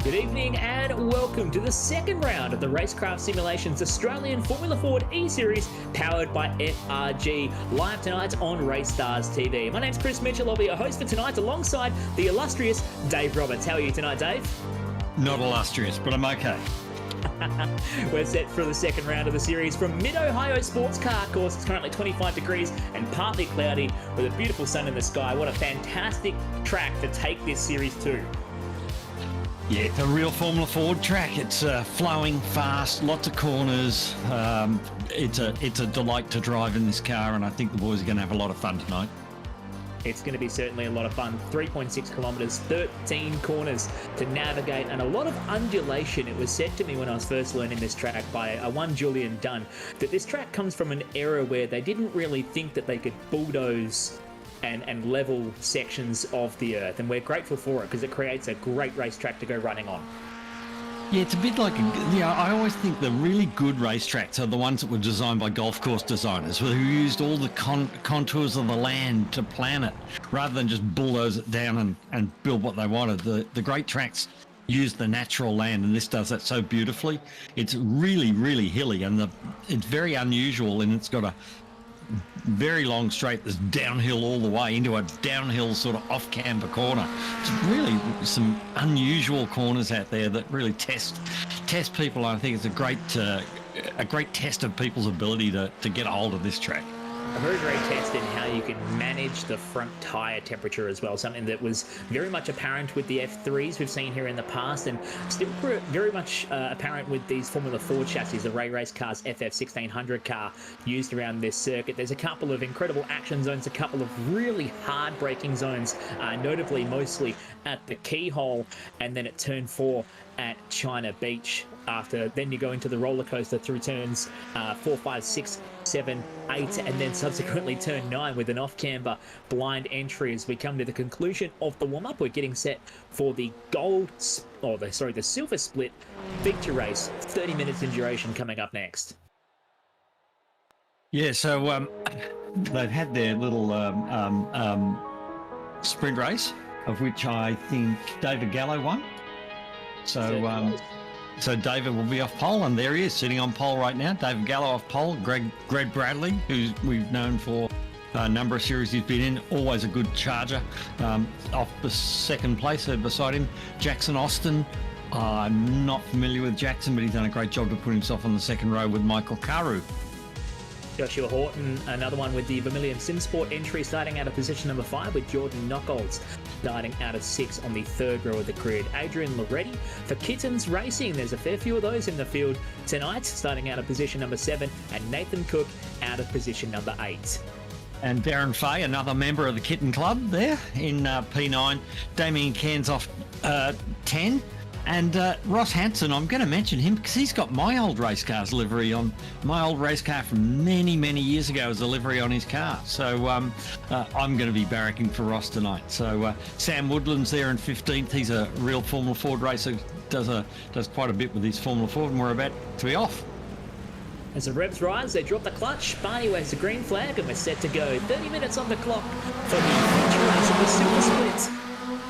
Good evening and welcome to the second round of the RaceKraft Simulations Australian Formula Ford eSeries powered by FRG, live tonight on Racestars TV. My name's Chris Mitchell. I'll be your host for tonight alongside the illustrious Dave Roberts. How are you tonight, Dave? Not illustrious, but I'm okay. We're set for the second round of the series from Mid-Ohio Sports Car Course. It's currently 25 degrees and partly cloudy with a beautiful sun in the sky. What a fantastic track to take this series to. Yeah, it's a real Formula Ford track. It's flowing fast, lots of corners. It's a delight to drive in this car, and I think the boys are going to have a lot of fun tonight. It's going to be certainly a lot of fun. 3.6 kilometres, 13 corners to navigate, and a lot of undulation. It was said to me when I was first learning this track by one Julian Dunn that this track comes from an era where they didn't really think that they could bulldoze and level sections of the earth, and we're grateful for it because it creates a great racetrack to go running on. Yeah, it's a bit like, I always think the really good racetracks are the ones that were designed by golf course designers who used all the contours of the land to plan it rather than just bulldoze it down and build what they wanted. The great tracks use the natural land, and this does that so beautifully. It's really, really hilly, and it's very unusual, and it's got a very long straight that's downhill all the way into a downhill sort of off-camber corner. It's really some unusual corners out there that really test people. I think it's a great test of people's ability to get a hold of this track. A very great test in how you can manage the front tyre temperature as well, something that was very much apparent with the F3s we've seen here in the past, and still very much apparent with these Formula Ford chassis, the RaceKraft's FF1600 car used around this circuit. There's a couple of incredible action zones, a couple of really hard braking zones, notably mostly at the keyhole, and then at turn 4 at China Beach. Then you go into the roller coaster through turns 4, 5, 6, 7, 8, and then subsequently turn 9 with an off-camber blind entry. As we come to the conclusion of the warm-up, we're getting set for the the silver split feature race. 30 minutes in duration coming up next. Yeah, so they've had their little sprint race, of which I think David Gallo won. So David will be off pole, and there he is sitting on pole right now. David Gallo off pole. Greg Bradley, who we've known for a number of series he's been in, always a good charger. Off the second place beside him, Jackson Austin. I'm not familiar with Jackson, but he's done a great job to put himself on the second row with Michael Carew. Joshua Horton, another one with the Vermilion SimSport entry, starting out of position number 5, with Jordan Knockolds starting out of 6 on the third row of the grid. Adrian Loretti for Kittens Racing. There's a fair few of those in the field tonight, starting out of position number 7, and Nathan Cook out of position number 8. And Darren Fay, another member of the Kitten Club there in P9. Damien Cairns off 10. And Ross Hanson, I'm going to mention him because he's got my old race car's livery on, my old race car from many, many years ago as a livery on his car. So I'm going to be barracking for Ross tonight. So Sam Woodland's there in 15th. He's a real Formula Ford racer, does quite a bit with his Formula Ford, and we're about to be off. As the revs rise, they drop the clutch. Barney waves the green flag, and we're set to go. 30 minutes on the clock for the feature race of the Silver Split.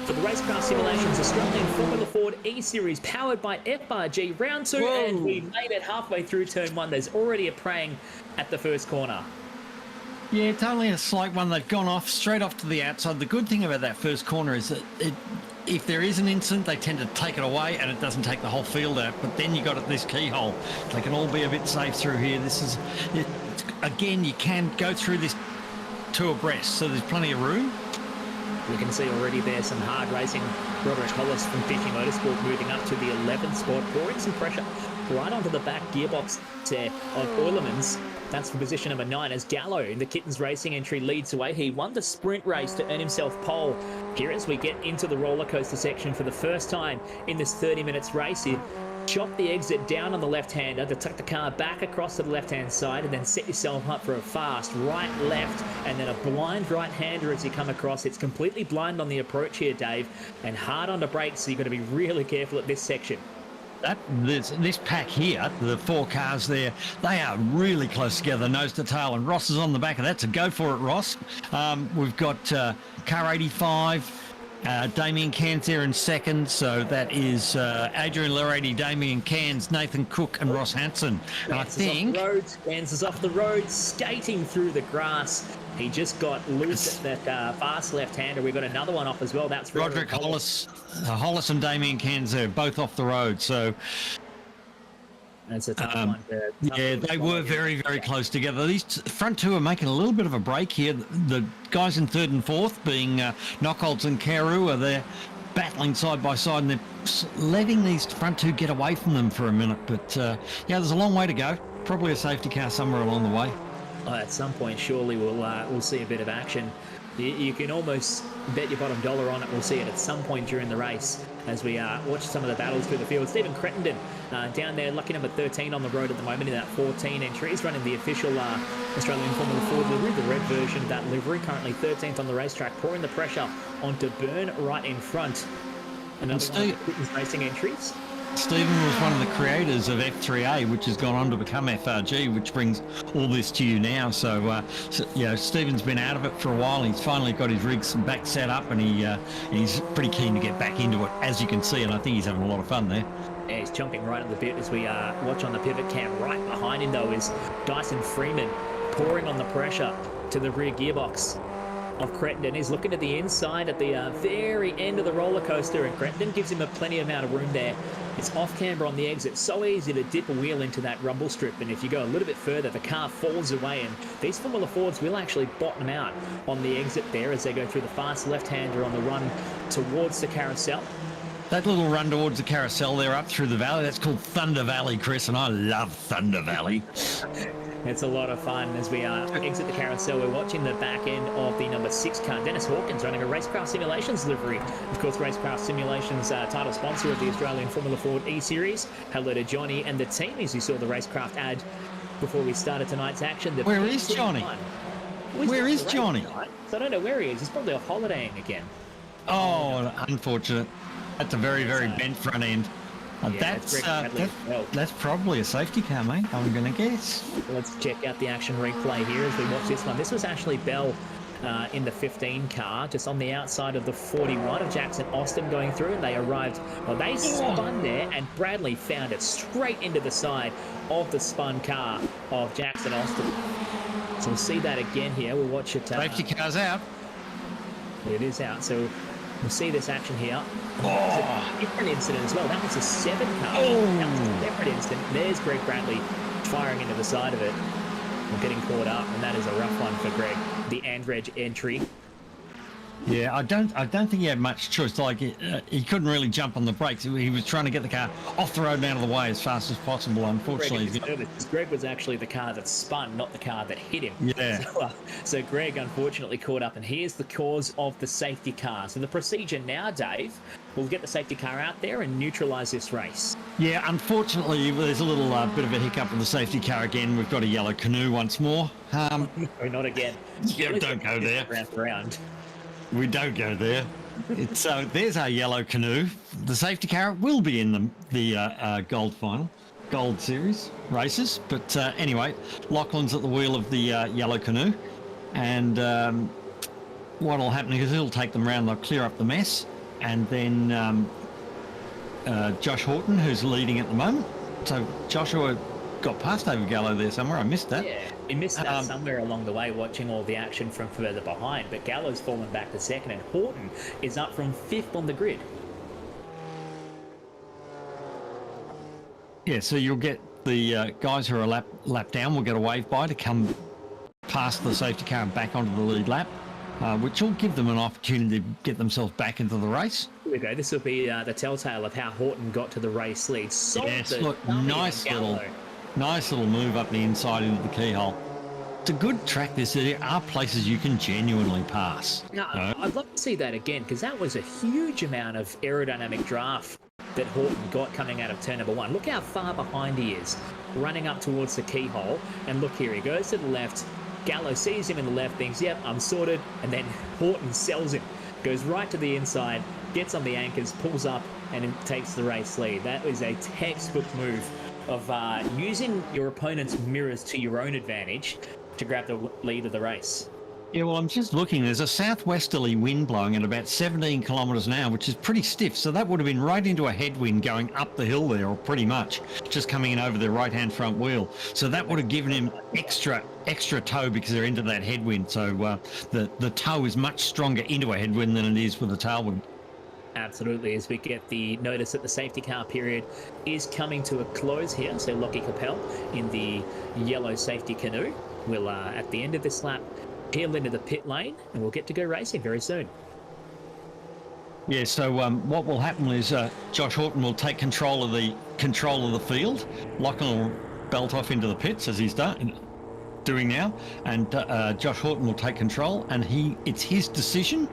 For the RaceKraft Simulations Australian Formula Ford eSeries powered by FRG, round 2, and we made it halfway through turn 1. There's already a praying at the first corner. Yeah, it's only a slight one. They've gone off straight off to the outside. The good thing about that first corner is that if there is an incident, they tend to take it away, and it doesn't take the whole field out. But then you got it this keyhole. They can all be a bit safe through here. Again, you can go through this 2 abreast, so there's plenty of room. We can see already there some hard racing. Roderick Hollis from Fishy Motorsport moving up to the 11th spot, pouring some pressure right onto the back gearbox there of Eulermans. That's for position number 9 as Gallo in the Kittens Racing entry leads away. He won the sprint race to earn himself pole. Here as we get into the roller coaster section for the first time in this 30 minutes race, you chop the exit down on the left-hander to tuck the car back across to the left-hand side, and then set yourself up for a fast right-left, and then a blind right-hander as you come across. It's completely blind on the approach here, Dave, and hard on the brakes, so you've got to be really careful at this section. This pack here, the 4 cars there, they are really close together, nose to tail, and Ross is on the back of that, so go for it, Ross. We've got car 85, Damien Cairns there in second, so that is Adrian Larady, Damien Cairns, Nathan Cook, and Ross Hanson. And I think Cairns is off the road, skating through the grass. He just got loose at that fast left-hander. We've got another one off as well. That's Roderick Hollis. Hollis and Damien Cairns there, both off the road. So that's a tough one. Yeah, they were very, very close together. These front two are making a little bit of a break here. The guys in third and fourth, being Knockholz and Carew, are there battling side by side, and they're letting these front two get away from them for a minute. But yeah, there's a long way to go. Probably a safety car somewhere along the way. At some point, surely we'll see a bit of action. You can almost bet your bottom dollar on it. We'll see it at some point during the race as we watch some of the battles through the field. Stephen Crittenden down there, lucky number 13 on the road at the moment in that 14 entry. He's running the official Australian Formula 4 livery, the red version of that livery. Currently 13th on the racetrack, pouring the pressure onto Byrne right in front. Another one of the racing entries. Stephen was one of the creators of F3A, which has gone on to become FRG, which brings all this to you now. So Stephen's been out of it for a while. He's finally got his rigs back set up, and he's pretty keen to get back into it, as you can see, and I think he's having a lot of fun there. Yeah, he's jumping right at the bit as we watch on the pivot cam. Right behind him, though, is Dyson Freeman, pouring on the pressure to the rear gearbox of Crittenden. He's looking at the inside at the very end of the roller coaster, and Crittenden gives him a plenty amount of room there. It's off camber on the exit. So easy to dip a wheel into that rumble strip, and if you go a little bit further, the car falls away, and these Formula Fords will actually bottom out on the exit there as they go through the fast left-hander on the run towards the carousel. That little run towards the carousel there up through the valley, that's called Thunder Valley, Chris, and I love Thunder Valley. It's a lot of fun as we exit the carousel. We're watching the back end of the number 6 car. Dennis Hawkins running a RaceKraft Simulations livery. Of course, RaceKraft Simulations, title sponsor of the Australian Formula Ford eSeries. Hello to Johnny and the team as you saw the RaceKraft ad before we started tonight's action. Where is Johnny? Where is Johnny? So I don't know where he is. He's probably off holidaying again. Oh, unfortunate. That's a very, very bent front end. Yeah, that's probably a safety car, mate, I'm going to guess. Let's check out the action replay here as we watch this one. This was Ashley Bell in the 15 car, just on the outside of the 41 of Jackson Austin going through, and they arrived, well, they spun there, and Bradley found it straight into the side of the spun car of Jackson Austin. So we'll see that again here. We'll watch it. Safety car's out. It is out, so we'll see this action here. Oh. Different incident as well. That was a 7 car. Oh. That was a different incident. There's Greg Bradley firing into the side of it and getting caught up, and that is a rough one for Greg. The Andrej entry. Yeah, I don't think he had much choice. Like he couldn't really jump on the brakes. He was trying to get the car off the road and out of the way as fast as possible. Unfortunately, Greg was actually the car that spun, not the car that hit him. Yeah. So Greg unfortunately caught up, and here's the cause of the safety car. So the procedure now, Dave, we'll get the safety car out there and neutralise this race. Yeah, unfortunately, there's a little bit of a hiccup with the safety car again. We've got a yellow canoe once more. No, not again. Yeah, don't go there. Round. We don't go there. So there's our yellow canoe. The safety car will be in the gold series races. But anyway, Lachlan's at the wheel of the yellow canoe, and what'll happen is he'll take them around. They'll clear up the mess, and then Josh Horton, who's leading at the moment. So Joshua got past over Gallo there somewhere. I missed that. Yeah, we missed that somewhere along the way watching all the action from further behind, but Gallo's fallen back to second, and Horton is up from 5th on the grid. Yeah, so you'll get the guys who are a lap down will get a wave by to come past the safety car and back onto the lead lap, which will give them an opportunity to get themselves back into the race. Here we go. This will be the telltale of how Horton got to the race lead. Yes, look, nice little move up the inside into the keyhole. It's a good track. There are places you can genuinely pass. Now, I'd love to see that again, because that was a huge amount of aerodynamic draft that Horton got coming out of turn number 1. Look how far behind he is, running up towards the keyhole. And look here, he goes to the left. Gallo sees him in the left, thinks, yep, I'm sorted. And then Horton sells him, goes right to the inside, gets on the anchors, pulls up, and takes the race lead. That was a textbook move of using your opponent's mirrors to your own advantage to grab the lead of the race. Yeah, well, I'm just looking. There's a southwesterly wind blowing at about 17 kilometres an hour, which is pretty stiff. So that would have been right into a headwind going up the hill there, or pretty much just coming in over the right-hand front wheel. So that would have given him extra tow because they're into that headwind. So the tow is much stronger into a headwind than it is with a tailwind. Absolutely, as we get the notice that the safety car period is coming to a close here. So Lockie Capel in the yellow safety canoe will, at the end of this lap, peel into the pit lane, and we'll get to go racing very soon. Yeah, so what will happen is Josh Horton will take control of the field. Lachlan will belt off into the pits as he's doing now, and Josh Horton will take control, and it's his decision.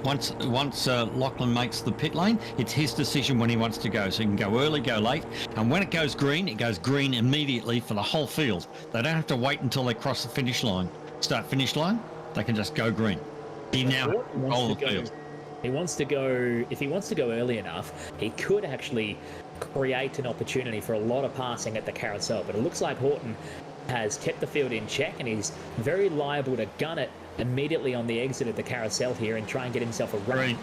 Once Lachlan makes the pit lane, it's his decision when he wants to go. So he can go early, go late, and when it goes green immediately for the whole field. They don't have to wait until they cross the finish line. Start-finish line, they can just go green. He now control the field. He wants to go. If he wants to go early enough, he could actually create an opportunity for a lot of passing at the carousel. But it looks like Horton has kept the field in check, and he's very liable to gun it immediately on the exit of the carousel here and try and get himself a run. Green.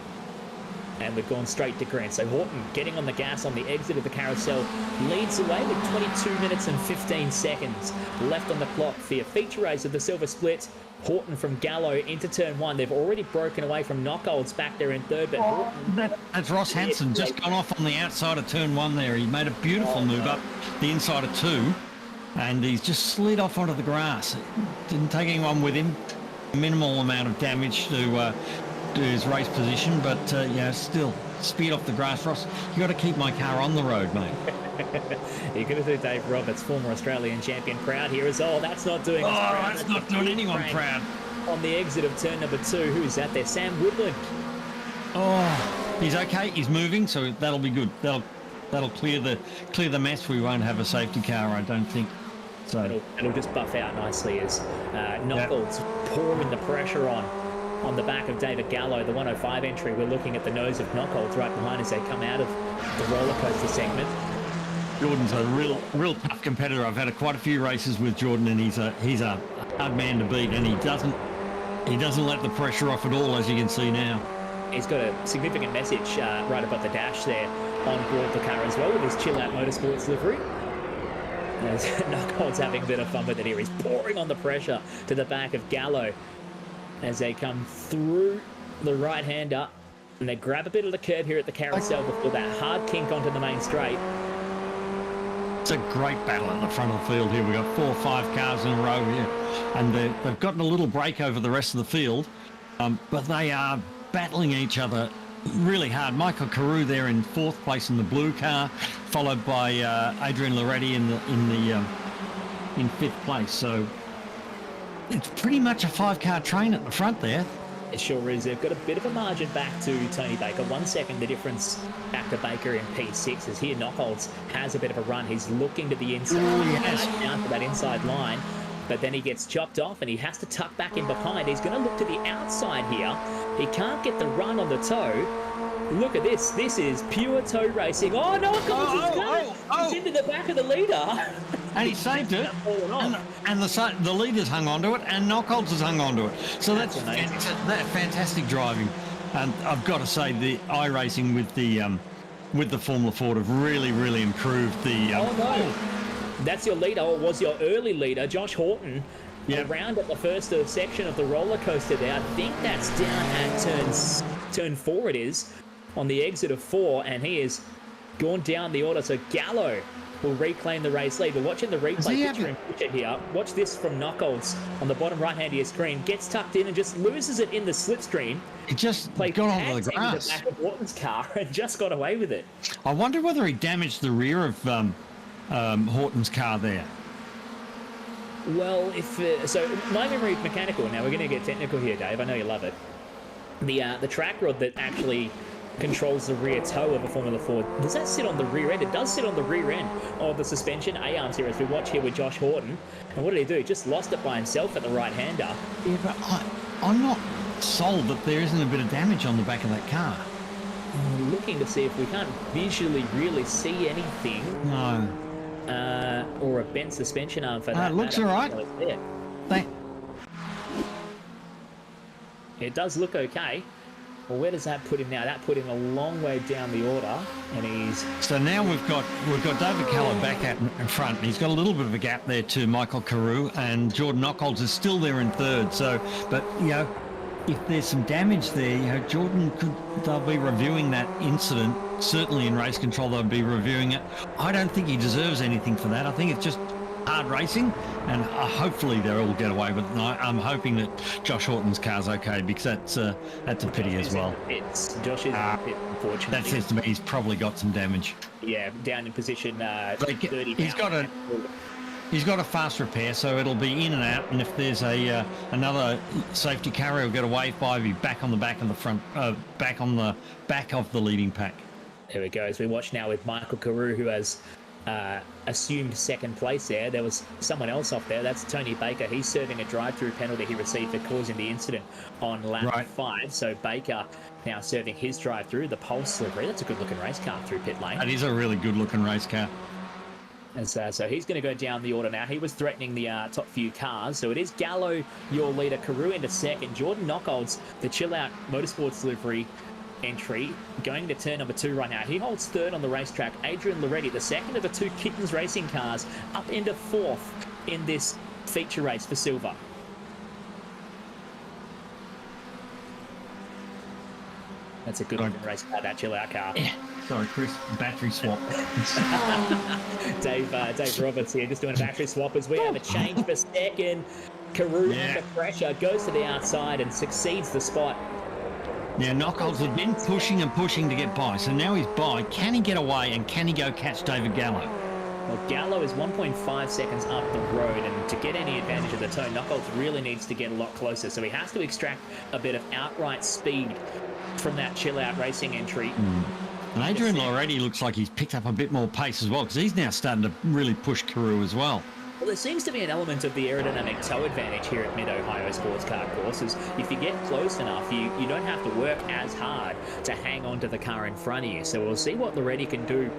And we've gone straight to green. So Horton getting on the gas on the exit of the carousel leads away with 22 minutes and 15 seconds left on the clock for your feature race of the Silver Split. Horton from Gallo into turn one. They've already broken away from Knockholds back there in third. But that's Ross Hansen just gone off on the outside of turn one there. He made a beautiful move up the inside of two, and he's just slid off onto the grass. Didn't take anyone with him. Minimal amount of damage to his race position, but yeah, still speed off the grass. Ross, you got to keep my car on the road, mate. You're going to do Dave Roberts, former Australian champion, proud here as well. That's not doing us proud. That's not doing anyone proud. On the exit of turn number two, who's that there? Sam Woodland. Oh, he's okay. He's moving, so that'll be good. That'll clear the mess. We won't have a safety car, I don't think. So it'll just buff out nicely as Knockholds pouring the pressure on the back of David Gallo, the 105 entry. We're looking at the nose of Knockholds right behind as they come out of the roller coaster segment. Jordan's a real tough competitor. I've had quite a few races with Jordan, and he's a hard man to beat, and he doesn't let the pressure off at all, as you can see now. He's got a significant message right above the dash there on board the car as well with his Chill Out Motorsports livery. As Knockholds having a bit of fun with it here. He's pouring on the pressure to the back of Gallo as they come through the right-hander, and they grab a bit of the curb here at the carousel before that hard kink onto the main straight. It's a great battle at the front of the field here. We've got 4 or 5 cars in a row here, and they've gotten a little break over the rest of the field, but they are battling each other really hard. Michael Carew there in 4th place in the blue car, followed by Adrian Loretti in 5th place. So it's pretty much a 5-car train at the front there. It sure is. They've got a bit of a margin back to Tony Baker. 1 second the difference back to Baker in P6 as here Knockholds has a bit of a run. He's looking to the inside. Down to that inside line. But then he gets chopped off and he has to tuck back in behind. He's going to look to the outside here. He can't get the run on the toe. Look at this. This is pure toe racing. Oh, Knockholds He's into the back of the leader. And he saved it. And the leaders hung onto it, and Knockholds has hung onto it. So that's fantastic driving. And I've got to say, the iRacing with the Formula Ford have really improved the. That's your leader, or was your early leader, Josh Horton. Yep. Around at the first section of the roller coaster there. I think that's down at turn 4 it is, on the exit of 4, and he has gone down the order. So Gallo will reclaim the race lead. We're watching the replay picture here. Watch this from Knockholds on the bottom right-hand of your screen. Gets tucked in and just loses it in the slipstream. It just got onto the grass. The back of Horton's car and just got away with it. I wonder whether he damaged the rear of Horton's car there. Well, so my memory is mechanical. Now we're going to get technical here, Dave. I know you love it. The track rod that actually controls the rear toe of a Formula Ford, does that sit on the rear end? It does sit on the rear end of the suspension A-arms here, as we watch here with Josh Horton. And what did he do? Just lost it by himself at the right-hander. Yeah, but I'm not sold that there isn't a bit of damage on the back of that car. I'm looking to see if we can't visually really see anything. No. Or a bent suspension arm for that. It looks all right. It does look okay. Well, where does that put him now? That put him a long way down the order, and he's... So now we've got David Callow back out in front. He's got a little bit of a gap there to Michael Carew, and Jordan Knockholz is still there in third. So, but if there's some damage there, they'll be reviewing that incident. Certainly in race control, they'll be reviewing it. I don't think he deserves anything for that. I think it's just hard racing, and hopefully they'll all get away with it. I'm hoping that Josh Horton's car's okay, because that's a pity as well. Josh is in the pit, unfortunately. That says to me he's probably got some damage. Yeah, down in position 30. He's got a fast repair, so it'll be in and out. And if there's another safety car, he'll get a wave by, be back on the back of the front, back on the back of the leading pack. There we go. As we watch now with Michael Carew, who has assumed second place there. There was someone else off there. That's Tony Baker. He's serving a drive-through penalty he received for causing the incident on lap 5. So Baker now serving his drive-through, the Pulse livery. That's a good-looking race car through pit lane. That is a really good-looking race car. And so he's going to go down the order now. He was threatening the top few cars. So it is Gallo, your leader, Carew into second. Jordan Knockholz, the Chill Out Motorsports livery entry, going to turn number 2 right now. He holds third on the racetrack. Adrian Loretti, the second of the 2 Kittens racing cars, up into 4th in this feature race for silver. That's a good race car, that Chill Out car. Yeah. Sorry, Chris. Battery swap. Dave Roberts here, just doing a battery swap as we have a change for second. Carew under pressure, goes to the outside and succeeds the spot. Now, Knockholz has been pushing and pushing to get by, so now he's by. Can he get away, and can he go catch David Gallo? Well, Gallo is 1.5 seconds up the road, and to get any advantage of the toe, Knockholz really needs to get a lot closer, so he has to extract a bit of outright speed from that Chill Out racing entry. And Adrian Loretti looks like he's picked up a bit more pace as well, because he's now starting to really push Carew as well. Well, there seems to be an element of the aerodynamic toe advantage here at Mid-Ohio Sports Car courses. If you get close enough, you don't have to work as hard to hang on to the car in front of you. So we'll see what Loretti can do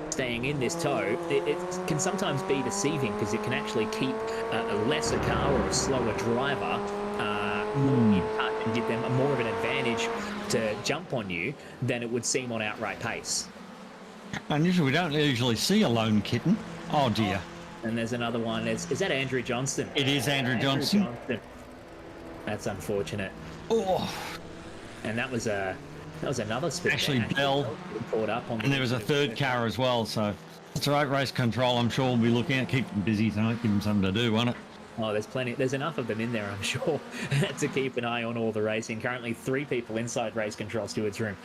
staying in this toe. It can sometimes be deceiving because it can actually keep a lesser car or a slower driver and give them more of an advantage to jump on you than it would seem on outright pace. And usually we don't usually see a lone kitten. Oh, dear. And there's another one. Is that Andrew Johnston? It is Andrew Johnston. That's unfortunate. Oh. And that was another split. Actually, Bell. Caught up on. And there was a third car as well. So it's all right. Race control. I'm sure we'll be looking at keep them busy tonight. Give them something to do, won't it? Oh, there's plenty. There's enough of them in there, I'm sure, to keep an eye on all the racing. Currently, 3 people inside Race Control Stewards Room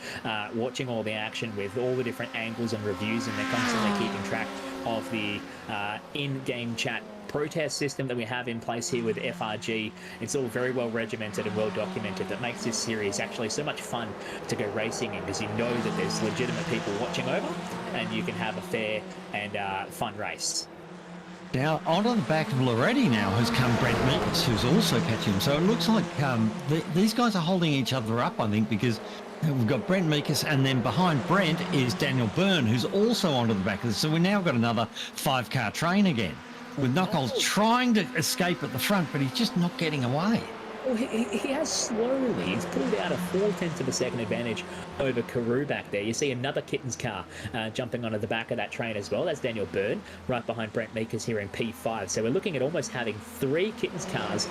watching all the action with all the different angles and reviews, and they're constantly keeping track of the in-game chat protest system that we have in place here with FRG. It's all very well regimented and well documented. That makes this series actually so much fun to go racing in, because you know that there's legitimate people watching over and you can have a fair and fun race. Now, onto the back of Loretti now has come Brent Meeks, who's also catching him. So it looks like these guys are holding each other up, I think, because we've got Brent Meekus, and then behind Brent is Daniel Byrne, who's also onto the back of this. So we've now got another 5-car train again, with Knockholz trying to escape at the front, but he's just not getting away. Well, he has slowly. He's pulled out a 0.4 of a second advantage over Carew back there. You see another Kittens car jumping onto the back of that train as well. That's Daniel Byrne, right behind Brent Meekus here in P5. So we're looking at almost having 3 Kittens cars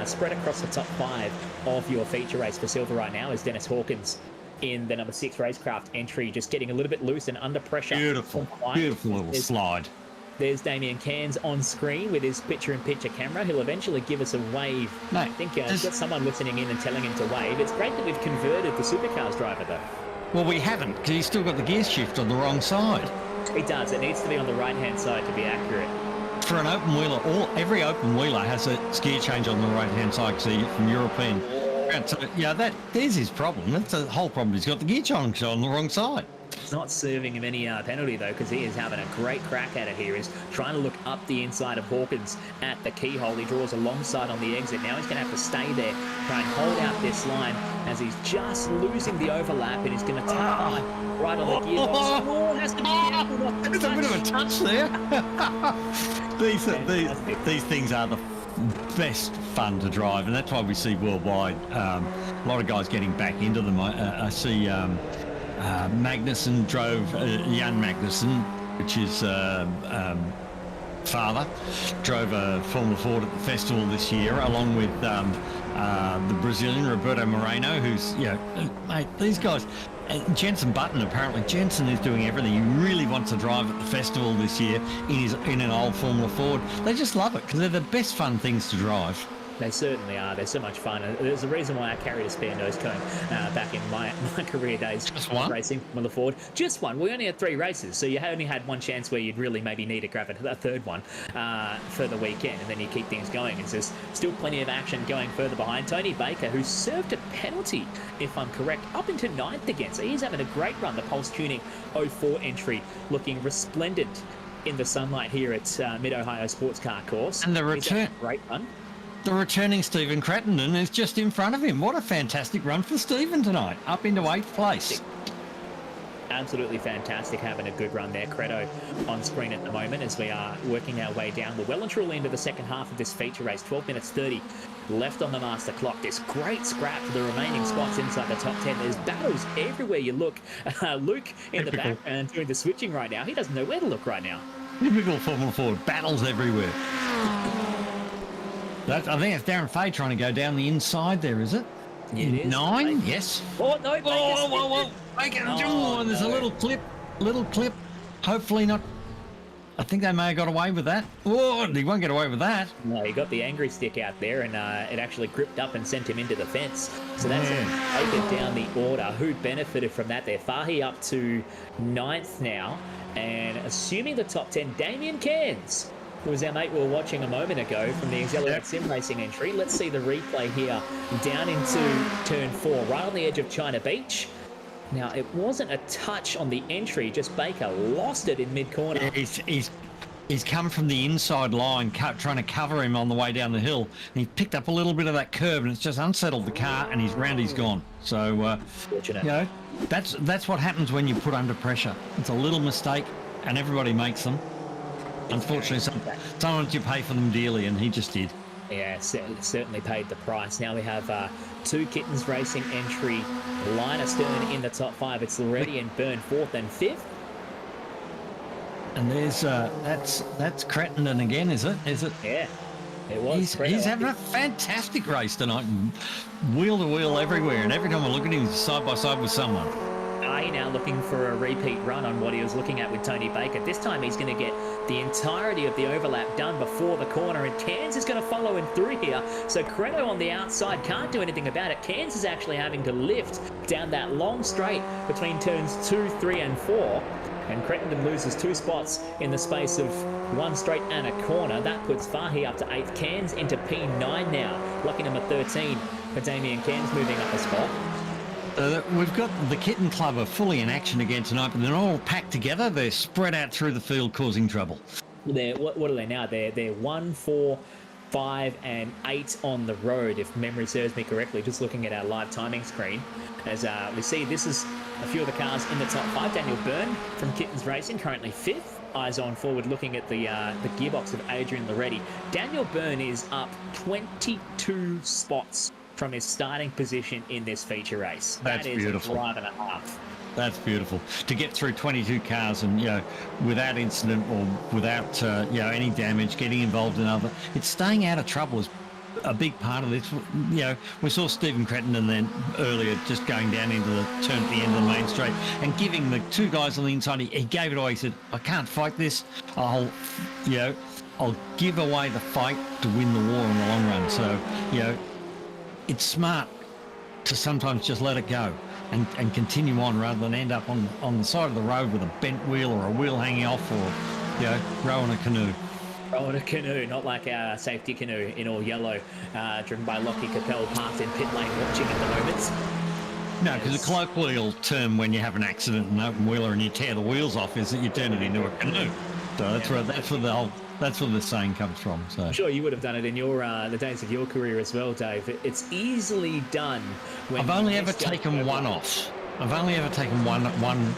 spread across the top 5 of your feature race for silver right now, as Dennis Hawkins in the number 6 RaceKraft entry, just getting a little bit loose and under pressure. Beautiful little slide. There's Damien Cairns on screen with his picture-in-picture camera. He'll eventually give us a wave. No, I think he's got someone listening in and telling him to wave. It's great that we've converted the supercars driver, though. Well, we haven't, because he's still got the gear shift on the wrong side. He does. It needs to be on the right-hand side to be accurate. For an open wheeler, every open wheeler has a gear change on the right-hand side, see, from European. So, yeah, there's his problem. That's the whole problem. He's got the gear change on the wrong side. It's not serving him any penalty, though, because he is having a great crack at it here. He's trying to look up the inside of Hawkins at the keyhole. He draws alongside on the exit. Now he's going to have to stay there, try and hold out this line as he's just losing the overlap, and he's going to tap right on the gearbox. Oh, has to be careful. There's a bit of a touch there. These things are best fun to drive, and that's why we see worldwide a lot of guys getting back into them. I see Magnussen drove, Jan Magnussen, which is father, drove a Formula Ford at the festival this year, along with the Brazilian Roberto Moreno, who's, mate, these guys. Jenson Button, apparently Jenson is doing everything. He really wants to drive at the festival this year in an old Formula Ford. They just love it because they're the best fun things to drive. They certainly are. They're so much fun. There's a reason why I carried a spare nose cone back in my career days. Just one? Racing on the Ford. Just one. We only had 3 races, so you only had one chance where you'd really maybe need to grab a third one for the weekend, and then you keep things going. And there's still plenty of action going further behind. Tony Baker, who served a penalty, if I'm correct, up into 9th again. So he's having a great run. The Pulse Tuning 04 entry looking resplendent in the sunlight here at Mid-Ohio Sports Car Course. And the return. Great run. The returning Stephen Crittenden is just in front of him. What a fantastic run for Stephen tonight, up into 8th place. Absolutely fantastic, having a good run there. Credo on screen at the moment as we are working our way down. We're well and truly into the second half of this feature race. 12 minutes 30 left on the master clock. This great scrap for the remaining spots inside the top 10. There's battles everywhere you look. Luke in the background doing the switching right now. He doesn't know where to look right now. Typical Formula Ford, battles everywhere. I think it's Darren Fay trying to go down the inside there, is it? It is. 9? Yes. Oh, no. Whoa. There's a little clip. Hopefully not. I think they may have got away with that. Oh, he won't get away with that. No, he got the angry stick out there, and it actually gripped up and sent him into the fence. So that's taken down the order. Who benefited from that there? Fahy up to 9th now, and assuming the top 10, Damien Cairns, who was our mate we were watching a moment ago from the Accelerate Sim Racing entry. Let's see the replay here down into turn 4, right on the edge of China Beach. Now, it wasn't a touch on the entry, just Baker lost it in mid-corner. He's come from the inside line, trying to cover him on the way down the hill. And he picked up a little bit of that curve, and it's just unsettled the car, and he's gone. So, fortunate. That's what happens when you put under pressure. It's a little mistake, and everybody makes them. Unfortunately, sometimes you pay for them dearly, and he just did. Yeah, certainly paid the price. Now we have 2 Kittens Racing entry. Liner Stern in the top 5. It's Loretti and Byrne 4th and 5th. And there's that's Crittenden again, is it? Yeah, it was. He's having a fantastic race tonight, wheel to wheel everywhere. And every time I look at him, he's side by side with someone. Now looking for a repeat run on what he was looking at with Tony Baker. This time he's going to get the entirety of the overlap done before the corner, and Cairns is going to follow him through here. So Credo on the outside can't do anything about it. Cairns is actually having to lift down that long straight between turns 2, 3 and 4. And Crittenden loses 2 spots in the space of 1 straight and a corner. That puts Fahy up to 8th. Cairns into P9 now. Lucky number 13 for Damien Cairns moving up a spot. We've got the Kitten Club are fully in action again tonight, but they're all packed together. They're spread out through the field, causing trouble. What are they now? They're 1, 4, 5 and 8 on the road, if memory serves me correctly, just looking at our live timing screen. As we see, this is a few of the cars in the top 5. Daniel Byrne from Kittens Racing, currently 5th. Eyes on forward, looking at the gearbox of Adrian Loretti. Daniel Byrne is up 22 spots from his starting position in this feature race. That's beautiful. That is a drive and a half. That's beautiful. To get through 22 cars and, without incident or without, any damage, getting involved in other... It's staying out of trouble is a big part of this. We saw Stephen Crittenden then earlier just going down into the turn at the end of the main straight and giving the 2 guys on the inside, he gave it away. He said, I can't fight this. I'll give away the fight to win the war in the long run. So, it's smart to sometimes just let it go and continue on rather than end up on the side of the road with a bent wheel or a wheel hanging off or, rowing a canoe. Rowing a canoe, not like our safety canoe in all yellow, driven by Lockie Capel, parked in pit lane watching at the moment. No, because the colloquial term when you have an accident in an open wheeler and you tear the wheels off is that you turn it into a canoe. So that's where the saying comes from. So I'm sure you would have done it in your the days of your career as well, Dave. It's easily done. I've only ever taken one off. I've only ever taken one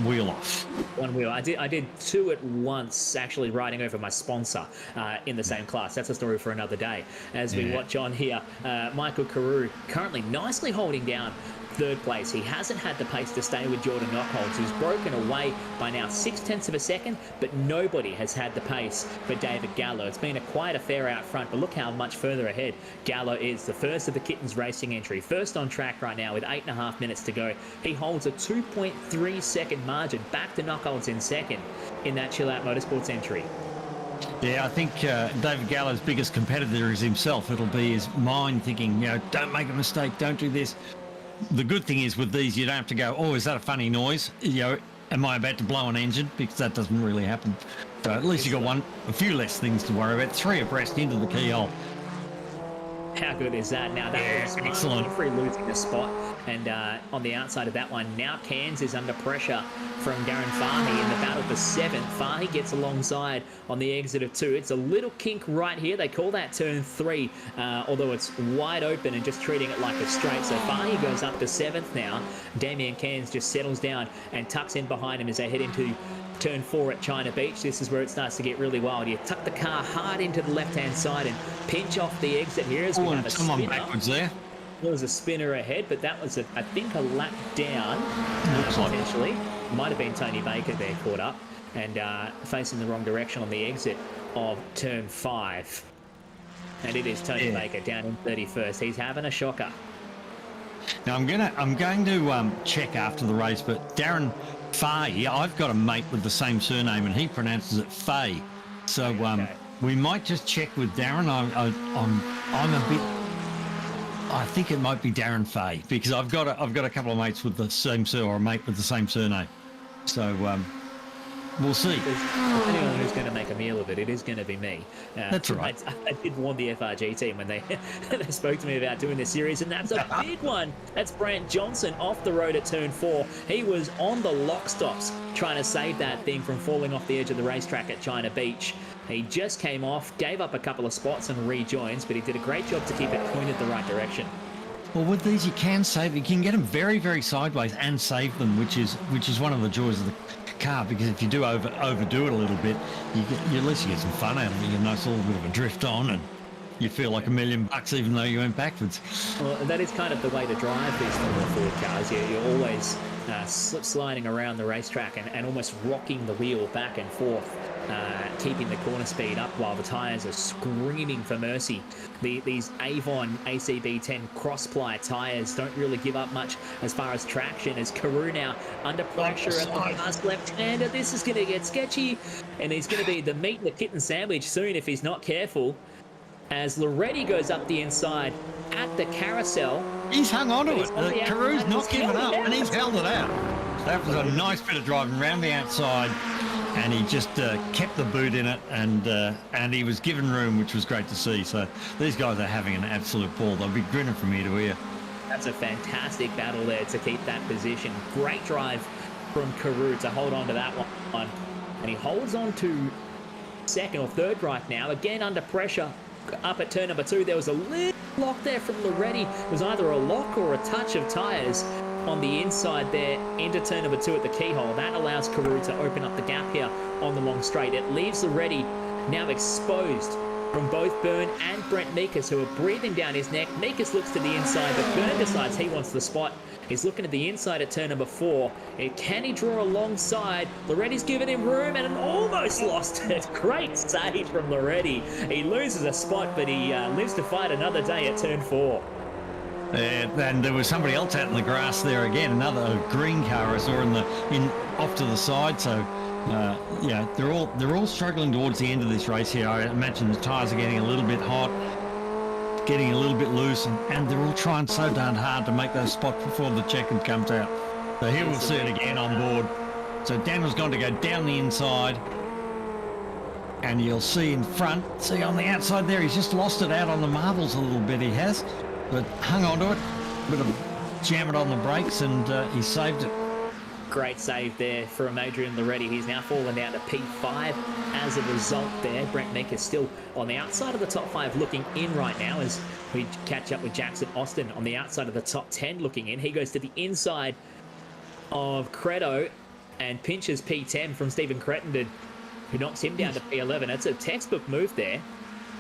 wheel off. One wheel. I did two at once, actually riding over my sponsor in the same class. That's a story for another day. As we watch on here, Michael Carew currently nicely holding down third place. He hasn't had the pace to stay with Jordan Knockholz, who's broken away by now 0.6 of a second, but nobody has had the pace for David Gallo. It's been a quiet affair out front, but look how much further ahead Gallo is. The first of the Kittens racing entry. First on track right now with 8.5 minutes to go. He holds a 2.3 second margin back to Knockholz in second in that Chill Out Motorsports entry. Yeah, I think David Gallo's biggest competitor is himself. It'll be his mind thinking, don't make a mistake, don't do this. The good thing is with these, you don't have to go, oh, is that a funny noise? Am I about to blow an engine? Because that doesn't really happen. So at least you've got a few less things to worry about. 3 abreast into the keyhole. How good is that? Now that was excellent. Free losing the spot, and on the outside of that one, now Cairns is under pressure from Darren Fahey in the battle for 7th. Fahey gets alongside on the exit of 2. It's a little kink right here. They call that turn 3, although it's wide open and just treating it like a straight. So Fahey goes up to 7th now. Damien Cairns just settles down and tucks in behind him as they head into turn 4 at China Beach. This is where it starts to get really wild. You tuck the car hard into the left-hand side and pinch off the exit here as we have a spinner. Backwards there. There was a spinner ahead, but that was, I think, a lap down, potentially. Might have been Tony Baker there caught up and facing the wrong direction on the exit of turn 5. And it is Tony Baker down in 31st. He's having a shocker. Now I'm going to check after the race, but Darren Fahey, I've got a mate with the same surname, and he pronounces it Fay. So we might just check with Darren. I'm a bit. I think it might be Darren Fay because I've got a couple of mates with the same or a mate with the same surname. So we'll see. Anyone who's going to make a meal of it, it is going to be me. That's right. I did warn the FRG team when they they spoke to me about doing this series, and that's a big one. That's Brant Johnson off the road at turn 4. He was on the lock stops trying to save that thing from falling off the edge of the racetrack at China Beach. He just came off, gave up a couple of spots and rejoins, but he did a great job to keep it pointed the right direction. Well, with these, you can save. You can get them very, very sideways and save them, which is one of the joys of the car. Because if you do overdo it a little bit, at least you get some fun out of it. You get a nice little bit of a drift on, and you feel like $1 million even though you went backwards. Well, that is kind of the way to drive these Formula Ford cars. You're always sliding around the racetrack and almost rocking the wheel back and forth. Keeping the corner speed up while the tyres are screaming for mercy. These Avon ACB 10 cross-ply tyres don't really give up much as far as traction. As Carew now under pressure at the last left-hander, this is going to get sketchy, and he's going to be the meat and the kitten sandwich soon if he's not careful. As Loretti goes up the inside at the carousel. He's hung on to it. Carew's not given up, and he's held it out. That was a nice bit of driving around the outside. And he just kept the boot in it, and he was given room, which was great to see. So these guys are having an absolute ball. They'll be grinning from ear to ear. That's a fantastic battle there to keep that position. Great drive from Carew to hold on to that one. And he holds on to second or third right now. Again under pressure up at turn number 2. There was a little lock there from Loretti. It was either a lock or a touch of tyres on the inside there into turn number 2 at the keyhole. That allows Carew to open up the gap here on the long straight. It leaves Loretti now exposed from both Byrne and Brent Meekus, who are breathing down his neck. Meekus looks to the inside, but Byrne decides he wants the spot. He's looking at the inside at turn number 4. Can he draw alongside? Loretti's given him room and almost lost it. Great save from Loretti. He loses a spot, but he lives to fight another day at turn 4. And there was somebody else out in the grass there again, another green car I saw off to the side. So yeah, they're all struggling towards the end of this race here. I imagine the tyres are getting a little bit hot, getting a little bit loose, and they're all trying so darn hard to make those spots before the checkered comes out. So here we'll see it again on board. So Daniel's going to go down the inside, and you'll see in front, see on the outside there, he's just lost it out on the marbles a little bit, he has. But hung on to it, bit of jam it on the brakes, and he saved it. Great save there from Adrian Loretti. He's now fallen down to P5 as a result there. Brent Meekus still on the outside of the top 5 looking in right now as we catch up with Jackson Austin on the outside of the top 10 looking in. He goes to the inside of Credo. and pinches P10 from Stephen Crittenden, who knocks him down to P11. That's a textbook move there.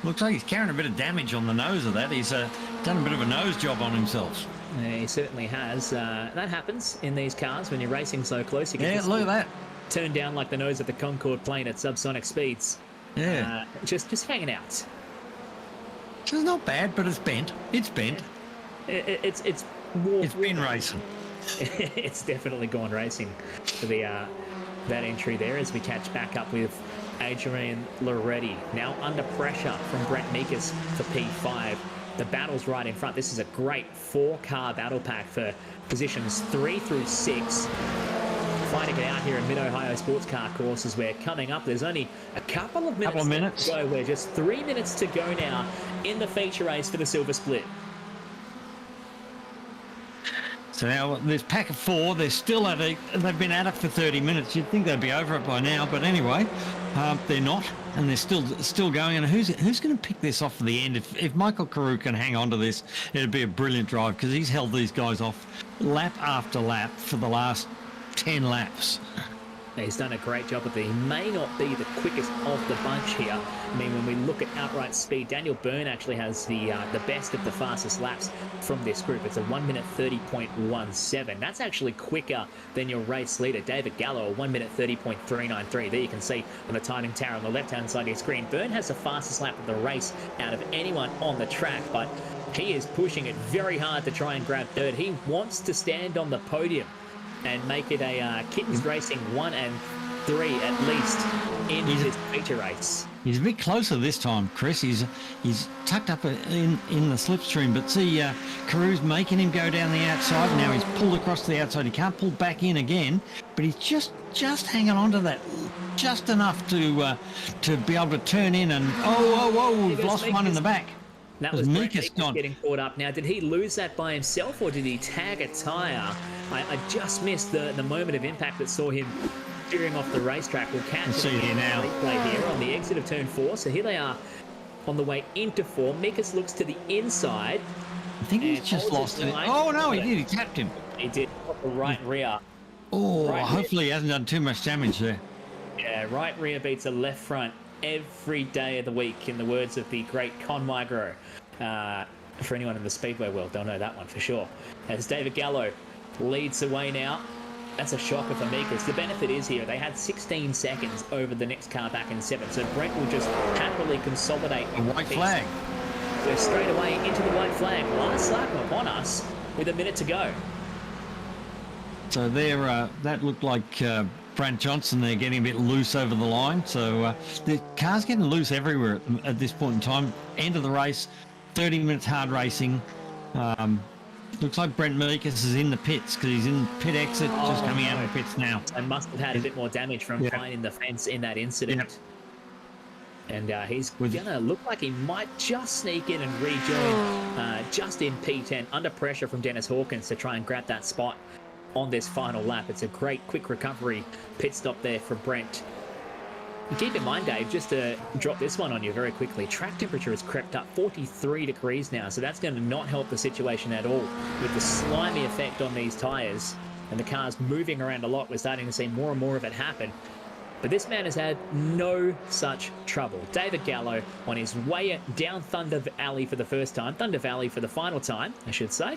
Looks like he's carrying a bit of damage on the nose of that. He's done a bit of a nose job on himself. Yeah, he certainly has. That happens in these cars when you're racing so close. You can Look at that. Turn down like the nose of the Concorde plane at subsonic speeds. Yeah. Just hanging out. It's not bad, but it's bent. It's bent. It's been racing. It's definitely gone racing for the that entry there as we catch back up with Adrian Loretti. Now under pressure from Brent Meekus for P5. The battle's right in front. This is a great 4-car battle pack for positions 3 through 6. Fighting it out here in Mid-Ohio Sports Car courses. We're coming up. There's only a couple of minutes to go. We're just 3 minutes to go now in the feature race for the Silver Split. So now this pack of 4, they're still at it. They've been at it for 30 minutes. You'd think they'd be over it by now, but anyway, they're not, and they're still going. And who's going to pick this off for the end? If Michael Carew can hang on to this, it'd be a brilliant drive because he's held these guys off lap after lap for the last 10 laps. He's done a great job of it. He may not be the quickest of the bunch here. I mean, when we look at outright speed, Daniel Byrne actually has the best of the fastest laps from this group. It's a 1 minute 30.17. That's actually quicker than your race leader, David Gallo, a 1 minute 30.393. There you can see on the timing tower on the left-hand side of your screen. Byrne has the fastest lap of the race out of anyone on the track, but he is pushing it very hard to try and grab third. He wants to stand on the podium and make it a Kittens Racing 1 and 3 at least in this feature race. He's a bit closer this time, Chris. He's tucked up in the slipstream, but see, Carew's making him go down the outside. Now he's pulled across to the outside. He can't pull back in again, but he's just hanging on to that just enough to be able to turn in and we've lost one in the back. That was Meekus getting caught up. Now, did he lose that by himself or did he tag a tyre? I just missed the moment of impact that saw him veering off the racetrack. We'll catch it here now. Replay here on the exit of turn 4. So here they are on the way into 4. Meekus looks to the inside. I think he's just lost it. Oh, no, he did. He tapped him. He did. The right rear. Oh, hopefully he hasn't done too much damage there. Yeah, right rear beats a left front every day of the week, in the words of the great Con Migro. For anyone in the Speedway world, they'll know that one for sure. As David Gallo leads away now. That's a shocker for Meekus. The benefit is here, they had 16 seconds over the next car back in 7th, so Brent will just happily consolidate. A white flag. We're straight away into the white flag. Last lap upon us with a minute to go. So there, that looked like Brant Johnson. They're getting a bit loose over the line. So the car's getting loose everywhere at this point in time. End of the race, 30 minutes hard racing. Looks like Brent Meekus is in the pits because he's in pit exit, just coming out of the pits now. I must have had a bit more damage from finding the fence in that incident. And he's going to look like he might just sneak in and rejoin just in P10 under pressure from Dennis Hawkins to try and grab that spot on this final lap. It's a great quick recovery pit stop there for Brent. Keep in mind, Dave, just to drop this one on you very quickly, track temperature has crept up 43 degrees now, so that's going to not help the situation at all with the slimy effect on these tyres and the car's moving around a lot. We're starting to see more and more of it happen. But this man has had no such trouble. David Gallo on his way down Thunder Valley for the first time, Thunder Valley for the final time, I should say,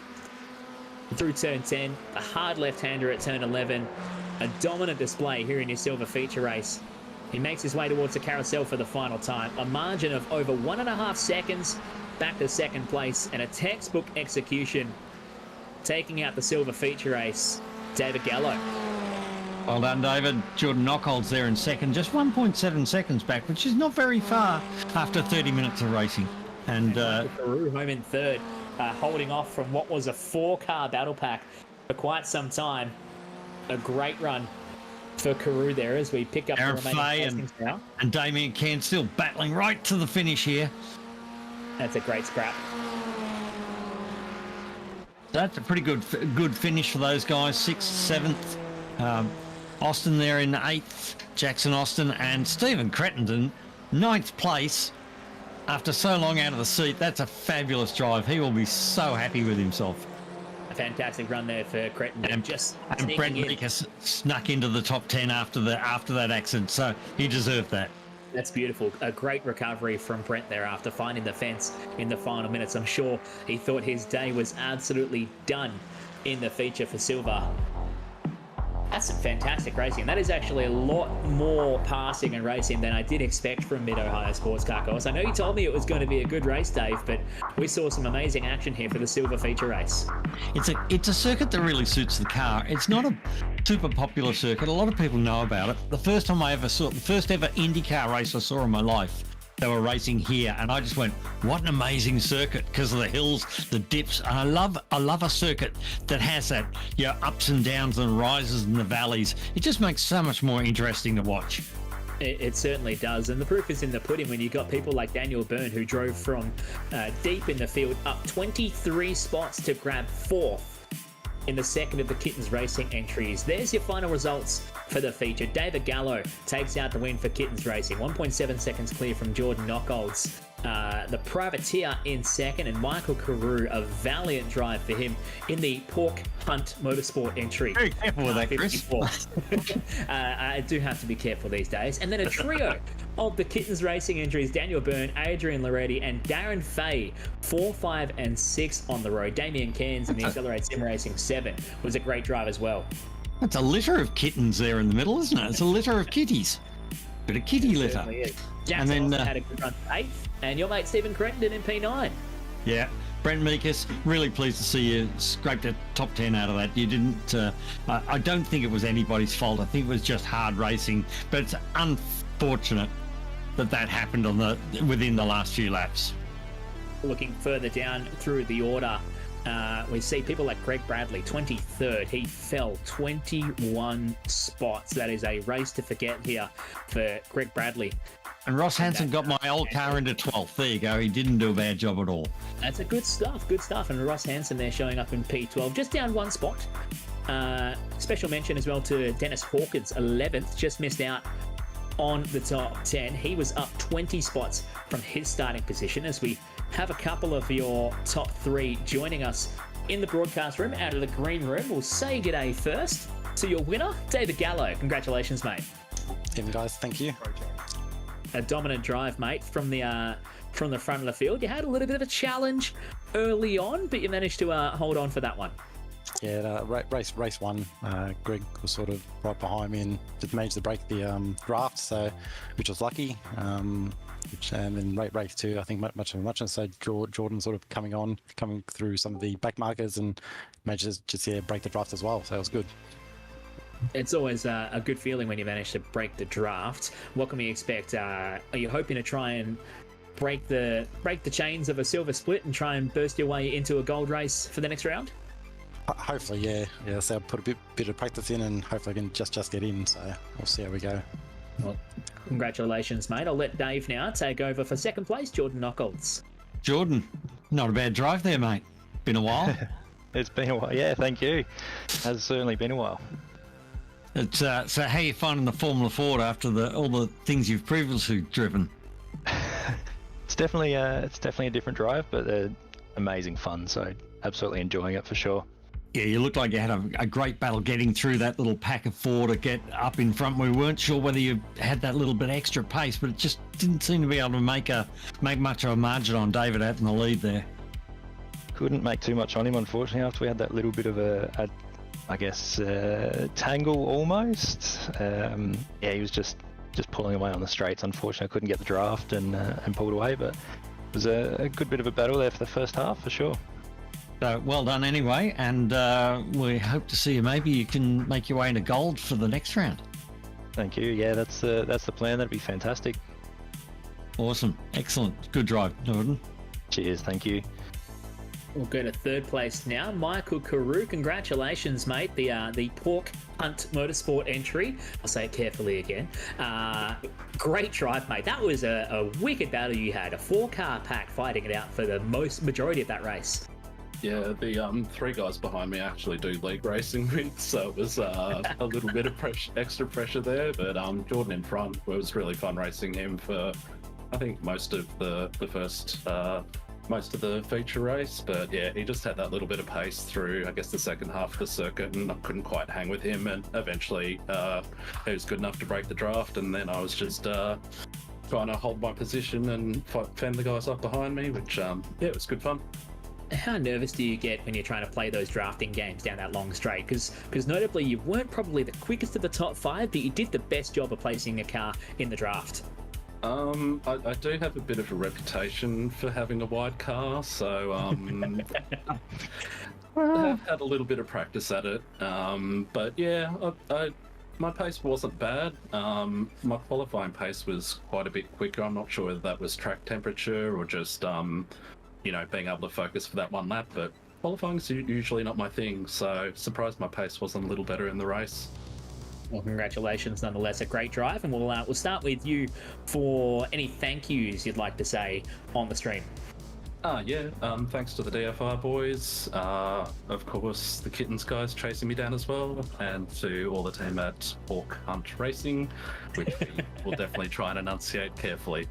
through turn 10, a hard left-hander at turn 11, a dominant display here in his silver feature race. He makes his way towards the carousel for the final time. A margin of over 1.5 seconds back to second place and a textbook execution taking out the silver feature race. David Gallo. Well done, David. Jordan Knockhold's there in second, just 1.7 seconds back, which is not very far after 30 minutes of racing. And Carew home in third, holding off from what was a 4-car battle pack for quite some time. A great run for Carew there as we pick up Aaron the remaining Fay now. and Damien Cairn still battling right to the finish here. That's a great scrap. That's a pretty good finish for those guys. 6th, 7th. Austin there in 8th. Jackson Austin and Stephen Crittenden, 9th place after so long out of the seat. That's a fabulous drive. He will be so happy with himself. A fantastic run there for Cretin. And Brent sneaking in. Meeker snuck into the top 10 after that accident, so he deserved that. That's beautiful. A great recovery from Brent there after finding the fence in the final minutes. I'm sure he thought his day was absolutely done in the feature for silver. That's some fantastic racing. That is actually a lot more passing and racing than I did expect from Mid-Ohio Sports Car Course. I know you told me it was going to be a good race, Dave, but we saw some amazing action here for the silver feature race. It's a circuit that really suits the car. It's not a super popular circuit. A lot of people know about it. The first ever IndyCar race I saw in my life, they were racing here, and I just went, what an amazing circuit, because of the hills, the dips. And I love a circuit that has that, ups and downs and rises and the valleys. It just makes so much more interesting to watch. It certainly does, and the proof is in the pudding when you got people like Daniel Byrne, who drove from deep in the field up 23 spots to grab 4th in the second of the Kittens Racing entries. There's your final results for the feature. David Gallo takes out the win for Kittens Racing, 1.7 seconds clear from Jordan Knockolds. The Privateer in second, and Michael Carew, a valiant drive for him in the Pork Hunt Motorsport entry. Very careful with that, Chris. I do have to be careful these days. And then a trio of the Kittens Racing entries: Daniel Byrne, Adrian Loretti, and Darren Fay, 4, 5, and 6 on the road. Damien Cairns in the Accelerate Sim Racing 7 was a great drive as well. That's a litter of kittens there in the middle, isn't it? It's a litter of kitties. Bit of kitty litter. Jackson and then had a good run for 8th, and your mate Stephen Crittenden in P9. Yeah, Brent Meekus, really pleased to see you scraped a top 10 out of that. You didn't. I don't think it was anybody's fault. I think it was just hard racing, but it's unfortunate that happened within the last few laps. Looking further down through the order, we see people like Greg Bradley, 23rd. He fell 21 spots. That is a race to forget here for Greg Bradley. And Ross Hansen got my old car into 12th. There you go. He didn't do a bad job at all. That's a good stuff. And Ross Hansen there showing up in P12, just down 1 spot. Special mention as well to Dennis Hawkins, 11th, just missed out on the top 10. He was up 20 spots from his starting position, as we have a couple of your top 3 joining us in the broadcast room out of the green room. We'll say g'day first to your winner, David Gallo. Congratulations, mate. Evening, guys. Thank you. A dominant drive, mate, from the front of the field. You had a little bit of a challenge early on, but you managed to hold on for that one. Yeah, race 1, Greg was sort of right behind me and just managed to break the draft, which was lucky. And then race 2, I think much. So Jordan sort of coming through some of the back markers and managed to just break the draft as well. So it was good. It's always a good feeling when you manage to break the draft. What can we expect? Are you hoping to try and break the chains of a silver split and try and burst your way into a gold race for the next round? Hopefully, yeah. So I'll put a bit of practice in, and hopefully I can just get in. So we'll see how we go. Well, congratulations, mate. I'll let Dave now take over for second place, Jordan Knockolds. Jordan, not a bad drive there, mate. Been a while. It's been a while. Yeah, thank you. Has certainly been a while. It's so how you finding the Formula Ford after all the things you've previously driven? It's definitely a different drive, but amazing fun. So absolutely enjoying it for sure. Yeah, you looked like you had a great battle getting through that little pack of 4 to get up in front. We weren't sure whether you had that little bit extra pace, but it just didn't seem to be able to make much of a margin on David out in the lead there. Couldn't make too much on him, unfortunately, after we had that little bit of a tangle almost. Yeah, he was just pulling away on the straights. Unfortunately, I couldn't get the draft and pulled away, but it was a good bit of a battle there for the first half for sure. So well done anyway, and we hope to see you. Maybe you can make your way into gold for the next round. Thank you. Yeah, that's the plan. That'd be fantastic. Awesome, excellent, good drive, Jordan. Cheers. Thank you. We'll go to third place now. Michael Carew, congratulations, mate. The Pork Hunt Motorsport entry. I'll say it carefully again. Great drive, mate. That was a wicked battle you had. A 4-car pack fighting it out for the majority of that race. Yeah, the 3 guys behind me actually do league racing with, so it was a little bit of extra pressure there. But Jordan in front, it was really fun racing him for, I think, most of the first most of the feature race, but yeah, he just had that little bit of pace through, I guess, the second half of the circuit, and I couldn't quite hang with him, and eventually he was good enough to break the draft, and then I was just trying to hold my position and fend the guys up behind me, which yeah, it was good fun. How nervous do you get when you're trying to play those drafting games down that long straight? Because notably, you weren't probably the quickest of the top 5, but you did the best job of placing a car in the draft. I do have a bit of a reputation for having a wide car, so I've had a little bit of practice at it. But yeah, my pace wasn't bad. My qualifying pace was quite a bit quicker. I'm not sure whether that was track temperature or just you know, being able to focus for that one lap, but qualifying's usually not my thing, so surprised my pace wasn't a little better in the race. Well, congratulations, nonetheless, a great drive, and we'll start with you for any thank yous you'd like to say on the stream. Yeah, thanks to the DFR boys, of course the Kittens guys chasing me down as well, and to all the team at Hawk Hunt Racing, which we will definitely try and enunciate carefully.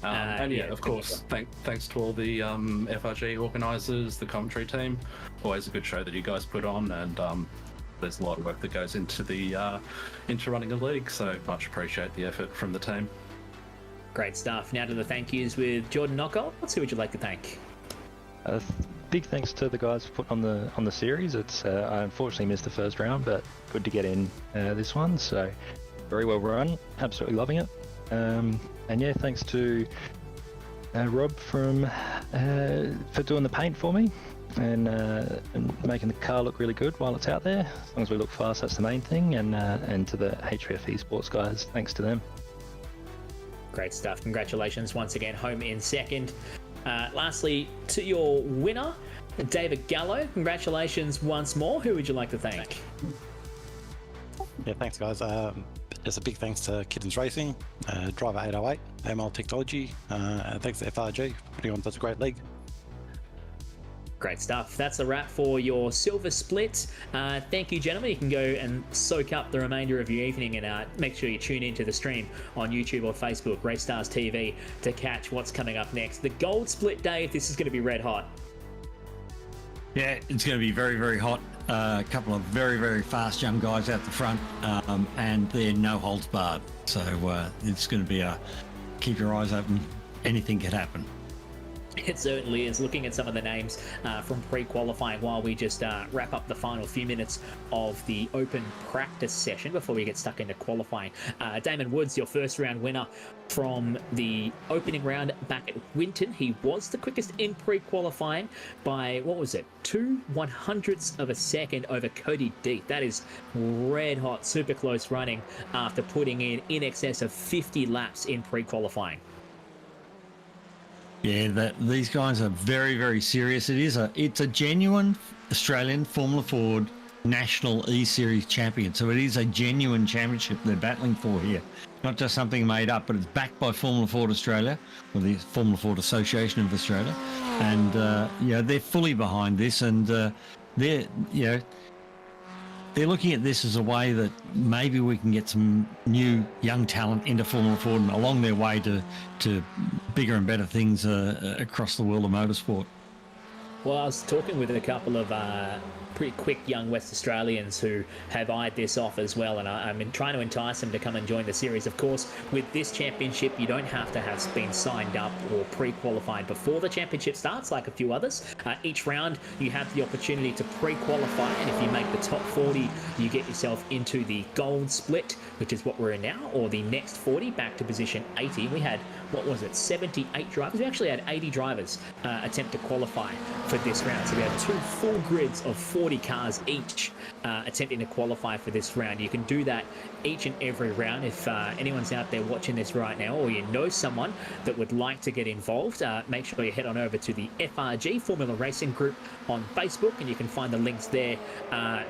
And yeah, of course, thanks to all the FRG organisers, the commentary team. Always a good show that you guys put on, and there's a lot of work that goes into the into running a league, so much appreciate the effort from the team. Great stuff. Now to the thank yous with Jordan Knockolds. Who would you like to thank? Big thanks to the guys for putting on the series. It's I unfortunately missed the first round, but good to get in this one. So very well run. Absolutely loving it. And yeah, thanks to Rob for doing the paint for me and making the car look really good while it's out there. As long as we look fast, that's the main thing. And to the HVF Esports guys, thanks to them. Great stuff. Congratulations once again, home in second. Lastly, to your winner, David Gallo. Congratulations once more. Who would you like to thank? Yeah, thanks guys. Just a big thanks to Kittens Racing, Driver 808, ML Technology, and thanks to FRG for putting on such a great league. Great stuff. That's a wrap for your silver split. Thank you, gentlemen. You can go and soak up the remainder of your evening, and make sure you tune into the stream on YouTube or Facebook, Racestars TV, to catch what's coming up next. The gold split day, this is going to be red hot. Yeah, it's going to be very, very hot. A couple of very, very fast young guys out the front, and they're no holds barred. So it's going to be keep your eyes open. Anything could happen. It certainly is. Looking at some of the names from pre-qualifying while we just wrap up the final few minutes of the open practice session before we get stuck into qualifying. Damon Woods, your first round winner from the opening round back at Winton. He was the quickest in pre-qualifying by, 2/100ths of a second over Cody Deep. That is red hot, super close running after putting in excess of 50 laps in pre-qualifying. Yeah, these guys are very, very serious. It's a genuine Australian Formula Ford National eSeries champion. So it is a genuine championship they're battling for here. Not just something made up, but it's backed by Formula Ford Australia, or the Formula Ford Association of Australia. And, they're fully behind this, and they're looking at this as a way that maybe we can get some new young talent into Formula Ford and along their way to bigger and better things across the world of motorsport. Well, I was talking with a couple of pretty quick young West Australians who have eyed this off as well, and I'm trying to entice them to come and join the series. Of course, with this championship, you don't have to have been signed up or pre-qualified before the championship starts, like a few others. Each round, you have the opportunity to pre-qualify, and if you make the top 40, you get yourself into the gold split, which is what we're in now, or the next 40 back to position 80. We had, 78 drivers? We actually had 80 drivers attempt to qualify for this round. So we had 2 full grids of 40 cars each attempting to qualify for this round. You can do that each and every round. If anyone's out there watching this right now, or you know someone that would like to get involved, make sure you head on over to the FRG Formula Racing group on Facebook, and you can find the links there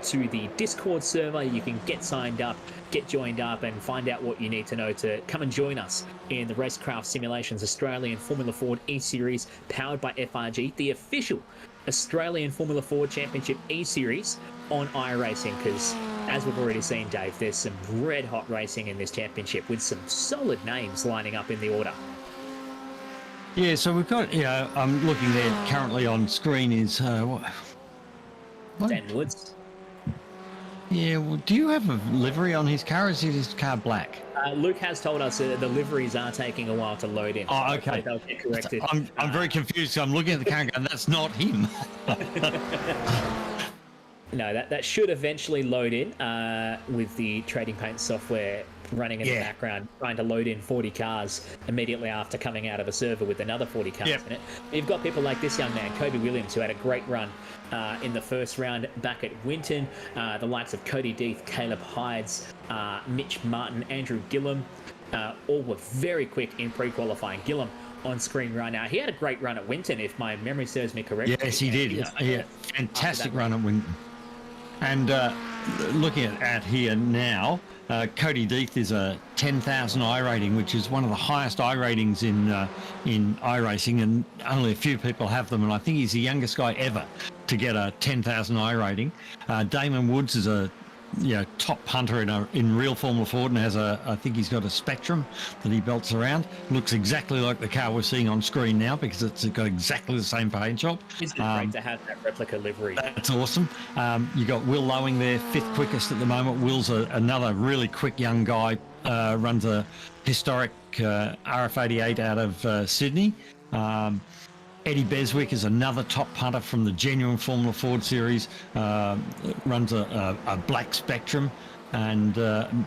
to the Discord server. You can get signed up, get joined up, and find out what you need to know to come and join us in the RaceKraft Simulations Australian Formula Ford E-Series powered by FRG, the official Australian Formula Ford Championship E-Series on iRacing, because as we've already seen, Dave, there's some red hot racing in this championship with some solid names lining up in the order. Yeah, so we've got, I'm looking there currently on screen is, what? Dan Woods. Yeah, well, do you have a livery on his car, or is his car black? Luke has told us the liveries are taking a while to load in. Oh, so okay. They'll get corrected. I'm very confused. I'm looking at the car and going, that's not him. No, that should eventually load in with the trading paint software running in the background, trying to load in 40 cars immediately after coming out of a server with another 40 cars in it. You've got people like this young man, Kobe Williams, who had a great run in the first round back at Winton. The likes of Cody Deeth, Caleb Hides, Mitch Martin, Andrew Gillum, all were very quick in pre-qualifying. Gillum on screen right now. He had a great run at Winton, if my memory serves me correctly. Yes, he did. Yeah, fantastic run at Winton. And looking at here now, Cody Deeth is a 10,000 I rating, which is one of the highest I ratings in iRacing, and only a few people have them. And I think he's the youngest guy ever to get a 10,000 I rating. Damon Woods is a top punter in real Formula Ford, and has I think he's got a Spectrum that he belts around. Looks exactly like the car we're seeing on screen now, because it's got exactly the same paint job. Isn't it great to have that replica livery? That's awesome. You got Will Lowing there, 5th quickest at the moment. Will's another really quick young guy, runs a historic RF88 out of Sydney. Eddie Beswick is another top punter from the genuine Formula Ford series, runs a black Spectrum, and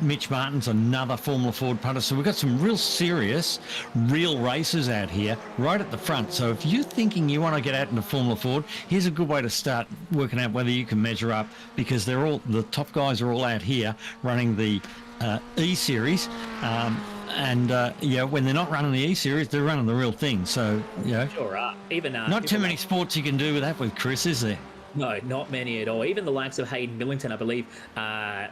Mitch Martin's another Formula Ford punter. So we've got some real serious, real racers out here right at the front. So if you're thinking you want to get out into Formula Ford, here's a good way to start working out whether you can measure up, because the top guys are all out here running the eSeries. And when they're not running the E-Series, they're running the real thing. So, Sure are. Even not too many sports you can do with that with Chris, is there? No, not many at all. Even the likes of Hayden Millington, I believe,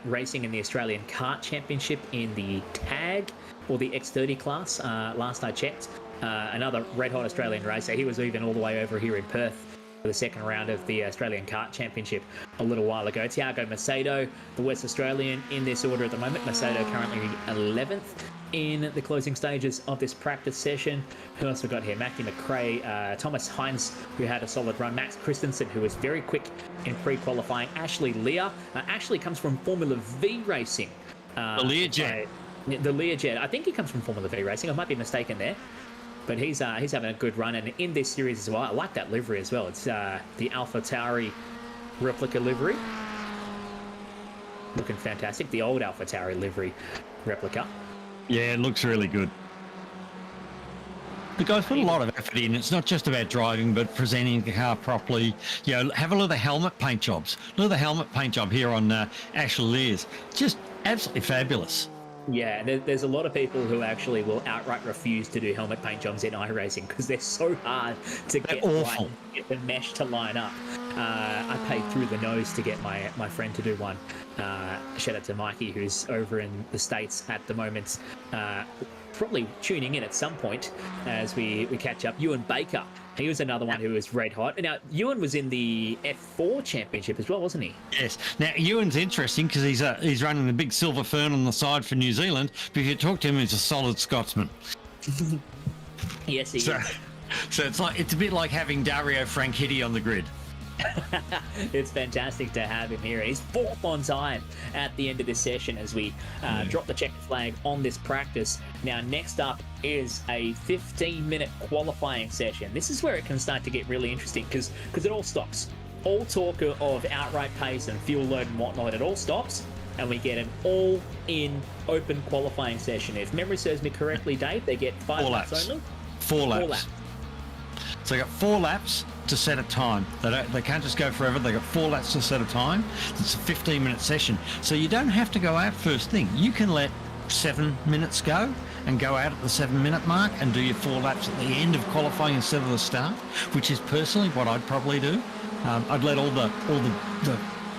racing in the Australian Kart Championship in the TAG or the X30 class, last I checked. Another red-hot Australian racer. He was even all the way over here in Perth for the second round of the Australian Kart Championship a little while ago. Tiago Macedo, the West Australian, in this order at the moment. Macedo currently 11th in the closing stages of this practice session. Who else we got here? Matthew McRae, Thomas Hines, who had a solid run. Max Christensen, who was very quick in pre-qualifying. Ashley Lear. Ashley comes from Formula V racing. The Learjet. The Learjet. I think he comes from Formula V racing. I might be mistaken there. But he's having a good run, and in this series as well, I like that livery as well. It's the AlphaTauri replica livery. Looking fantastic. The old AlphaTauri livery replica. Yeah, it looks really good. The guys put a lot of effort in. It's not just about driving, but presenting the car properly. Have a look at the helmet paint jobs. Look at the helmet paint job here on Ashley Lear's. Just absolutely fabulous. Yeah, there's a lot of people who actually will outright refuse to do helmet paint jobs in iRacing because they're so hard to get right, get the mesh to line up. I paid through the nose to get my friend to do one. Shout out to Mikey, who's over in the States at the moment, probably tuning in at some point as we catch up. Ewan Baker, he was another one who was red hot. Now, Ewan was in the F4 championship as well, wasn't he? Yes. Now, Ewan's interesting because he's running the big Silver Fern on the side for New Zealand, but if you talk to him, he's a solid Scotsman. Yes, he is. So it's a bit like having Dario Franchitti on the grid. It's fantastic to have him here. He's 4th on time at the end of this session as we drop the checker flag on this practice. Now, next up is a 15-minute qualifying session. This is where it can start to get really interesting because it all stops. All talk of outright pace and fuel load and whatnot, it all stops, and we get an all-in open qualifying session. If memory serves me correctly, Dave, they get 5 laps only? 4 laps. 4 laps. So they got 4 laps to set a time. They can't just go forever. They got 4 laps to set a time. It's a 15-minute session. So you don't have to go out first thing. You can let 7 minutes go and go out at the 7-minute mark and do your 4 laps at the end of qualifying instead of the start, which is personally what I'd probably do. I'd let all the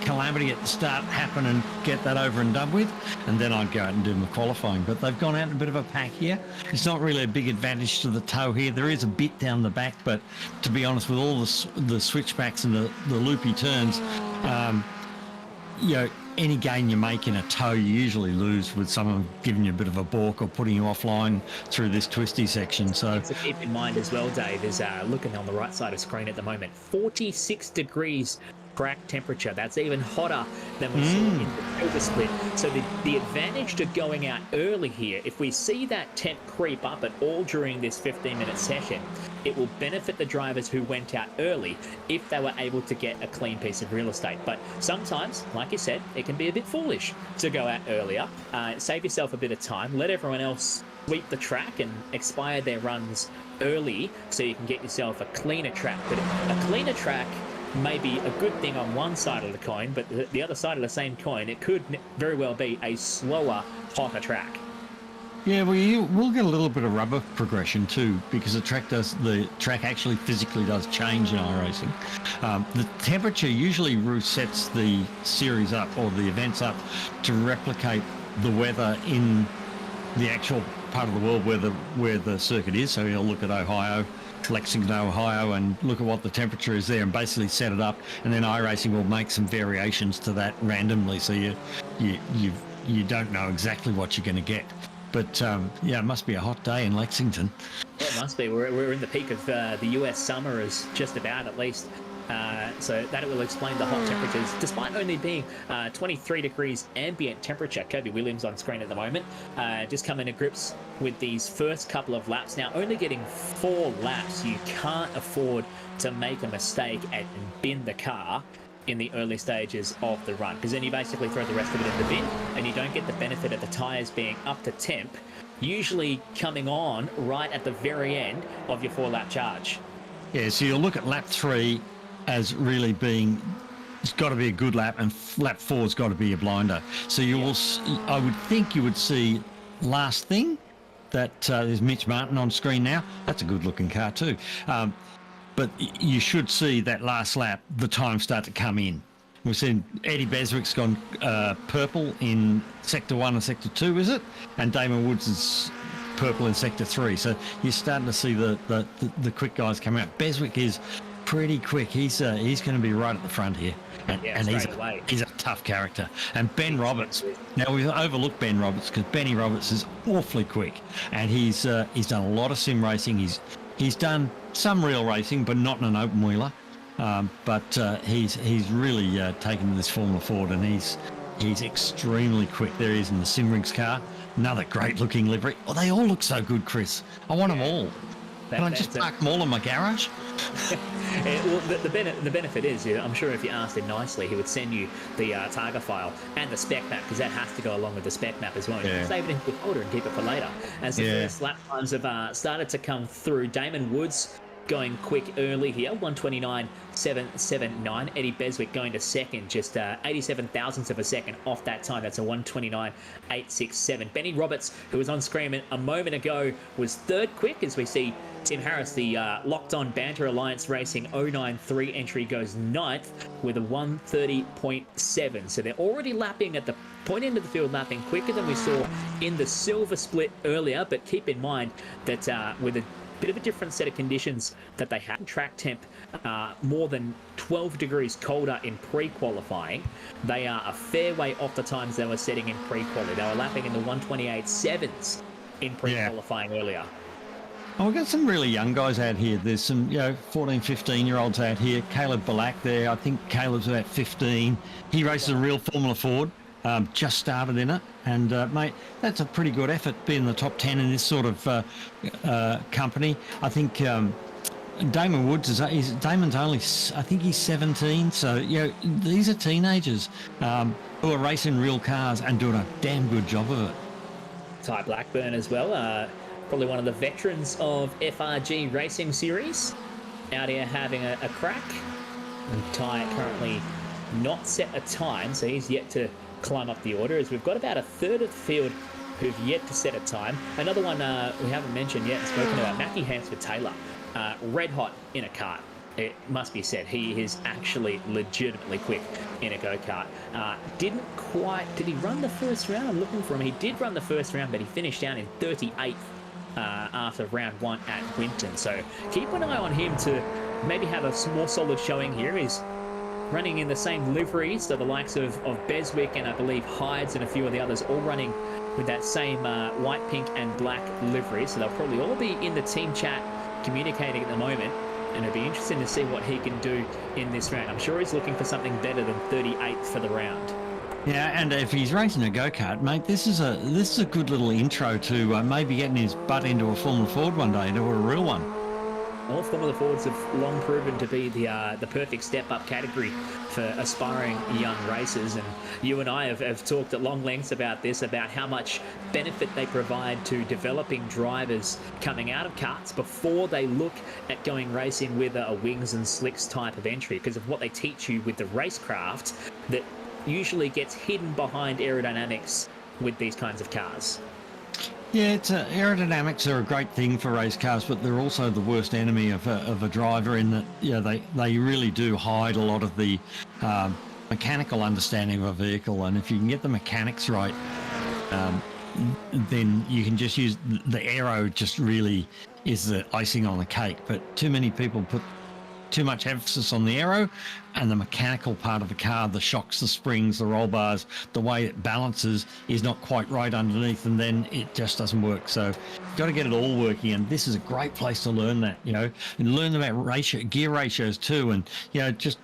calamity at the start happen and get that over and done with, and then I'd go out and do my qualifying. But they've gone out in a bit of a pack here. It's not really a big advantage to the toe here. There is a bit down the back, but to be honest, with all the switchbacks and the loopy turns, any gain you make in a toe, you usually lose with someone giving you a bit of a balk or putting you offline through this twisty section. So To keep in mind as well, Dave, is looking on the right side of screen at the moment, 46 degrees track temperature. That's even hotter than we saw in the silver split. So the advantage to going out early here, if we see that temp creep up at all during this 15-minute session, it will benefit the drivers who went out early if they were able to get a clean piece of real estate. But sometimes, like you said, it can be a bit foolish to go out earlier. Save yourself a bit of time. Let everyone else sweep the track and expire their runs early so you can get yourself a cleaner track. But a cleaner track may be a good thing on one side of the coin, but the other side of the same coin, it could very well be a slower, hotter track. yeah, we'll get a little bit of rubber progression too, because the track actually physically does change in iRacing. The temperature usually sets the series up or the events up to replicate the weather in the actual part of the world where the circuit is. So you'll look at Lexington, Ohio, and look at what the temperature is there and basically set it up, and then iRacing will make some variations to that randomly, so you don't know exactly what you're going to get. But yeah, it must be a hot day in Lexington. Yeah, it must be. We're in the peak of the US summer, is just about at least. So that will explain the hot temperatures, despite only being 23 degrees ambient temperature. Kobe Williams on screen at the moment, just coming to grips with these first couple of laps. Now, only getting 4 laps, you can't afford to make a mistake and bin the car in the early stages of the run, because then you basically throw the rest of it in the bin and you don't get the benefit of the tyres being up to temp, usually coming on right at the very end of your 4-lap charge. Yeah, so you'll look at lap 3 as really being, it's got to be a good lap, and lap 4's got to be a blinder. So you will, I would think you would see last thing that there's Mitch Martin on screen now. That's a good looking car too. But you should see that last lap, the time start to come in. We've seen Eddie Beswick's gone purple in Sector 1 and Sector 2, is it? And Damon Woods is purple in Sector 3. So you're starting to see the quick guys come out. Beswick is pretty quick. He's going to be right at the front here. And he's a tough character. And Ben Roberts. Now, we've overlooked Ben Roberts because Benny Roberts is awfully quick. And he's done a lot of sim racing. He's done some real racing, but not in an open wheeler. But he's really taken this Formula Ford, and he's extremely quick. There he is in the Simrigs car. Another great looking livery. Oh, they all look so good, Chris. I want them all. Can I just park them all in my garage? Well, the benefit is, I'm sure if you asked him nicely, he would send you the Targa file and the spec map, because that has to go along with the spec map as well. You can save it in your folder and keep it for later. As the first lap times have started to come through, Damon Woods going quick early here, 129.779. Eddie Beswick going to second, just 87 thousandths of a second off that time. That's a 129.867. Benny Roberts, who was on screen a moment ago, was third quick, as we see Tim Harris, the Locked On Banter Alliance Racing 093 entry, goes ninth with a 130.7. So they're already lapping at the point end of the field, lapping quicker than we saw in the silver split earlier. But keep in mind that with a bit of a different set of conditions that they had, track temp more than 12 degrees colder in pre-qualifying, they are a fair way off the times they were setting in pre-quality. They were lapping in the 128.7s in pre-qualifying earlier. Oh, we've got some really young guys out here. There's some, 14, 15-year-olds out here. Caleb Balak there. I think Caleb's about 15. He races a real Formula Ford. Just started in it. And, mate, that's a pretty good effort, being the top 10 in this sort of company. I think Damon Woods Damon's only, I think he's 17. So, these are teenagers who are racing real cars and doing a damn good job of it. Ty Blackburn as well. Probably one of the veterans of FRG Racing Series, out here having a crack. And Ty currently not set a time, so he's yet to climb up the order, as we've got about a third of the field who've yet to set a time. Another one we haven't mentioned yet and spoken about, Matthew Hansford-Taylor, red hot in a kart. It must be said, he is actually legitimately quick in a go-kart. Did he run the first round? I'm looking for him. He did run the first round, but he finished down in 38th after round 1 at Winton. So keep an eye on him to maybe have a more solid showing here. He's running in the same liveries, so the likes of Beswick and I believe Hides and a few of the others all running with that same white, pink and black livery. So they'll probably all be in the team chat communicating at the moment, and it'll be interesting to see what he can do in this round. I'm sure he's looking for something better than 38th for the round. Yeah, and if he's racing a go-kart, mate, this is a good little intro to maybe getting his butt into a Formula Ford one day, into a real one. All Formula Fords have long proven to be the perfect step-up category for aspiring young racers, and you and I have talked at long lengths about this, about how much benefit they provide to developing drivers coming out of karts before they look at going racing with a wings and slicks type of entry, because of what they teach you with the RaceKraft that usually gets hidden behind aerodynamics with these kinds of cars. Yeah, aerodynamics are a great thing for race cars, but they're also the worst enemy of a driver in that, you know, they really do hide a lot of the mechanical understanding of a vehicle. And if you can get the mechanics right, then you can just use the aero. Just really is the icing on the cake. But too many people put too much emphasis on the aero and the mechanical part of the car, the shocks, the springs, the roll bars, the way it balances is not quite right underneath, and then it just doesn't work. So you've got to get it all working, and this is a great place to learn that, you know, and learn about gear ratios too, and, you know, just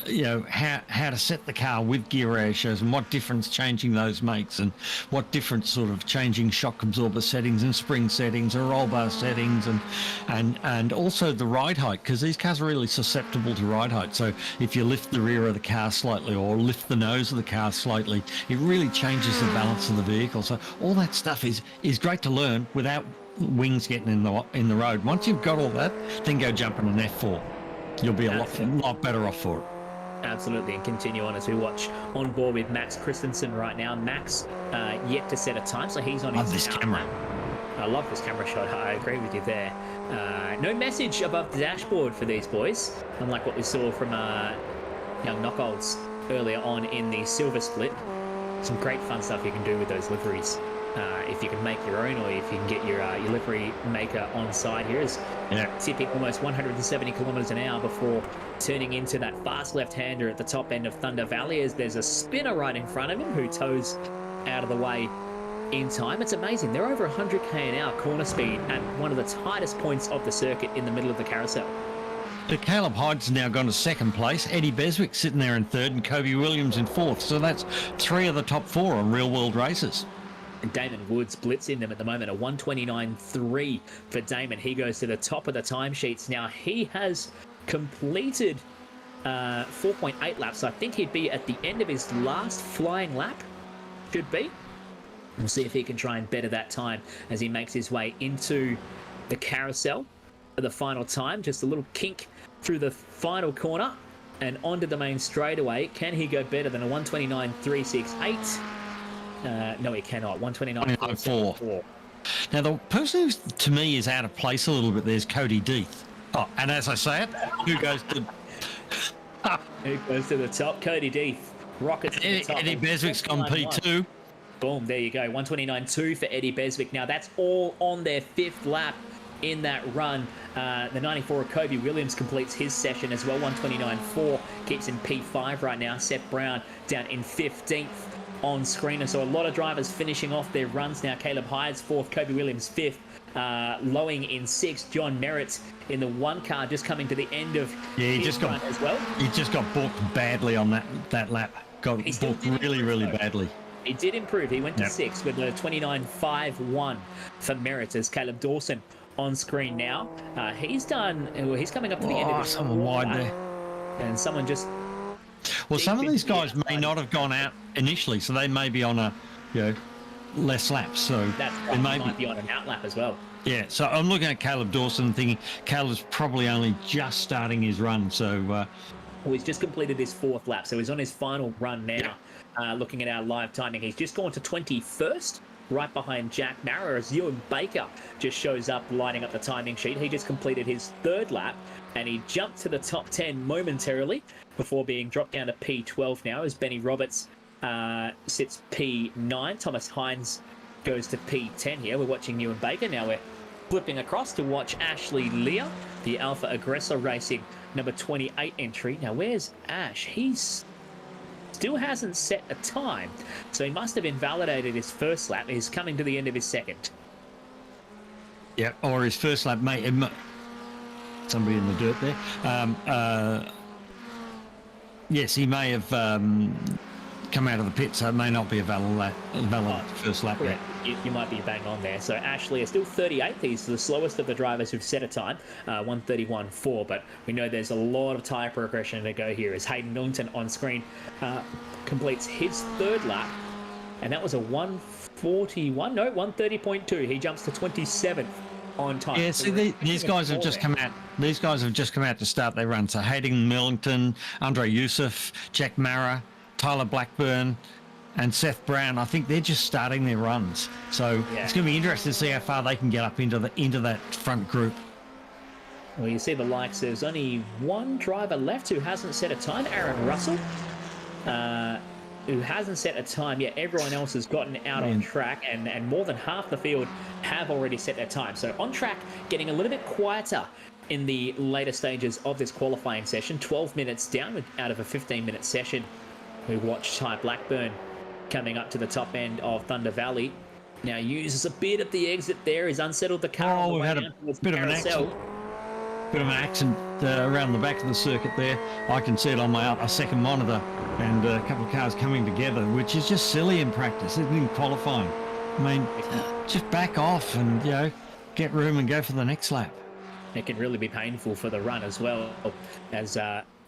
you know, how to set the car with gear ratios and what difference changing those makes, and what difference sort of changing shock absorber settings and spring settings and roll bar settings, and also the ride height, because these cars are really susceptible to ride height. So if you lift the rear of the car slightly or lift the nose of the car slightly, it really changes the balance of the vehicle. So all that stuff is great to learn without wings getting in the road. Once you've got all that, then go jump in an F4. You'll be a lot better off for it. Absolutely, and continue on as we watch on board with Max Christensen right now. Max yet to set a time, so he's on his this camera. I love this camera shot. I agree with you there. No message above the dashboard for these boys, unlike what we saw from young Knockolds earlier on in the silver split. Some great fun stuff you can do with those liveries. If you can make your own, or if you can get your livery maker on side here, is tipping almost 170 kilometers an hour before turning into that fast left-hander at the top end of Thunder Valley, as there's a spinner right in front of him who toes out of the way in time. It's amazing. They're over 100k an hour corner speed at one of the tightest points of the circuit in the middle of the carousel. But Caleb Hyde's now gone to second place. Eddie Beswick sitting there in third, and Kobe Williams in fourth. So that's 3 of the top 4 on real world races. And Damon Woods blitzing them at the moment, a 1:29.3 for Damon. He goes to the top of the timesheets now. He has completed 4.8 laps. So I think he'd be at the end of his last flying lap, should be. We'll see if he can try and better that time as he makes his way into the carousel for the final time. Just a little kink through the final corner and onto the main straightaway. Can he go better than a 1:29.368? No, he cannot. 1:29.4. Now, the person who, to me, is out of place a little bit there is Cody Deeth. Oh, and as I say it, who goes to... Who goes to the top? Cody Deeth. Rockets to the top. Eddie Beswick's gone P2. Boom, there you go. 1:29.2 for Eddie Beswick. Now, that's all on their 5th lap in that run. The 94 of Kobe Williams completes his session as well. 1:29.4 keeps in P5 right now. Seth Brown down in 15th. On screen. So a lot of drivers finishing off their runs now. Caleb Hyde's 4th, Kobe Williams 5th, Lowing in 6th, John Merritt in the 1 car just coming to the end of his run as well. He just got balked badly on that lap. Got balked really badly. He did improve. He went to 6th with a 29.51 for Merritt as Caleb Dawson on screen now. He's coming up to the end of his someone wide there. And someone just... Well, some of these guys may not have gone out initially, so they may be on a, less laps. So that's right. They might be on an out lap as well. Yeah, so I'm looking at Caleb Dawson and thinking Caleb's probably only just starting his run. So, well, he's just completed his 4th lap, so he's on his final run now. Looking at our live timing, he's just gone to 21st, right behind Jack Marra, as Ewan Baker just shows up lining up the timing sheet. He just completed his 3rd lap, and he jumped to the top 10 momentarily before being dropped down to P12 now, as Benny Roberts sits P9. Thomas Hines goes to P10 here. We're watching Ewan Baker. Now we're flipping across to watch Ashley Lear the Alpha Aggressor Racing number 28 entry. Now, where's Ash? He's still hasn't set a time, so he must have invalidated his first lap. He's coming to the end of his second. Yeah, or his first lap, mate. Somebody in the dirt there. Yes, he may have come out of the pit, so it may not be a valid first lap yet. You might be bang on there. So Ashley is still 38th. He's the slowest of the drivers who've set a time, 1:31.4. But we know there's a lot of tyre progression to go here as Hayden Millington on screen completes his third lap. And that was a 1:30.2. He jumps to 27th on time. Yeah, see, these guys have just come out. These guys have just come out to start their run. So Hayden Millington, Andre Youssef, Jack Mara, Tyler Blackburn, and Seth Brown. I think they're just starting their runs. So it's going to be interesting to see how far they can get up into that front group. Well, you see the likes. There's only one driver left who hasn't set a time, Aaron Russell, who hasn't set a time yet. Everyone else has gotten out on track, and more than half the field have already set their time. So on track, getting a little bit quieter in the later stages of this qualifying session. 12 minutes down out of a 15-minute session. We watch Ty Blackburn coming up to the top end of Thunder Valley. Now uses a bit of the exit there. He's unsettled the car. Oh, we had a bit of an accident. Bit of an accident around the back of the circuit there. I can see it on my second monitor, and a couple of cars coming together, which is just silly in practice, isn't it, in qualifying? I mean, just back off and, get room and go for the next lap. It can really be painful for the run as well, as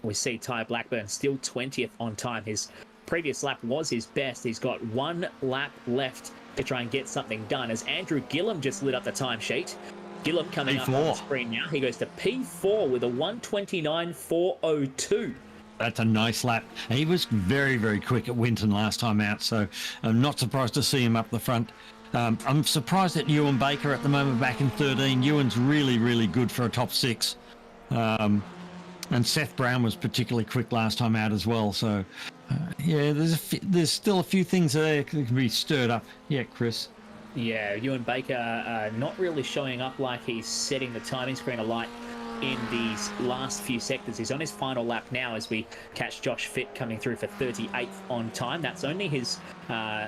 we see Ty Blackburn still 20th on time. His previous lap was his best. He's got one lap left to try and get something done, as Andrew Gillum just lit up the timesheet. Gillum coming up on the screen now. He goes to P4 with a 1:29.402. That's a nice lap. He was very, very quick at Winton last time out, so I'm not surprised to see him up the front. I'm surprised at Ewan Baker at the moment back in 13. Ewan's really, really good for a top 6. And Seth Brown was particularly quick last time out as well. So, there's still a few things there that can be stirred up. Yeah, Chris. Yeah, Ewan Baker not really showing up like he's setting the timing screen alight in these last few sectors. He's on his final lap now as we catch Josh Fitt coming through for 38th on time. That's only his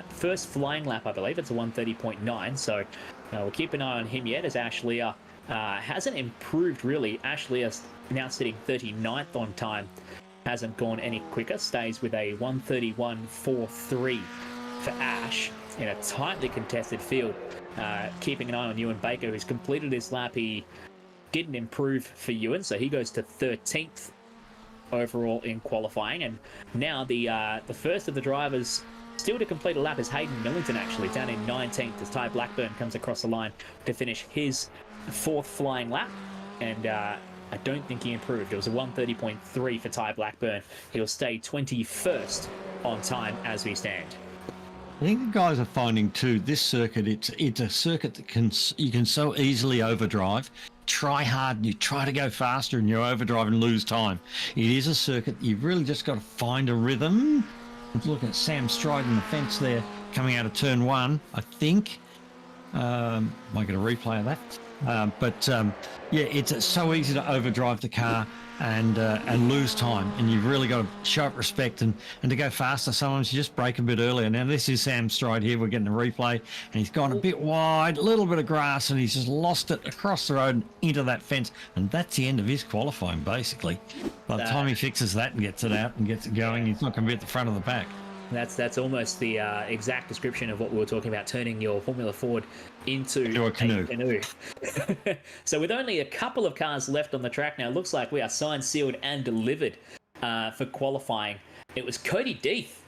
first flying lap, I believe. It's a 1:30.9, so we'll keep an eye on him yet, as Ashley hasn't improved really. Ashley is now sitting 39th on time. Hasn't gone any quicker. Stays with a 1:31.43 for Ash in a tightly contested field. Keeping an eye on Ewan Baker, who's completed his lap. He didn't improve for Ewan, so he goes to 13th overall in qualifying. And now the first of the drivers still to complete a lap is Hayden Millington, actually, down in 19th as Ty Blackburn comes across the line to finish his 4th flying lap. And I don't think he improved. It was a 1:30.3 for Ty Blackburn. He'll stay 21st on time as we stand. I think the guys are finding too, this circuit, it's a circuit that you can so easily overdrive. Try hard and you try to go faster and you overdrive and lose time. It is a circuit you've really just got to find a rhythm. I'm looking at Sam striding the fence there coming out of turn 1, I think. Might get a replay of that. It's so easy to overdrive the car and lose time, and you've really got to show up respect and to go faster. Sometimes you just break a bit earlier. Now this is Sam's stride here. We're getting a replay, and he's gone a bit wide, a little bit of grass, and he's just lost it across the road and into that fence, and that's the end of his qualifying basically. By the time he fixes that and gets it out and gets it going, he's not going to be at the front of the pack. That's almost the exact description of what we were talking about, turning your Formula Ford into a canoe. So with only a couple of cars left on the track now, it looks like we are signed, sealed, and delivered for qualifying. It was Cody Deeth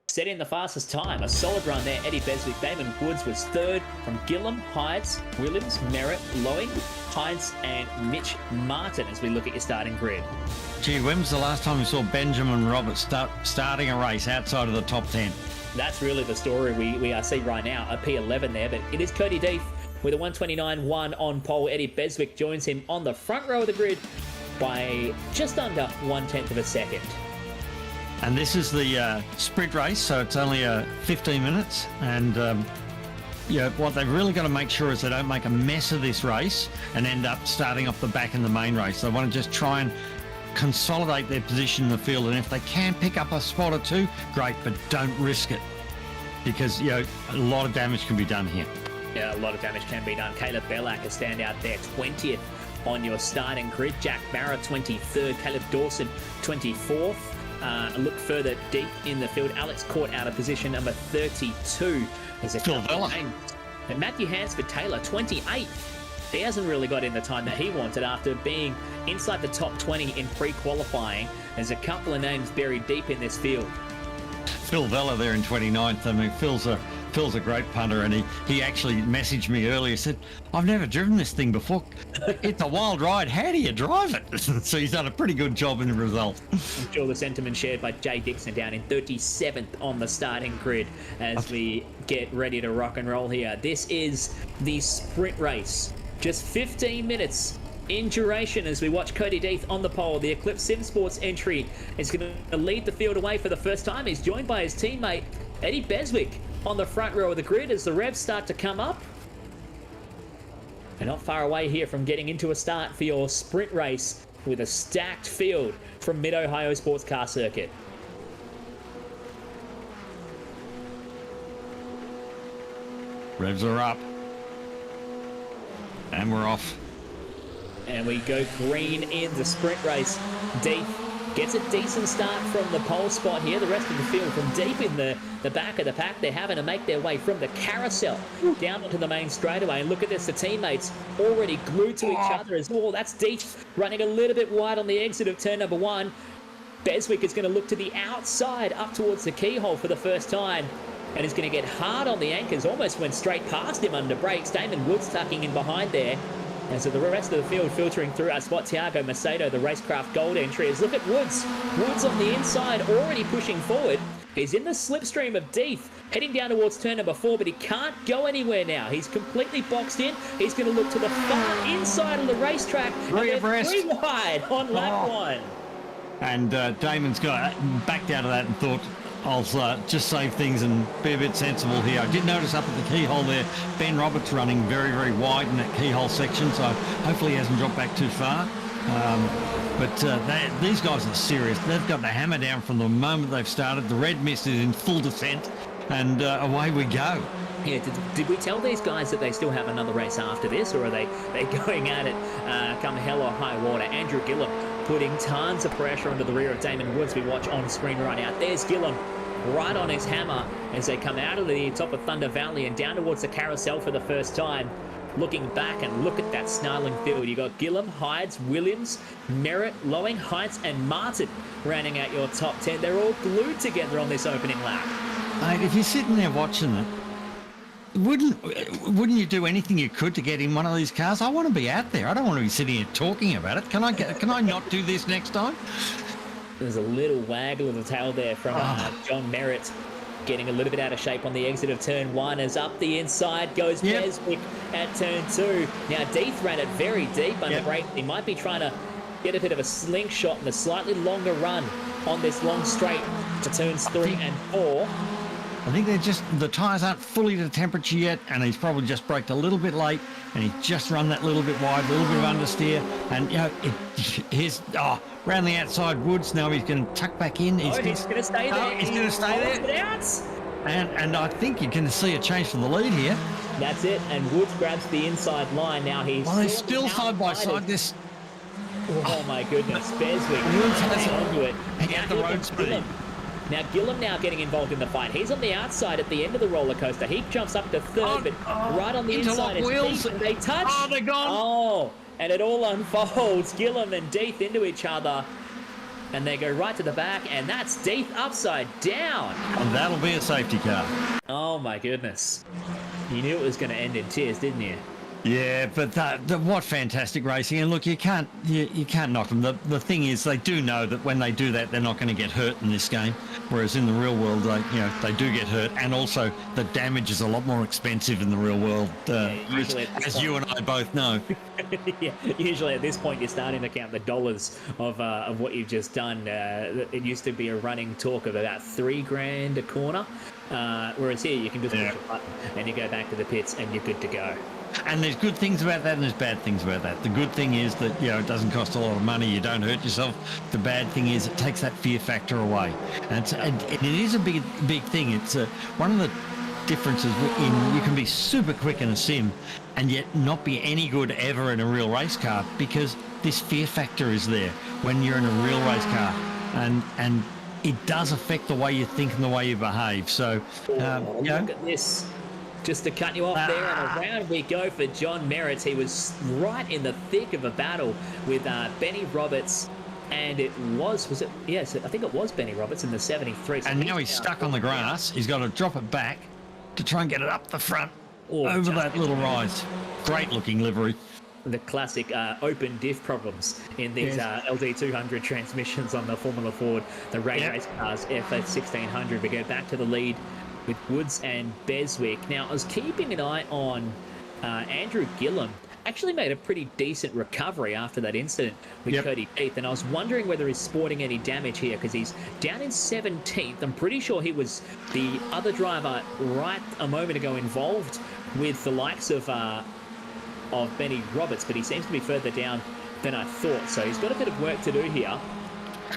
set in the fastest time. A solid run there. Eddie Beswick, Damon Woods was 3rd from Gillum, Hides, Williams, Merritt, Lowy, Hides, and Mitch Martin as we look at your starting grid. Gee, when was the last time we saw Benjamin Roberts starting a race outside of the top 10? That's really the story we see right now, a P11 there, but it is Cody Deeth with a 1:29.1 on pole. Eddie Beswick joins him on the front row of the grid by just under 1/10 of a second. And this is the sprint race, so it's only 15 minutes, and what they've really got to make sure is they don't make a mess of this race and end up starting off the back in the main race. They want to just try and consolidate their position in the field, and if they can pick up a spot or two, great, but don't risk it, because a lot of damage can be done here. Yeah, a lot of damage can be done. Caleb Bellack, a standout there, 20th on your starting grid. Jack Barra, 23rd. Caleb Dawson, 24th. A look further deep in the field, Alex Court out of position number 32. There's a Phil Vella. And Matthew Hansford Taylor, 28th. He hasn't really got in the time that he wanted after being inside the top 20 in pre-qualifying. There's a couple of names buried deep in this field. Phil Vella there in 29th. I mean, Phil's a great punter, and he actually messaged me earlier. He said, "I've never driven this thing before. It's a wild ride. How do you drive it?" So he's done a pretty good job in the result. I'm sure the sentiment shared by Jay Dixon down in 37th on the starting grid as we get ready to rock and roll here. This is the sprint race. Just 15 minutes in duration as we watch Cody Deeth on the pole. The Eclipse Sim Sports entry is going to lead the field away for the first time. He's joined by his teammate Eddie Beswick on the front row of the grid as the revs start to come up. And not far away here from getting into a start for your sprint race with a stacked field from Mid-Ohio Sports Car Circuit. Revs are up. And we're off. And we go green in the sprint race. Deep gets a decent start from the pole spot here. The rest of the field from deep in the back of the pack. They're having to make their way from the carousel down onto the main straightaway. And look at this, the teammates already glued to each other as well. That's Deep running a little bit wide on the exit of turn number 1. Beswick is going to look to the outside up towards the keyhole for the first time. And he's going to get hard on the anchors. Almost went straight past him under brakes. Damon Woods tucking in behind there. And so the rest of the field filtering through our spot. Thiago Macedo, the RaceKraft Gold entry, is look at Woods. Woods on the inside, already pushing forward. He's in the slipstream of Deeth, heading down towards turn number 4, but he can't go anywhere now. He's completely boxed in. He's going to look to the far inside of the racetrack. Three abreast. 3 wide on lap 1. And Damon's got backed out of that and thought, I'll just save things and be a bit sensible here. I did notice up at the keyhole there, Ben Roberts running very, very wide in that keyhole section, so hopefully he hasn't dropped back too far. But these guys are serious. They've got the hammer down from the moment they've started. The red mist is in full descent, and away we go. Yeah, did we tell these guys that they still have another race after this, or are they going at it come hell or high water? Andrew Gillum putting tons of pressure under the rear of Damon Woods. We watch on screen right now. There's Gillum right on his hammer as they come out of the top of Thunder Valley and down towards the carousel for the first time. Looking back, and look at that snarling field. You got Gillum, Hides, Williams, Merritt, Lowing, Heights, and Martin rounding out your top 10. They're all glued together on this opening lap. Mate, if you're sitting there watching it, wouldn't you do anything you could to get in one of these cars? I want to be out there. I don't want to be sitting here talking about it. Can I not do this next time? There's a little waggle of the tail there from John Merritt, getting a little bit out of shape on the exit of turn 1 as up the inside goes Beswick at turn 2. Now Deeth ran it very deep under brake. He might be trying to get a bit of a slingshot and a slightly longer run on this long straight to turns 3 and 4. I think the tyres aren't fully to temperature yet, and he's probably just braked a little bit late, and he's just run that little bit wide, a little bit of understeer, and here's round the outside Woods. Now he's going to tuck back in. He's going to stay there. He's going to stay there. And I think you can see a change for the lead here. That's it, and Woods grabs the inside line. Now he's still side by side. Oh my goodness, Beswick Woods has onto it. Now the road speed. Now Gillum now getting involved in the fight. He's on the outside at the end of the roller coaster. He jumps up to 3rd, but right on the inside is Deeth, and they touch. Oh, they're gone. Oh, and it all unfolds. Gillum and Deeth into each other, and they go right to the back, and that's Deeth upside down. And that'll be a safety car. Oh my goodness. You knew it was going to end in tears, didn't you? Yeah, but what fantastic racing! And look, you can't knock them. The thing is, they do know that when they do that, they're not going to get hurt in this game. Whereas in the real world, they do get hurt, and also the damage is a lot more expensive in the real world. Usually as you and I both know. Yeah, usually at this point you're starting to count the dollars of what you've just done. It used to be a running talk of about $3,000 a corner, whereas here you can just push a button and you go back to the pits and you're good to go. And there's good things about that and there's bad things about that. The good thing is that, it doesn't cost a lot of money. You don't hurt yourself. The bad thing is it takes that fear factor away. And it is a big thing. It's one of the differences in you can be super quick in a sim and yet not be any good ever in a real race car because this fear factor is there when you're in a real race car. And it does affect the way you think and the way you behave. So, look at this. Just to cut you off there, and around we go for John Merritt. He was right in the thick of a battle with Benny Roberts, and was it? Yes, I think it was Benny Roberts in the 73. So and now he's stuck on the grass. He's got to drop it back to try and get it up the front over that little rise. Great looking livery. The classic open diff problems in these LD200 transmissions on the Formula Ford, the race cars, F1600. We go back to the lead with Woods and Beswick. Now, I was keeping an eye on Andrew Gillum. Actually made a pretty decent recovery after that incident with Cody Heath, and I was wondering whether he's sporting any damage here because he's down in 17th. I'm pretty sure he was the other driver right a moment ago involved with the likes of Benny Roberts, but he seems to be further down than I thought. So he's got a bit of work to do here.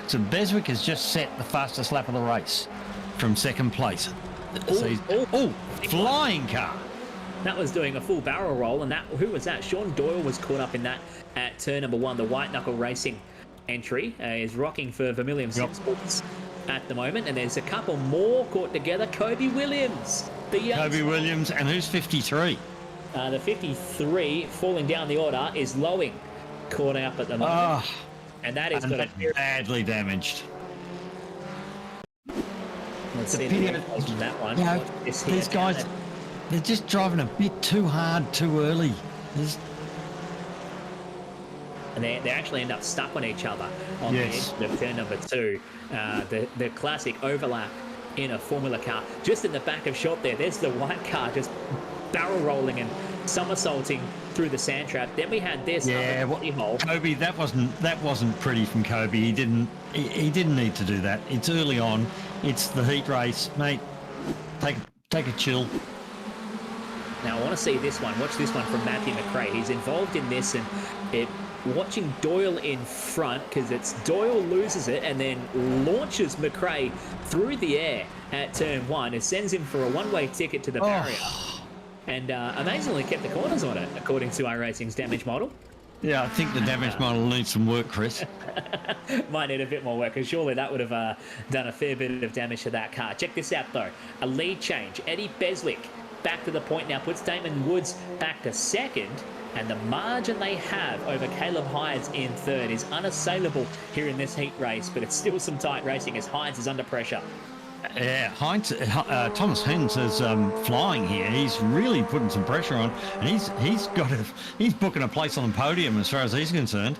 So Beswick has just set the fastest lap of the race from second place. Flying car. That was doing a full barrel roll, and who was that? Sean Doyle was caught up in that at turn number 1. The White Knuckle Racing entry is rocking for Vermilion Sports at the moment, and there's a couple more caught together. Kobe Williams, Kobe Williams, and who's 53? The 53 falling down the order is Lowing, caught up at the moment, and that is got badly damaged. Let's see that one. These guys, they're just driving a bit too hard too early. And they actually end up stuck on each other on the edge of turn number 2. The classic overlap in a Formula car. Just in the back of shot there's the white car just barrel rolling and somersaulting through the sand trap. Then we had this hole. Kobe, that wasn't pretty from Kobe. He didn't need to do that. It's early on. It's the heat race, mate. Take a chill. Now I want to see this one. Watch this one from Matthew McRae. He's involved in this, and watching Doyle in front, because it's Doyle loses it and then launches McRae through the air at turn 1. It sends him for a one-way ticket to the barrier. And amazingly kept the corners on it, according to iRacing's damage model. Yeah, I think the damage model needs some work, Chris. Might need a bit more work, because surely that would have done a fair bit of damage to that car. Check this out, though. A lead change. Eddie Beswick back to the point now, puts Damon Woods back to second, and the margin they have over Caleb Hydes in third is unassailable here in this heat race, but it's still some tight racing as Hydes is under pressure. Yeah, Thomas Hens is flying here. He's really putting some pressure on, and he's booking a place on the podium as far as he's concerned.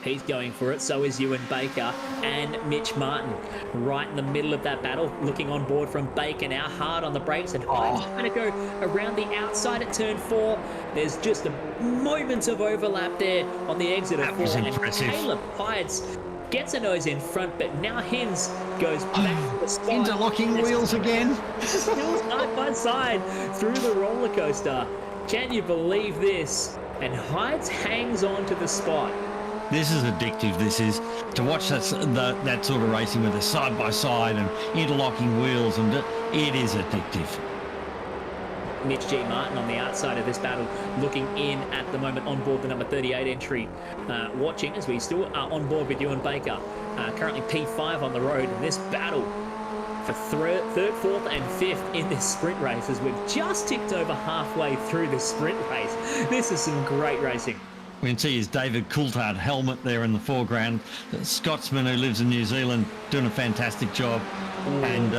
He's going for it, so is Ewan Baker and Mitch Martin. Right in the middle of that battle, looking on board from Baker now, hard on the brakes, and Hyde's going to go around the outside at turn 4. There's just a moment of overlap there on the exit of 4. And Caleb Hydes gets a nose in front, but now Hens goes back to the spot. Interlocking wheels again. Still side by side through the roller coaster. Can you believe this? And Hydes hangs on to the spot. This is addictive, this is. To watch that sort of racing with a side-by-side and interlocking wheels, and it is addictive. Mitch G. Martin on the outside of this battle, looking in at the moment on board the number 38 entry, watching as we still are on board with Ewan Baker. Currently P5 on the road in this battle for third, fourth and fifth in this sprint race, as we've just ticked over halfway through the sprint race. This is some great racing. We can see his David Coulthard helmet there in the foreground. The Scotsman who lives in New Zealand doing a fantastic job. And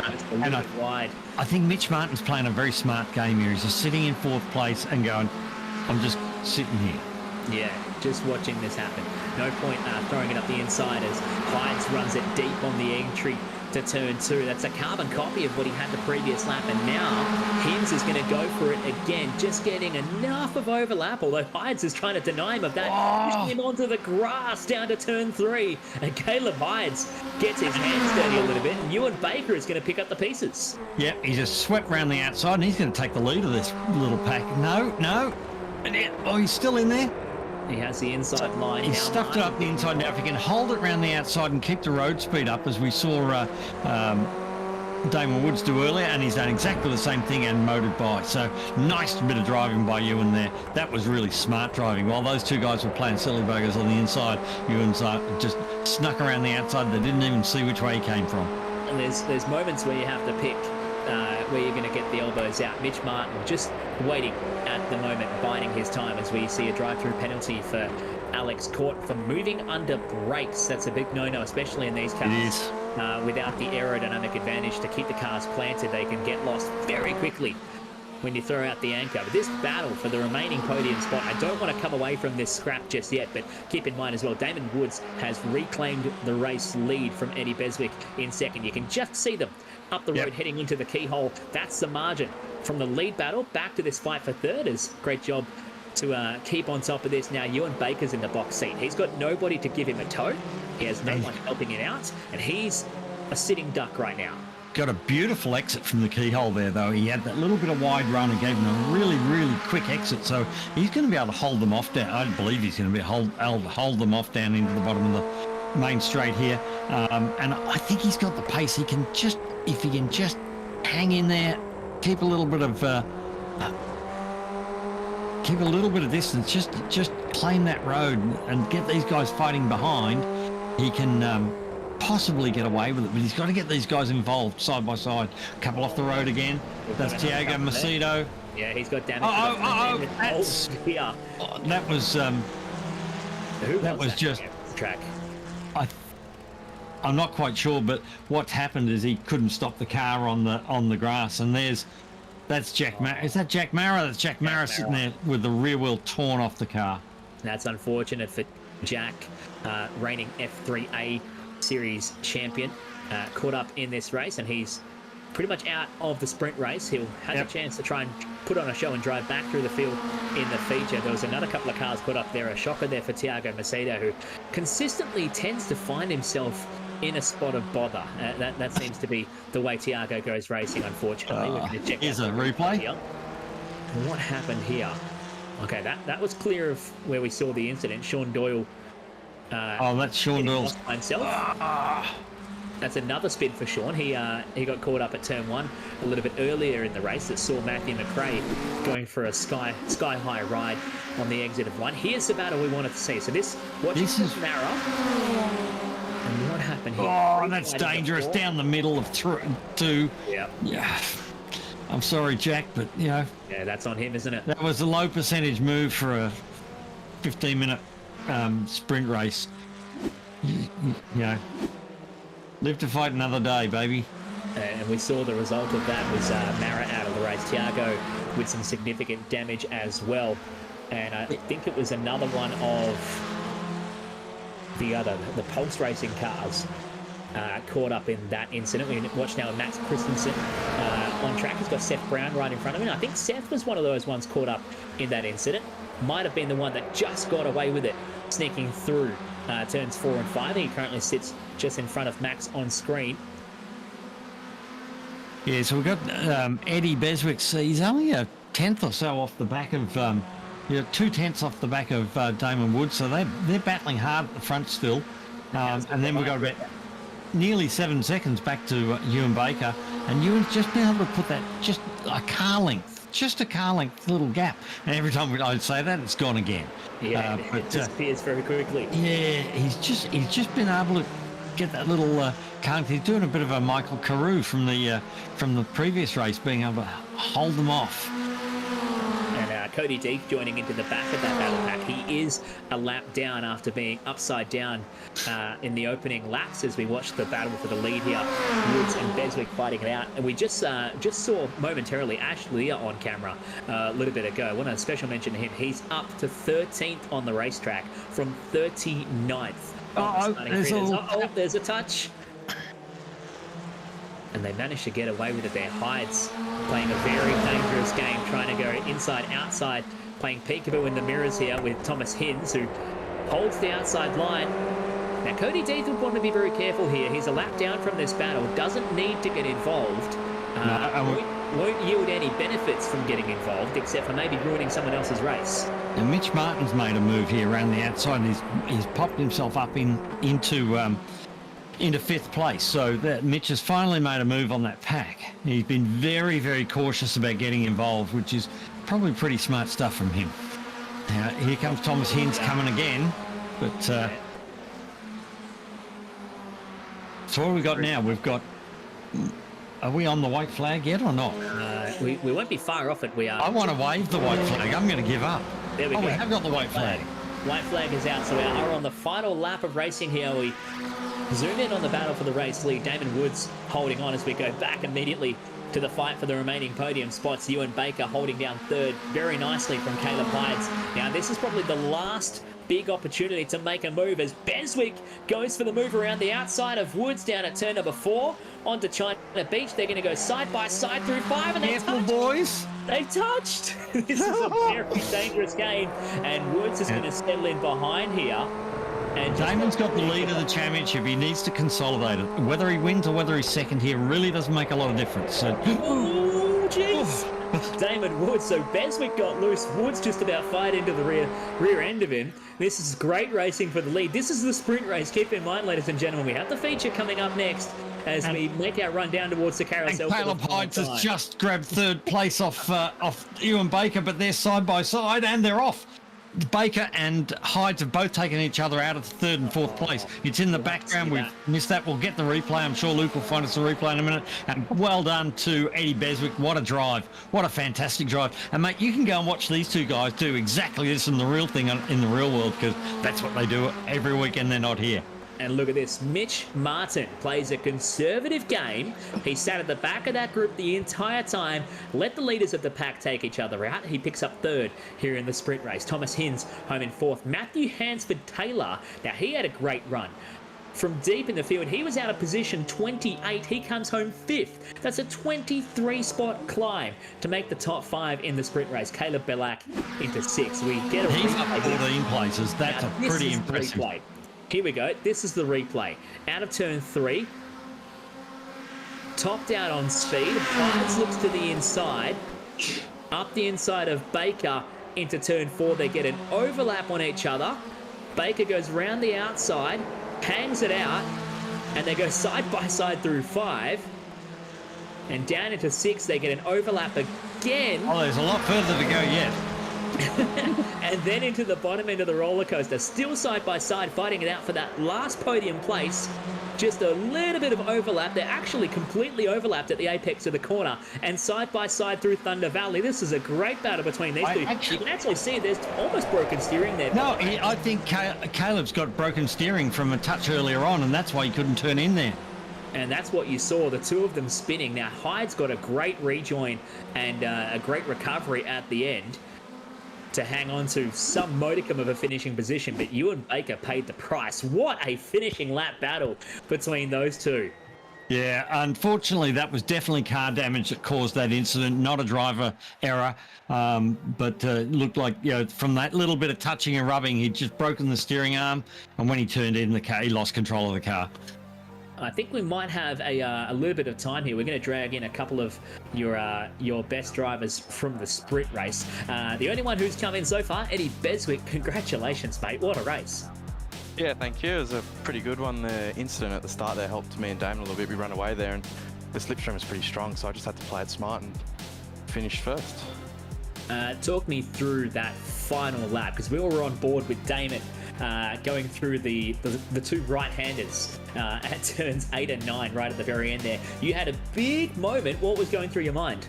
wide. I think Mitch Martin's playing a very smart game here. He's just sitting in 4th place and going, I'm just sitting here. Yeah, just watching this happen. No point throwing it up the inside as Hides runs it deep on the entry to turn 2. That's a carbon copy of what he had the previous lap, and now Hims is going to go for it again, just getting enough of overlap, although Hides is trying to deny him of that, pushing him onto the grass down to turn 3, and Caleb Hides gets his hands dirty a little bit, and Ewan Baker is going to pick up the pieces. Yep, he just swept round the outside, and he's going to take the lead of this little pack. No. Oh, he's still in there. He has the inside line. He's stuffed it up the inside. Now, if he can hold it around the outside and keep the road speed up, as we saw Damon Woods do earlier, and he's done exactly the same thing and motored by. So, nice bit of driving by Ewan there. That was really smart driving. While those two guys were playing silly buggers on the inside, Ewan's just snuck around the outside. They didn't even see which way he came from. And there's moments where you have to pick where you're going to get the elbows out. Mitch Martin just waiting at the moment, biding his time as we see a drive-through penalty for Alex Court for moving under brakes. That's a big no-no, especially in these cars. It is. Without the aerodynamic advantage to keep the cars planted, they can get lost very quickly when you throw out the anchor. But this battle for the remaining podium spot, I don't want to come away from this scrap just yet, but keep in mind as well, Damon Woods has reclaimed the race lead from Eddie Beswick in second. You can just see them up the road heading into the keyhole. That's the margin from the lead battle back to this fight for third. Is great job to keep on top of this. Now Ewan Baker's in the box seat. He's got nobody to give him a tow. He has no one helping him out, and he's a sitting duck right now. Got a beautiful exit from the keyhole there, though. He had that little bit of wide run and gave him a really, really quick exit. So he's going to be able to hold them off down. I believe he's going to be able to hold them off down into the bottom of the main straight here. And I think he's got the pace. He can just, if he can just hang in there, keep a little bit of distance, just claim that road and get these guys fighting behind. He can possibly get away with it, but he's got to get these guys involved side by side. Couple off the road again. That's Tiago Macedo. Yeah, he's got damage. That's here. That was just track. I'm not quite sure, but what's happened is he couldn't stop the car on the grass, and that's Jack Mara. Is that Jack Mara? That's Jack Mara sitting there with the rear wheel torn off the car. That's unfortunate for Jack, reigning F3A Series champion, caught up in this race, and he's pretty much out of the sprint race. He'll have a chance to try and put on a show and drive back through the field in the feature. There was another couple of cars put up there. A shocker there for Tiago Macedo, who consistently tends to find himself in a spot of bother. That seems to be the way Tiago goes racing, unfortunately. We're going to check here's a replay. Here. What happened here? Okay, that was clear of where we saw the incident. Sean Doyle. That's Sean Doyle's. That's another spin for Sean. He got caught up at turn 1 a little bit earlier in the race. That saw Matthew McRae going for a sky high ride on the exit of 1. Here's the battle we wanted to see. So this is Mara. And what happened here? Oh, that's dangerous. Down the middle of 2. Yeah. I'm sorry, Jack, but Yeah, that's on him, isn't it? that was a low percentage move for a 15-minute sprint race. Live to fight another day, baby. And we saw the result of that was Mara out of the race. Tiago with some significant damage as well. And I think it was another one of the Pulse Racing cars caught up in that incident. We watch now Max Christensen on track. He's got Seth Brown right in front of him. I think Seth was one of those ones caught up in that incident. Might have been the one that just got away with it, sneaking through turns 4 and 5. He currently sits just in front of Max on screen. Yeah, so we've got Eddie Beswick. He's only a tenth or so off the back of 2/10 off the back of Damon Woods. So they're battling hard at the front still. And then we've got about nearly 7 seconds back to Ewan Baker, and Ewan's just been able to put that just a car length little gap. And every time I'd say that, it's gone again. Yeah, it disappears very quickly. Yeah, he's just been able to get that little car. He's doing a bit of a Michael Carew from the previous race, being able to hold them off. And Cody Deek joining into the back of that battle pack. He is a lap down after being upside down in the opening laps as we watched the battle for the lead here. Woods and Beswick fighting it out. And we just saw momentarily Ash Lear on camera a little bit ago. I want a special mention to him. He's up to 13th on the racetrack from 39th. There's a touch. And they managed to get away with it there. Hyde's playing a very dangerous game, trying to go inside, outside, playing peekaboo in the mirrors here with Thomas Hinds, who holds the outside line. Now, Cody Deeth would want to be very careful here. He's a lap down from this battle, doesn't need to get involved. Won't yield any benefits from getting involved, except for maybe ruining someone else's race. And Mitch Martin's made a move here around the outside, and he's popped himself up into fifth place. So that Mitch has finally made a move on that pack. He's been very, very cautious about getting involved, which is probably pretty smart stuff from him. Now, here comes Thomas Hinds coming again, but so what have we got now? We've got... Are we on the white flag yet or not? We won't be far off it. We are. I want to wave the white flag. I'm going to give up. There we go. We have got the white flag. White flag is out, so we are on the final lap of racing here. We zoom in on the battle for the race lead. Damon Woods holding on as we go back immediately to the fight for the remaining podium spots. Ewan Baker holding down third very nicely from Caleb Hydes. Now, this is probably the last big opportunity to make a move as Beswick goes for the move around the outside of Woods down at turn number 4 onto China Beach. They're going to go side by side through 5, and they touched. Boys. They touched. This is a very dangerous game, and Woods is going to settle in behind here. And Damon's got the lead of the championship. He needs to consolidate it. Whether he wins or whether he's second here really doesn't make a lot of difference. So, oh, jeez. Damon Woods. So Beswick got loose. Woods just about fired into the rear end of him. This is great racing for the lead. This is the sprint race. Keep in mind, ladies and gentlemen, we have the feature coming up next as we make our run down towards the carousel. And Caleb Hydes has just grabbed third place off Ewan Baker, but they're side by side and they're off. Baker and Hydes have both taken each other out of third and fourth place. It's in the background. We've missed that. We'll get the replay. I'm sure Luke will find us the replay in a minute. And well done to Eddie Beswick. What a drive. What a fantastic drive. And, mate, you can go and watch these two guys do exactly this in the real thing in the real world, because that's what they do every weekend they're not here. And look at this. Mitch Martin plays a conservative game. He sat at the back of that group the entire time, let the leaders of the pack take each other out. He picks up third here in the sprint race. Thomas Hinds home in fourth. Matthew Hansford-Taylor, now he had a great run. From deep in the field, he was out of position 28. He comes home fifth. That's a 23-spot climb to make the top 5 in the sprint race. Caleb Bellac into 6. We get a He's up 14 places. That's now, a pretty impressive. Replay. Here we go. This is the replay. Out of turn 3. Topped out on speed. Hydes looks to the inside. Up the inside of Baker into turn 4. They get an overlap on each other. Baker goes round the outside, hangs it out, and they go side by side through 5. And down into 6, they get an overlap again. Oh, there's a lot further to go yet. And then into the bottom end of the roller coaster, still side by side, fighting it out for that last podium place. Just a little bit of overlap. They're actually completely overlapped at the apex of the corner, and side by side through Thunder Valley. This is a great battle between these two. You can actually see there's almost broken steering there. No, I think Caleb's got broken steering from a touch earlier on, and that's why he couldn't turn in there. And that's what you saw, the two of them spinning. Now, Hyde's got a great rejoin and a great recovery at the end to hang on to some modicum of a finishing position, but Ewan Baker paid the price. What a finishing lap battle between those two. Yeah, unfortunately, that was definitely car damage that caused that incident, not a driver error. But looked like, from that little bit of touching and rubbing, he'd just broken the steering arm, and when he turned in the car, he lost control of the car. I think we might have a little bit of time here. We're going to drag in a couple of your best drivers from the sprint race. The only one who's come in so far, Eddie Beswick. Congratulations, mate. What a race. Yeah, thank you. It was a pretty good one. The incident at the start there helped me and Damon a little bit. We ran away there, and the slipstream was pretty strong, so I just had to play it smart and finish first. Talk me through that final lap, because we all were on board with Damon going through the two right-handers at turns 8 and 9 right at the very end there. You had a big moment. What was going through your mind?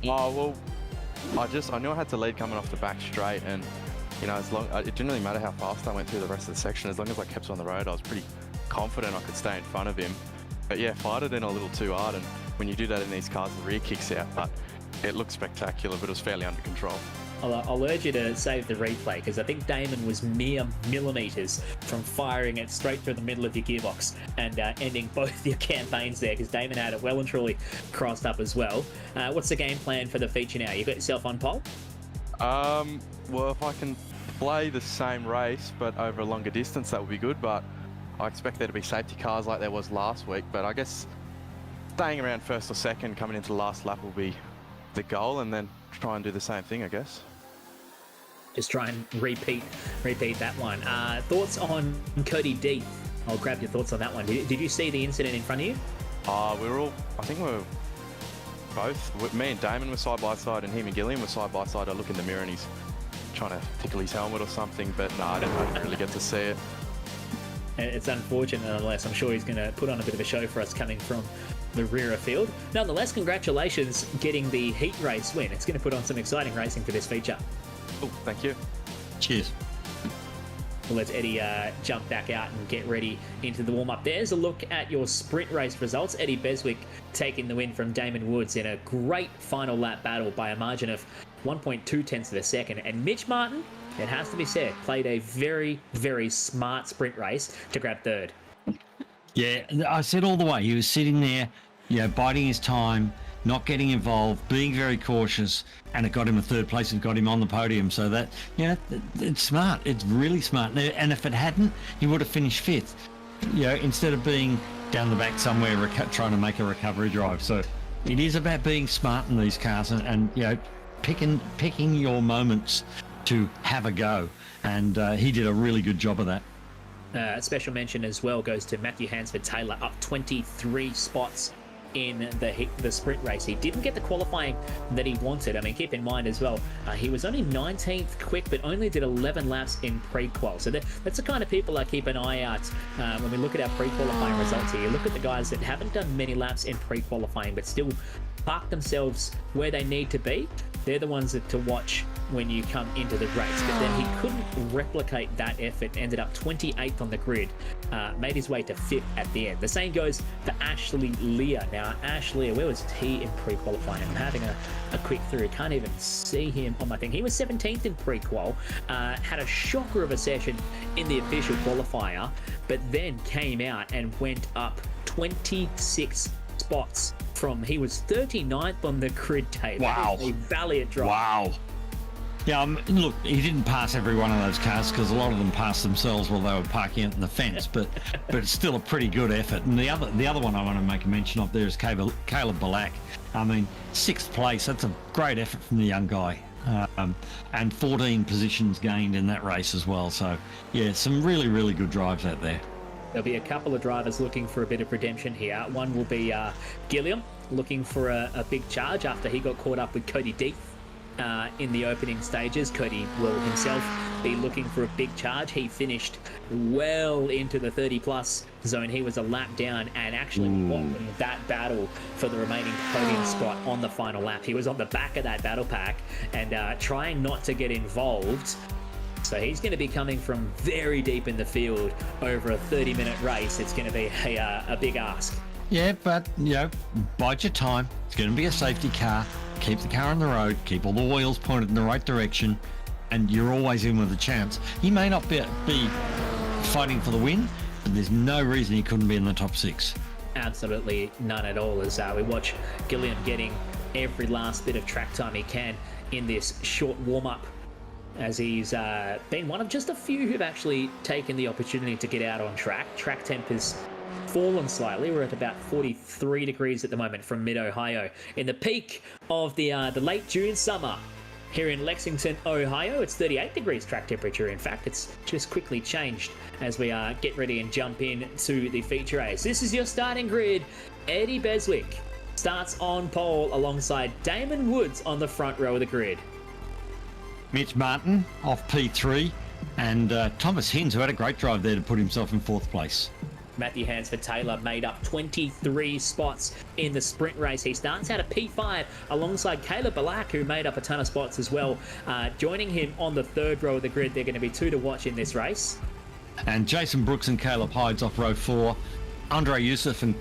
Oh, well, I knew I had to lead coming off the back straight, and you know, it didn't really matter how fast I went through the rest of the section. As long as I kept on the road, I was pretty confident I could stay in front of him. But yeah, fired it in a little too hard, and when you do that in these cars, the rear kicks out. But it looked spectacular, but it was fairly under control. I'll urge you to save the replay, because I think Damon was mere millimetres from firing it straight through the middle of your gearbox and ending both your campaigns there, because Damon had it well and truly crossed up as well. What's the game plan for the feature now? You got yourself on pole? Well, if I can play the same race but over a longer distance, that would be good. But I expect there to be safety cars like there was last week. But I guess staying around first or second coming into the last lap will be the goal, and then try and do the same thing, I guess. Just try and repeat that one. Thoughts on Cody D? I'll grab your thoughts on that one. Did you see the incident in front of you? I think we were both, me and Damon were side by side, and him and Gillian were side by side. I look in the mirror and he's trying to tickle his helmet or something, but no, I didn't really get to see it. It's unfortunate nonetheless. I'm sure he's going to put on a bit of a show for us coming from the rear of field. Nonetheless, congratulations getting the heat race win. It's going to put on some exciting racing for this feature. Oh, thank you. Cheers. We'll let Eddie jump back out and get ready into the warm-up. There's a look at your sprint race results. Eddie Beswick taking the win from Damon Woods in a great final lap battle by a margin of 1.2 tenths of a second. And Mitch Martin, it has to be said, played a very, very smart sprint race to grab third. Yeah, I said all the way, he was sitting there, you know, biding his time, not getting involved, being very cautious, and it got him a third place and got him on the podium. So that, you know, it's smart. It's really smart. And if it hadn't, he would have finished fifth, you know, instead of being down the back somewhere trying to make a recovery drive. So it is about being smart in these cars and you know, picking your moments to have a go. And he did a really good job of that. A special mention as well goes to Matthew Hansford-Taylor, up 23 spots in the sprint race. He didn't get the qualifying that he wanted. I mean, keep in mind as well, he was only 19th quick, but only did 11 laps in pre-qual. So that's the kind of people I keep an eye out when we look at our pre-qualifying results here. You look at the guys that haven't done many laps in pre-qualifying, but still park themselves where they need to be. They're the ones to watch when you come into the race. But then he couldn't replicate that effort, ended up 28th on the grid, made his way to 5th at the end. The same goes for Ashley Lear. Now, Ashley, where was he in pre-qualifying? I'm having a quick through. Can't even see him on my thing. He was 17th in pre-qual, had a shocker of a session in the official qualifier, but then came out and went up 26 spots from, he was 39th on the grid tape. Wow. A valiant drive. Wow. Yeah, look, he didn't pass every one of those cars because a lot of them passed themselves while they were parking out in the fence, but it's still a pretty good effort. And the other one I want to make a mention of there is Caleb Balak. I mean, 6th place, that's a great effort from the young guy. And 14 positions gained in that race as well. So, yeah, some really, really good drives out there. There'll be a couple of drivers looking for a bit of redemption here. One will be Gilliam, looking for a big charge after he got caught up with Cody D in the opening stages. Cody will himself be looking for a big charge. He finished well into the 30-plus zone. He was a lap down and actually won that battle for the remaining podium spot on the final lap. He was on the back of that battle pack and trying not to get involved. So he's going to be coming from very deep in the field over a 30-minute race. It's going to be a big ask. Yeah, but, you know, bide your time. It's going to be a safety car. Keep the car on the road. Keep all the wheels pointed in the right direction. And you're always in with a chance. He may not be fighting for the win, but there's no reason he couldn't be in the top 6. Absolutely none at all, as we watch Gilliam getting every last bit of track time he can in this short warm-up, as he's been one of just a few who've actually taken the opportunity to get out on track. Track temp has fallen slightly. We're at about 43 degrees at the moment from mid-Ohio. In the peak of the late June summer here in Lexington, Ohio, it's 38 degrees track temperature. In fact, it's just quickly changed as we get ready and jump in to the feature race. This is your starting grid. Eddie Beswick starts on pole alongside Damon Woods on the front row of the grid. Mitch Martin off P3 and Thomas Hinz, who had a great drive there to put himself in 4th place. Matthew Hansford-Taylor made up 23 spots in the sprint race. He starts out at P5 alongside Caleb Balak, who made up a ton of spots as well. Joining him on the third row of the grid, they're going to be 2 to watch in this race. And Jason Brooks and Caleb Hyde's off row 4. Andre Youssef and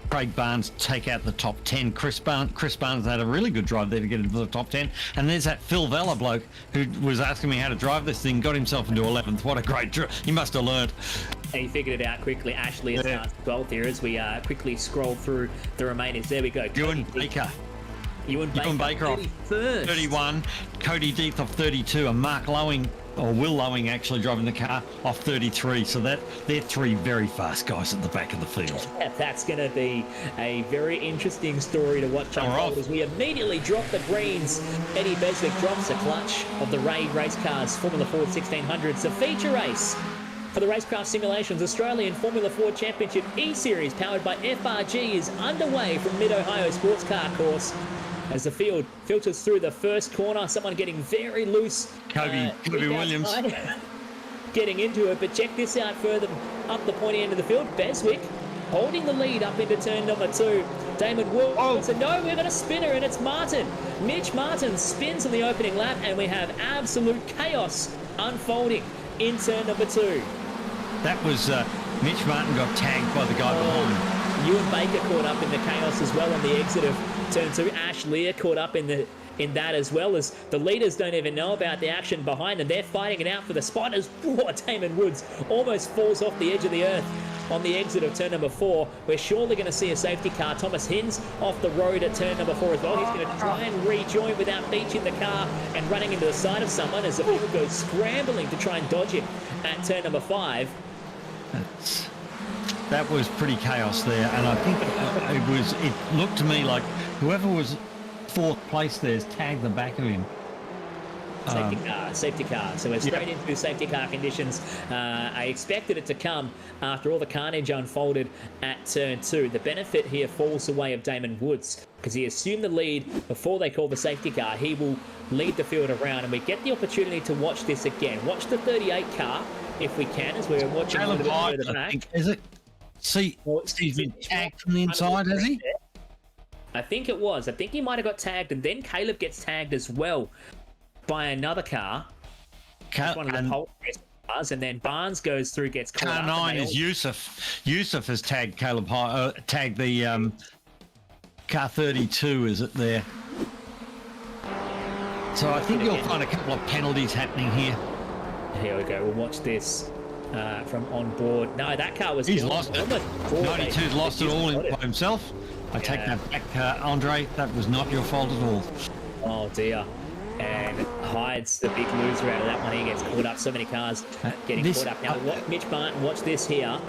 Craig Barnes take out the top 10. Chris Barnes had a really good drive there to get into the top 10. And there's that Phil Vella bloke who was asking me how to drive this thing, got himself into 11th. What a great drive. He must have learned. He figured it out quickly. Ashley is 12th here as we quickly scroll through the remainers. There we go. Ewan Baker. Ewan Baker off 31. Cody Deeth off 32. And Mark Lowing, or Will Lowing actually driving the car, off 33. So they're 3 very fast guys at the back of the field. Yeah, that's going to be a very interesting story to watch unfold as we immediately drop the greens. Eddie Beswick drops the clutch of the Race Cars Formula Ford 1600s. The feature race for the RaceKraft Simulations Australian Formula Ford Championship eSeries powered by FRG is underway from Mid-Ohio Sports Car Course. As the field filters through the first corner, someone getting very loose. Kobe Williams. Getting into it, but check this out further up the pointy end of the field. Beswick holding the lead up into turn number 2. Damon Wood. And no, we've got a spinner, and it's Martin. Mitch Martin spins in the opening lap, and we have absolute chaos unfolding in turn number 2. That was Mitch Martin got tagged by the guy behind. Ewan Baker caught up in the chaos as well on the exit of turn 2. Ash Lear caught up in that as well, as the leaders don't even know about the action behind them. They're fighting it out for the spot as Damon Woods almost falls off the edge of the earth on the exit of turn number 4. We're surely going to see a safety car. Thomas Hinz off the road at turn number 4 as well. He's going to try and rejoin without beaching the car and running into the side of someone as the field goes scrambling to try and dodge him at turn number 5. That was pretty chaos there, and I think it looked to me like whoever was 4th place there's tagged the back of him. Safety car. So we're straight into safety car conditions. I expected it to come after all the carnage unfolded at turn 2. The benefit here falls the way of Damon Woods because he assumed the lead before they call the safety car. He will lead the field around, and we get the opportunity to watch this again. Watch the 38 car if we can, as we're watching a little bit further back. Is it? See, he's been tagged from the inside, has he? I think it was. I think he might have got tagged, and then Caleb gets tagged as well by another car. One of the pole cars, and then Barnes goes through, gets caught up. Car 9 is Youssef. Youssef has tagged tagged the car 32, is it there? So I think you'll find a couple of penalties happening here. Here we go. We'll watch this from on board. No, that car was... He's lost it. 92's lost it all by himself. I take that back, Andre. That was not your fault at all. Oh, dear. And Hyde's the big loser out of that one. He gets caught up. So many cars getting caught up. Now, Mitch Martin, watch this here.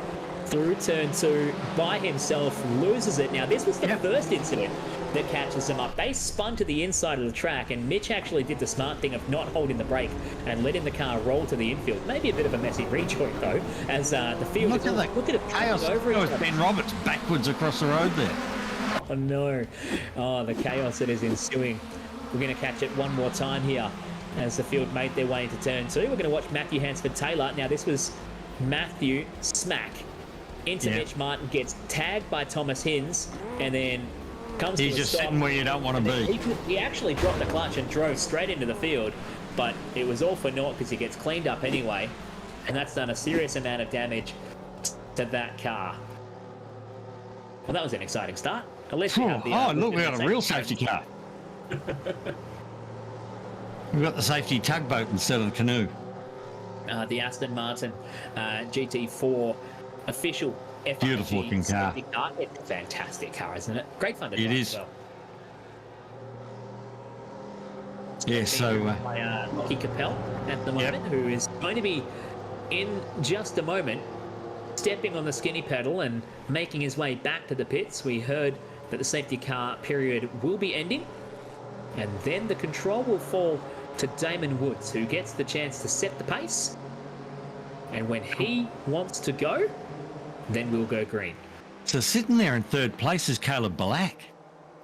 Through turn 2 by himself, loses it. Now, this was the first incident that catches them up. They spun to the inside of the track, and Mitch actually did the smart thing of not holding the brake and letting the car roll to the infield. Maybe a bit of a messy rejoin, though, as the field... Look at it chaos. Over Ben Roberts backwards across the road there. Oh, no. Oh, the chaos that is ensuing. We're going to catch it one more time here as the field made their way into turn 2. We're going to watch Matthew Hansford-Taylor. Now, this was Matthew smack into Mitch Martin, gets tagged by Thomas Hinz, and then comes to a stop. He's just sitting where you don't want to be. He actually dropped the clutch and drove straight into the field, but it was all for naught because he gets cleaned up anyway, and that's done a serious amount of damage to that car. Well, that was an exciting start. Unless you have the, look, we got a real safety car. We've got the safety tugboat instead of the canoe. The Aston Martin GT4 official FRG beautiful looking car. It's a fantastic car, isn't it? Great fun to drive. It is. As well. Yeah, so... by Lockie Capel at the moment, who is going to be, in just a moment, stepping on the skinny pedal and making his way back to the pits. We heard that the safety car period will be ending, and then the control will fall to Damon Woods, who gets the chance to set the pace, and when he wants to go, then we'll go green. So sitting there in 3rd place is Caleb Balak.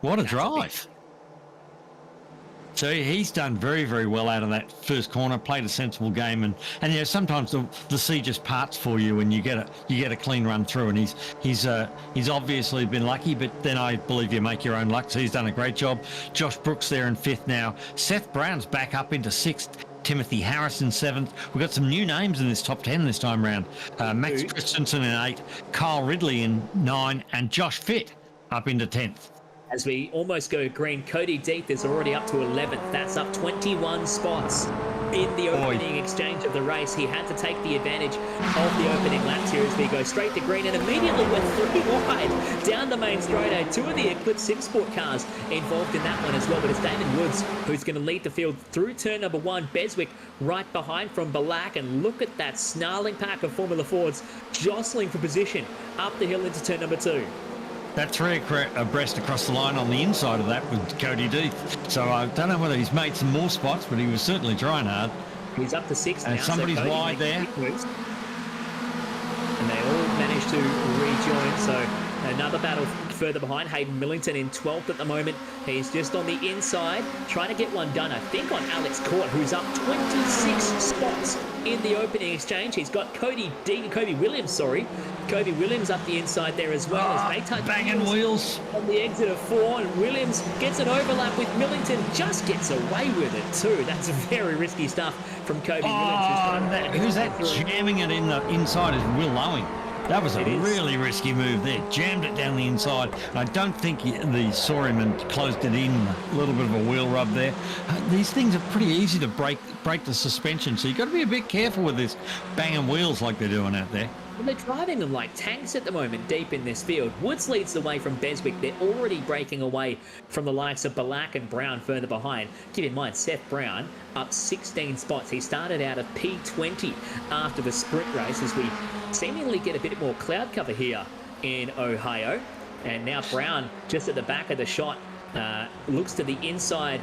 What a drive. So he's done very, very well out of that first corner. Played a sensible game, and you know, sometimes the sea just parts for you, and you get a clean run through. And he's obviously been lucky, but then I believe you make your own luck. So he's done a great job. Josh Brooks there in 5th now. Seth Brown's back up into 6th. Timothy Harris in 7th. We've got some new names in this top 10 this time round. Max Christensen in 8, Kyle Ridley in 9, and Josh Fitt up into 10th. As we almost go green, Cody Deeth is already up to 11th. That's up 21 spots in the opening exchange of the race. He had to take the advantage of the opening laps here as we go straight to green and immediately went 3 wide down the main straight. 2 of the Eclipse 6 Sport cars involved in that one as well, but it's Damon Woods who's going to lead the field through turn number 1. Beswick right behind from Balak, and look at that snarling pack of Formula Fords jostling for position up the hill into turn number 2. That 3 abreast across the line on the inside of that with Cody Deeth. So I don't know whether he's made some more spots, but he was certainly trying hard. He's up to 6 now. And somebody's so wide there. And they all managed to rejoin. So another battle further behind. Hayden Millington in 12th at the moment. He's just on the inside, trying to get one done, I think, on Alex Court, who's up 26 spots in the opening exchange. He's got Kobe Williams up the inside there as well. As they touch banging wheels on the exit of 4, and Williams gets an overlap with Millington, just gets away with it too. That's very risky stuff from Kobe Williams. Who's that jamming it in the inside is Will Lowing. That was a really risky move there. Jammed it down the inside. I don't think the saw him and closed it in. A little bit of a wheel rub there. These things are pretty easy to break the suspension, so you've got to be a bit careful with this banging wheels like they're doing out there. Well, they're driving them like tanks at the moment deep in this field. Woods leads the way from Beswick. They're already breaking away from the likes of Balak and Brown further behind. Keep in mind, Seth Brown up 16 spots. He started out at P20 after the sprint race as we seemingly get a bit more cloud cover here in Ohio. And now Brown just at the back of the shot looks to the inside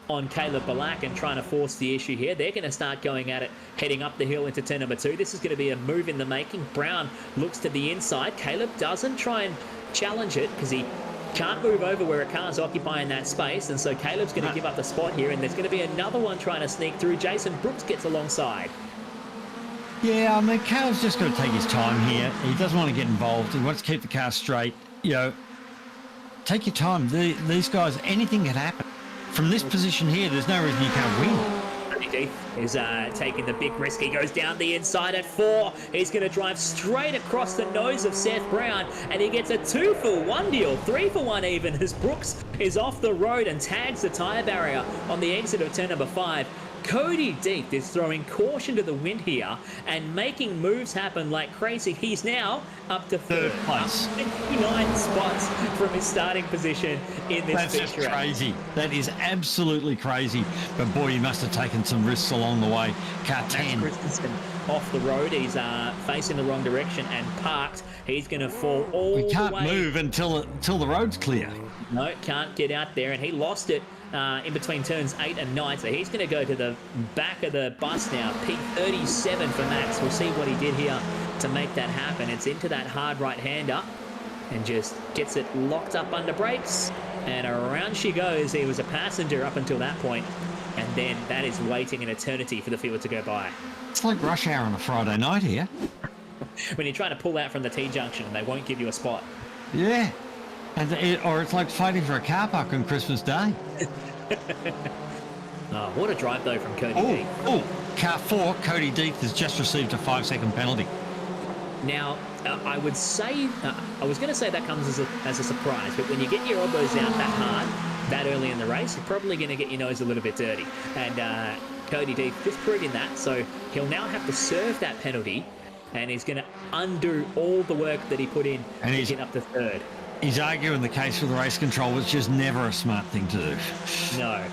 on Caleb Balak and trying to force the issue here. They're going to start going at it, heading up the hill into turn number 2. This is going to be a move in the making. Brown looks to the inside. Caleb doesn't try and challenge it because he can't move over where a car's occupying that space, and so Caleb's going to give up the spot here, and there's going to be another one trying to sneak through. Jason Brooks gets alongside. Yeah, I mean, Caleb's just got to take his time here. He doesn't want to get involved. He wants to keep the car straight. You know, take your time. These guys, anything can happen. From this position here, there's no reason you can't win. Deeth is taking the big risk. He goes down the inside at 4. He's going to drive straight across the nose of Seth Brown, and he gets a 2-for-1 deal, 3-for-1 even, as Brooks is off the road and tags the tyre barrier on the exit of turn number 5. Cody Deeth is throwing caution to the wind here and making moves happen like crazy. He's now up to third place, 59 spots from his starting position in this That's just crazy. That is absolutely crazy. But boy, he must have taken some risks along the way. Car 10. Christensen off the road. He's facing the wrong direction and parked. He's going to fall all the way. We can't move until the road's clear. No, can't get out there, and he lost it in between turns 8 and 9, so he's going to go to the back of the bus now. P37 for Max. We'll see what he did here to make that happen. It's into that hard right-hander and just gets it locked up under brakes, and around she goes. He was a passenger up until that point, and then that is waiting an eternity for the field to go by. It's like rush hour on a Friday night here. When you're trying to pull out from the T-junction and they won't give you a spot. Yeah. Or it's like fighting for a car park on Christmas Day. Oh, what a drive, though, from Cody Deeth. Oh, car 4, Cody Deeth has just received a 5-second penalty. Now, I would say, I was going to say that comes as a surprise, but when you get your elbows out that hard, that early in the race, you're probably going to get your nose a little bit dirty. And Cody Deeth just proving that, so he'll now have to serve that penalty, and he's going to undo all the work that he put in to get up to third. He's arguing the case for the race control, which is never a smart thing to do. No,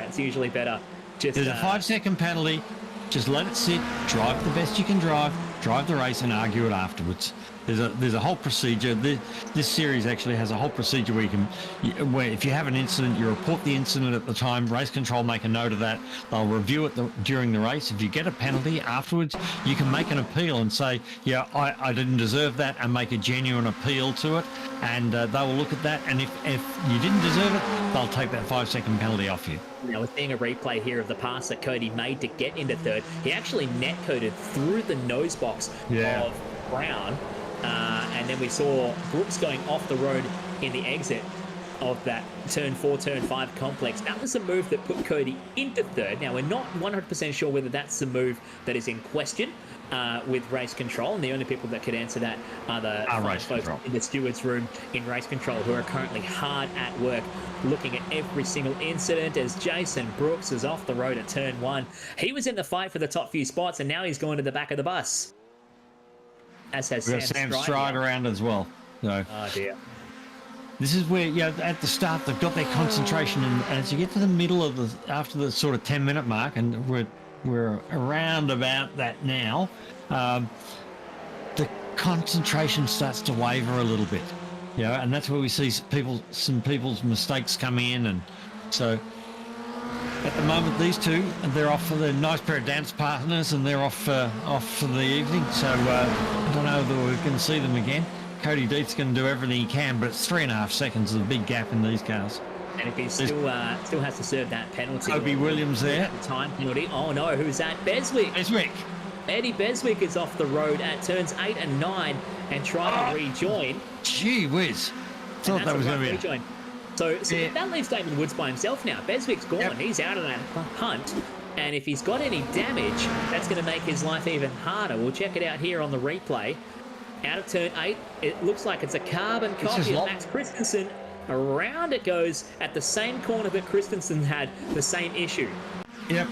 it's usually better. There's a 5-second penalty. Just let it sit, drive the best you can drive the race, and argue it afterwards. There's a whole procedure. This series actually has a whole procedure where if you have an incident, you report the incident at the time. Race control make a note of that. They'll review it during the race. If you get a penalty afterwards, you can make an appeal and say, yeah, I didn't deserve that, and make a genuine appeal to it. And they will look at that. And if you didn't deserve it, they'll take that 5-second penalty off you. Now we're seeing a replay here of the pass that Cody made to get into third. He actually net coded through the nose box of Brown, and then we saw Brooks going off the road in the exit of that turn 4, turn 5 complex. That was a move that put Cody into third. Now, we're not 100% sure whether that's the move that is in question with race control, and the only people that could answer that are the race folks control in the stewards room in race control, who are currently hard at work looking at every single incident. As Jason Brooks is off the road at turn 1, he was in the fight for the top few spots, and now he's going to the back of the bus, as has Sam Stride around as well. So. Oh dear. This is where, at the start, they've got their concentration, and as you get to the middle of after the sort of 10-minute mark, and we're around about that now, the concentration starts to waver a little bit, and that's where we see some people's mistakes come in, and so at the moment these two, they're off for the nice pair of dance partners, and they're off for the evening. So I don't know whether we can see them again. Cody Deeth's going to do everything he can, but it's 3.5 seconds is a big gap in these cars. And if he still has to serve that penalty. Kobe Williams there. Time penalty. Oh no, who's that? Beswick. Eddie Beswick is off the road at turns 8 and 9 and trying to rejoin. Gee whiz. Thought that was going to be rejoin. So that leaves David Woods by himself now. Beswick's gone. Yep. He's out of that hunt. And if he's got any damage, that's going to make his life even harder. We'll check it out here on the replay. Out of turn 8, it looks like it's a carbon copy of Max Christensen. Around it goes at the same corner that Christensen had the same issue. Yep.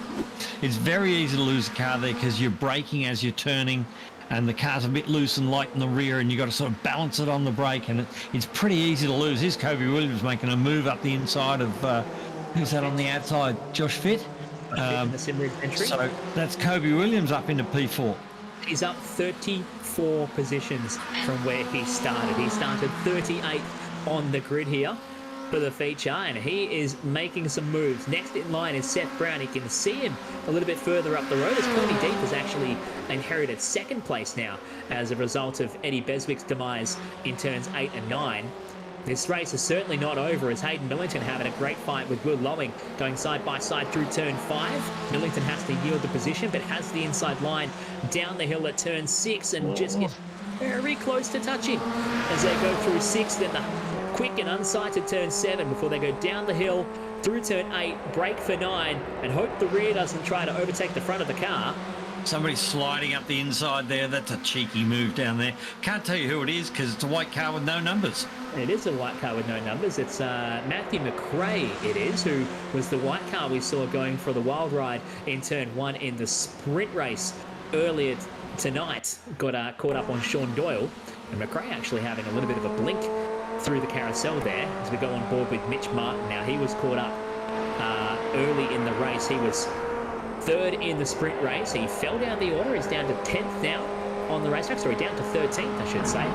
It's very easy to lose a car there because you're braking as you're turning, and the car's a bit loose and light in the rear, and you've got to sort of balance it on the brake, and it's pretty easy to lose. Here's Kobe Williams making a move up the inside of, who's that on the outside? Josh Fitt? So that's Kobe Williams up into P4. He's up 34 positions from where he started. He started 38 on the grid here for the feature, and he is making some moves. Next in line is Seth Brown. You can see him a little bit further up the road, as Cody Deeth has actually inherited second place now as a result of Eddie Beswick's demise in turns 8 and 9. This race is certainly not over, as Hayden Millington having a great fight with Will Lowing going side by side through turn 5. Millington has to yield the position, but has the inside line down the hill at turn 6 and just gets very close to touching as they go through 6, then the quick and unsighted turn 7 before they go down the hill through turn 8, brake for 9, and hope the rear doesn't try to overtake the front of the car. Somebody's sliding up the inside there. That's a cheeky move down there. Can't tell you who it is because it's a white car with no numbers. It is a white car with no numbers. It's Matthew McRae, it is, who was the white car we saw going for the wild ride in turn 1 in the sprint race earlier tonight. Got caught up on Sean Doyle, and McRae actually having a little bit of a blink through the carousel there as we go on board with Mitch Martin. Now, he was caught up early in the race. He was third in the sprint race. He fell down the order. He's down to 10th now on the racetrack. Sorry, down to 13th, I should say.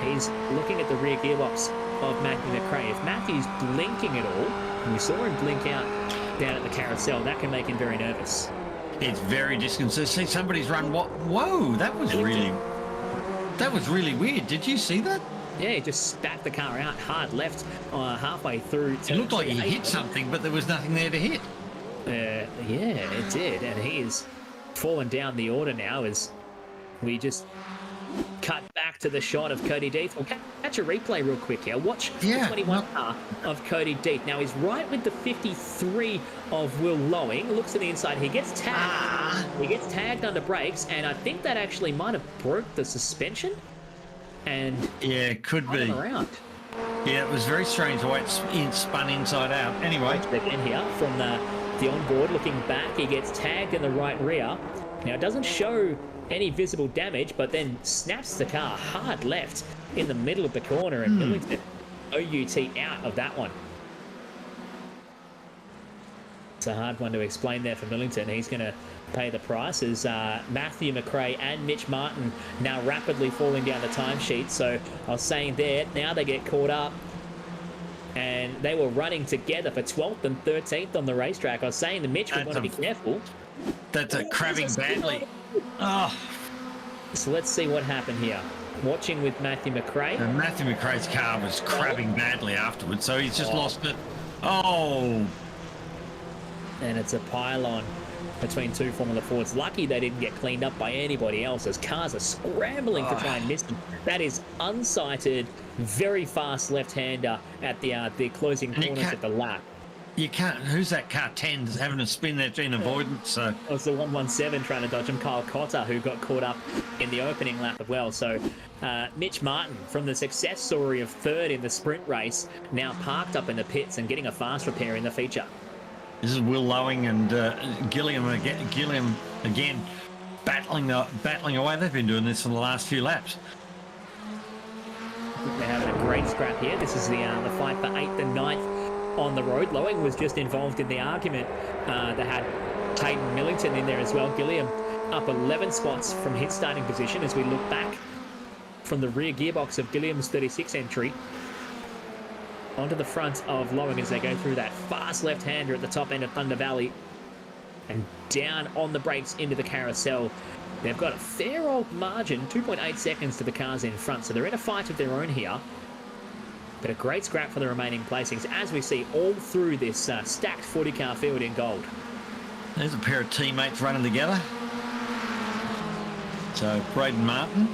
He's looking at the rear gearbox of Matthew McRae. If Matthew's blinking at all, and we saw him blink out down at the carousel, that can make him very nervous. It's very disconcerting. See, somebody's run. What? Whoa, that was really weird. Did you see that? Yeah, he just spat the car out hard left halfway through. It looked like he hit something, but there was nothing there to hit. Yeah, it did, and he is fallen down the order now as we just cut back to the shot of Cody Deeth. We'll catch a replay real quick here. Watch the 21 car of Cody Deeth. Now he's right with the 53 of Will Lowing. Looks to the inside. He gets tagged. He gets tagged under brakes, and I think that actually might have broke the suspension. And yeah, it could be. Around. Yeah, it was very strange the way it spun inside out. Anyway, again here from the onboard, looking back, he gets tagged in the right rear. Now it doesn't show any visible damage, but then snaps the car hard left in the middle of the corner, and Millington OUT out of that one. It's a hard one to explain there for Millington. He's going to pay the price as Matthew McRae and Mitch Martin now rapidly falling down the timesheet. So I was saying there, now they get caught up, and they were running together for 12th and 13th on the racetrack. I was saying to Mitch, we want to be careful. That's crabbing badly. Oh. So let's see what happened here. Watching with Matthew McRae. And Matthew McRae's car was crabbing badly afterwards, so he's just lost it. Oh. And it's a pylon between two Formula Fords. Lucky they didn't get cleaned up by anybody else as cars are scrambling to try and miss them. That is unsighted, very fast left-hander at the closing corners of the lap. You can't. Who's that car 10 having a spin there in avoidance? So It was the 117 trying to dodge him, Kyle Cotter, who got caught up in the opening lap as well. So Mitch Martin, from the success story of third in the sprint race, now parked up in the pits and getting a fast repair in the feature. this is Will Lowing and Gilliam again battling away. They've been doing this for the last few laps. They're having a great scrap here. This is the fight for 8th and 9th on the road. Lowing was just involved in the argument that had Hayden Millington in there as well. Gilliam up 11 spots from his starting position as we look back from the rear gearbox of Gilliam's 36 entry onto the front of Lowing as they go through that fast left-hander at the top end of Thunder Valley and down on the brakes into the carousel. They've got a fair old margin, 2.8 seconds to the cars in front, so they're in a fight of their own here. But a great scrap for the remaining placings, as we see all through this stacked 40-car field in gold. There's a pair of teammates running together. So Braden Martin.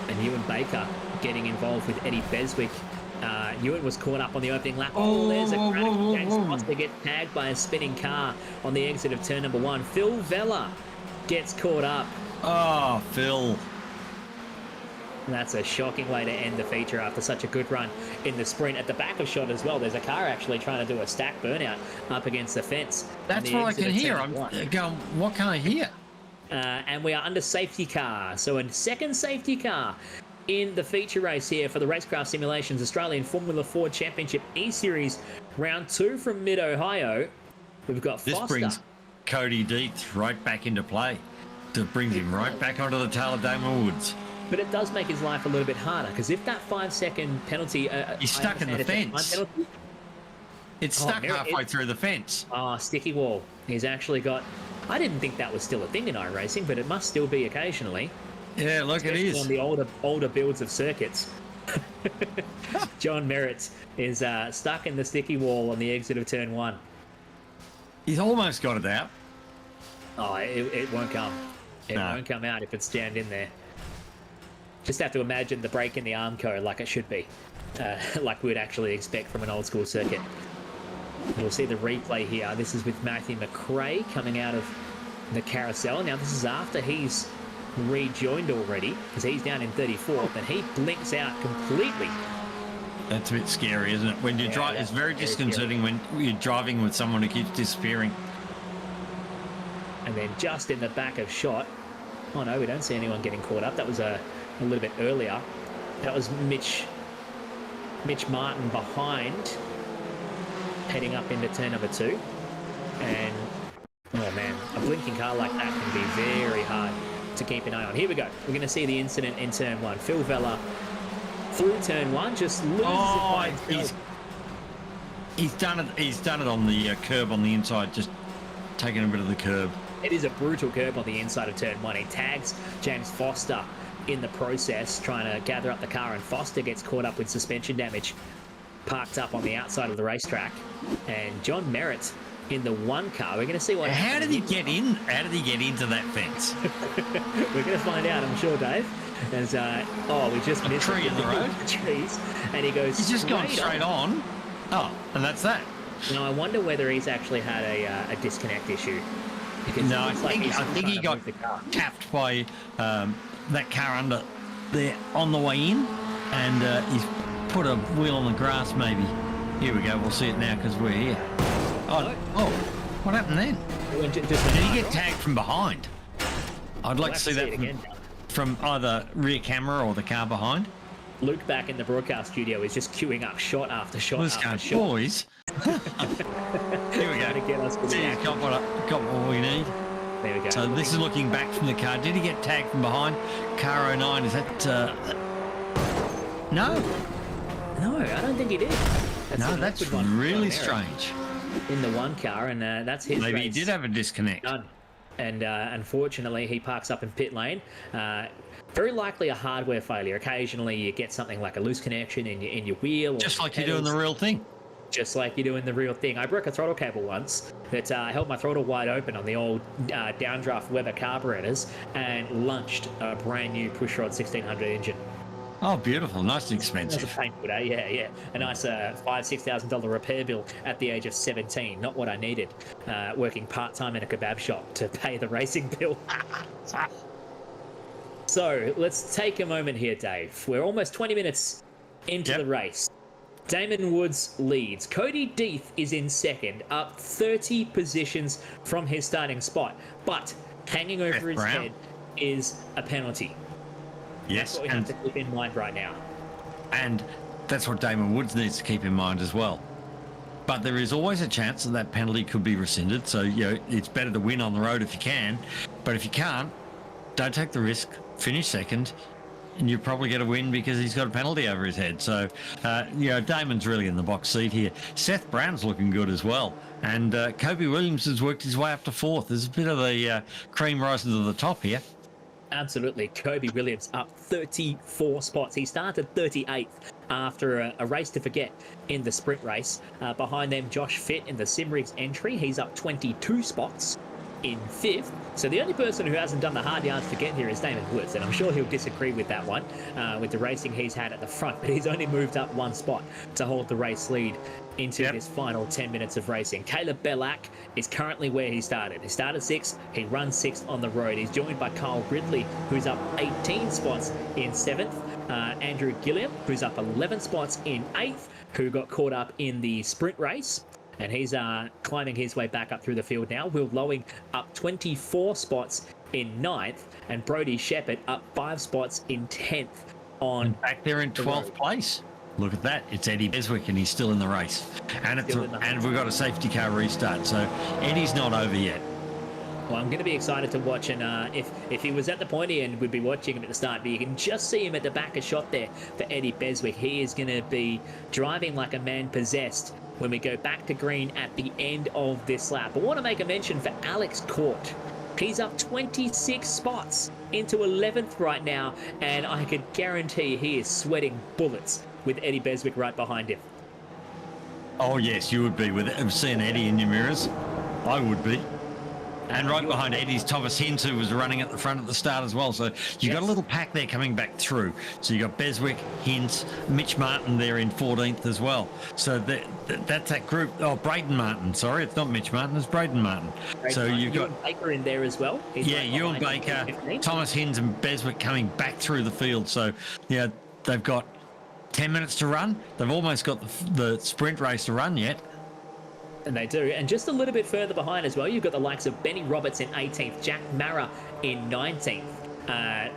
And Ewan Baker getting involved with Eddie Beswick. Ewan was caught up on the opening lap. Oh, there's a crash. James Foster gets tagged by a spinning car on the exit of turn number 1. Phil Vella gets caught up. Oh, Phil. That's a shocking way to end the feature after such a good run in the sprint. At the back of shot as well, there's a car actually trying to do a stack burnout up against the fence. That's what I can hear. I'm going, what can I hear? And we are under safety car. So a second safety car in the feature race here for the RaceKraft Simulations Australian Formula Ford Championship eSeries Round 2 from Mid-Ohio. We've got Foster. This brings Cody Dietz right back into play. It brings him right back onto the tail of Damon Woods. But it does make his life a little bit harder because if that 5-second penalty... He's stuck in the fence. It's stuck halfway through the fence. Oh, sticky wall. He's actually got... I didn't think that was still a thing in iRacing, but it must still be occasionally. Yeah, look, it is. On the older builds of circuits. John Merritt is stuck in the sticky wall on the exit of turn 1. He's almost got it out. Oh, it won't come. It won't come out if it's jammed in there. Just have to imagine the break in the Armco like it should be. Like we'd actually expect from an old school circuit. We'll see the replay here. This is with Matthew McRae coming out of the carousel. Now this is after he's rejoined already because he's down in 34th and he blinks out completely. That's a bit scary, isn't it? When you drive, it's very disconcerting when you're driving with someone who keeps disappearing. And then just in the back of shot, oh no, we don't see anyone getting caught up. That was a little bit earlier. That was Mitch Martin behind, heading up into turn number 2. And oh man, a blinking car like that can be very hard to keep an eye on. Here we go. We're going to see the incident in turn 1. Phil Vella through turn 1 just loses it by himself. He's done it. He's done it on the curb on the inside, just taking a bit of the curb. It is a brutal curb on the inside of turn 1. He tags James Foster in the process, trying to gather up the car, and Foster gets caught up with suspension damage, parked up on the outside of the racetrack. And John Merritt in the 1 car. We're going to see what How happens. did he get in? How did he get into that fence? We're going to find out, I'm sure, Dave. As we just missed tree in the road. The trees, and he goes. He's just gone straight on. Oh, and that's that. Now I wonder whether he's actually had a disconnect issue. Because No, I it looks like he's think he trying to got move the car. tapped by that car under there on the way in, and he's put a wheel on the grass. Maybe. Here we go. We'll see it now because we're here. Oh, what happened then? Did he get tagged from behind? I'd like to see that from either rear camera or the car behind. Luke back in the broadcast studio is just queuing up shot after shot Let's after go, shot. boys. Here we Trying to get us to the go. action. Got what we need. There we go. So this is looking back from the car. Did he get tagged from behind? Car 09, is that... No. No, I don't think he did. That's really strange. In the 1 car, and that's his Maybe race he did have a disconnect. done. And unfortunately, he parks up in pit lane. Very likely a hardware failure. Occasionally, you get something like a loose connection in your wheel. Just like you do in the real thing. just like you do in the real thing. I broke a throttle cable once that held my throttle wide open on the old downdraft Weber carburetors and launched a brand new pushrod 1600 engine. Oh, beautiful. Nice and That's expensive. a painful day, yeah. A nice $5,000-$6,000 repair bill at the age of 17. Not what I needed. Working part-time in a kebab shop to pay the racing bill. So let's take a moment here, Dave. We're almost 20 minutes into the race. Damon Woods leads. Cody Deeth is in second, up 30 positions from his starting spot. But hanging over his head is a penalty. Yes, That's what we have to keep in mind right now. and that's what Damon Woods needs to keep in mind as well. But there is always a chance that penalty could be rescinded. So, it's better to win on the road if you can. But if you can't, don't take the risk. Finish second, and you probably get a win because he's got a penalty over his head. So, Damon's really in the box seat here. Seth Brown's looking good as well. And Kobe Williams has worked his way up to fourth. There's a bit of the cream rising to the top here. Absolutely. Kobe Williams up 34 spots. He started 38th after a race to forget in the sprint race. Behind them, Josh Fitt in the Simrigs entry. He's up 22 spots in 5th. So the only person who hasn't done the hard yards to get here is Damon Woods, and I'm sure he'll disagree with that one, with the racing he's had at the front, but he's only moved up one spot to hold the race lead into this final 10 minutes of racing. Caleb Bellac is currently where he started. He started 6th, he runs 6th on the road. He's joined by Carl Ridley, who's up 18 spots in 7th. Andrew Gilliam, who's up 11 spots in 8th, who got caught up in the sprint race. And he's climbing his way back up through the field now. Will Lowing up 24 spots in 9th. And Brody Shepherd up 5 spots in 10th. On back there in 12th place. Look at that. It's Eddie Beswick, and he's still in the race. And we've got a safety car restart. So Eddie's not over yet. Well, I'm going to be excited to watch, and if he was at the pointy end, we'd be watching him at the start, but you can just see him at the back of shot there for Eddie Beswick. He is going to be driving like a man possessed when we go back to green at the end of this lap. I want to make a mention for Alex Court. He's up 26 spots into 11th right now, and I can guarantee he is sweating bullets with Eddie Beswick right behind him. Oh, yes, you would be with seeing Eddie in your mirrors. I would be. And right behind Eddie's Thomas Hintz, who was running at the front at the start as well. So you've got a little pack there coming back through. So you've got Beswick, Hintz, Mitch Martin there in 14th as well. So that's that group. Oh, Braden Martin. Sorry, it's not Mitch Martin, it's Braden Martin. So you've got Baker in there as well. He's Ewan Baker, Thomas Hintz and Beswick coming back through the field. So, they've got 10 minutes to run. They've almost got the sprint race to run yet. And they do. And just a little bit further behind as well, you've got the likes of Benny Roberts in 18th, Jack Mara in 19th.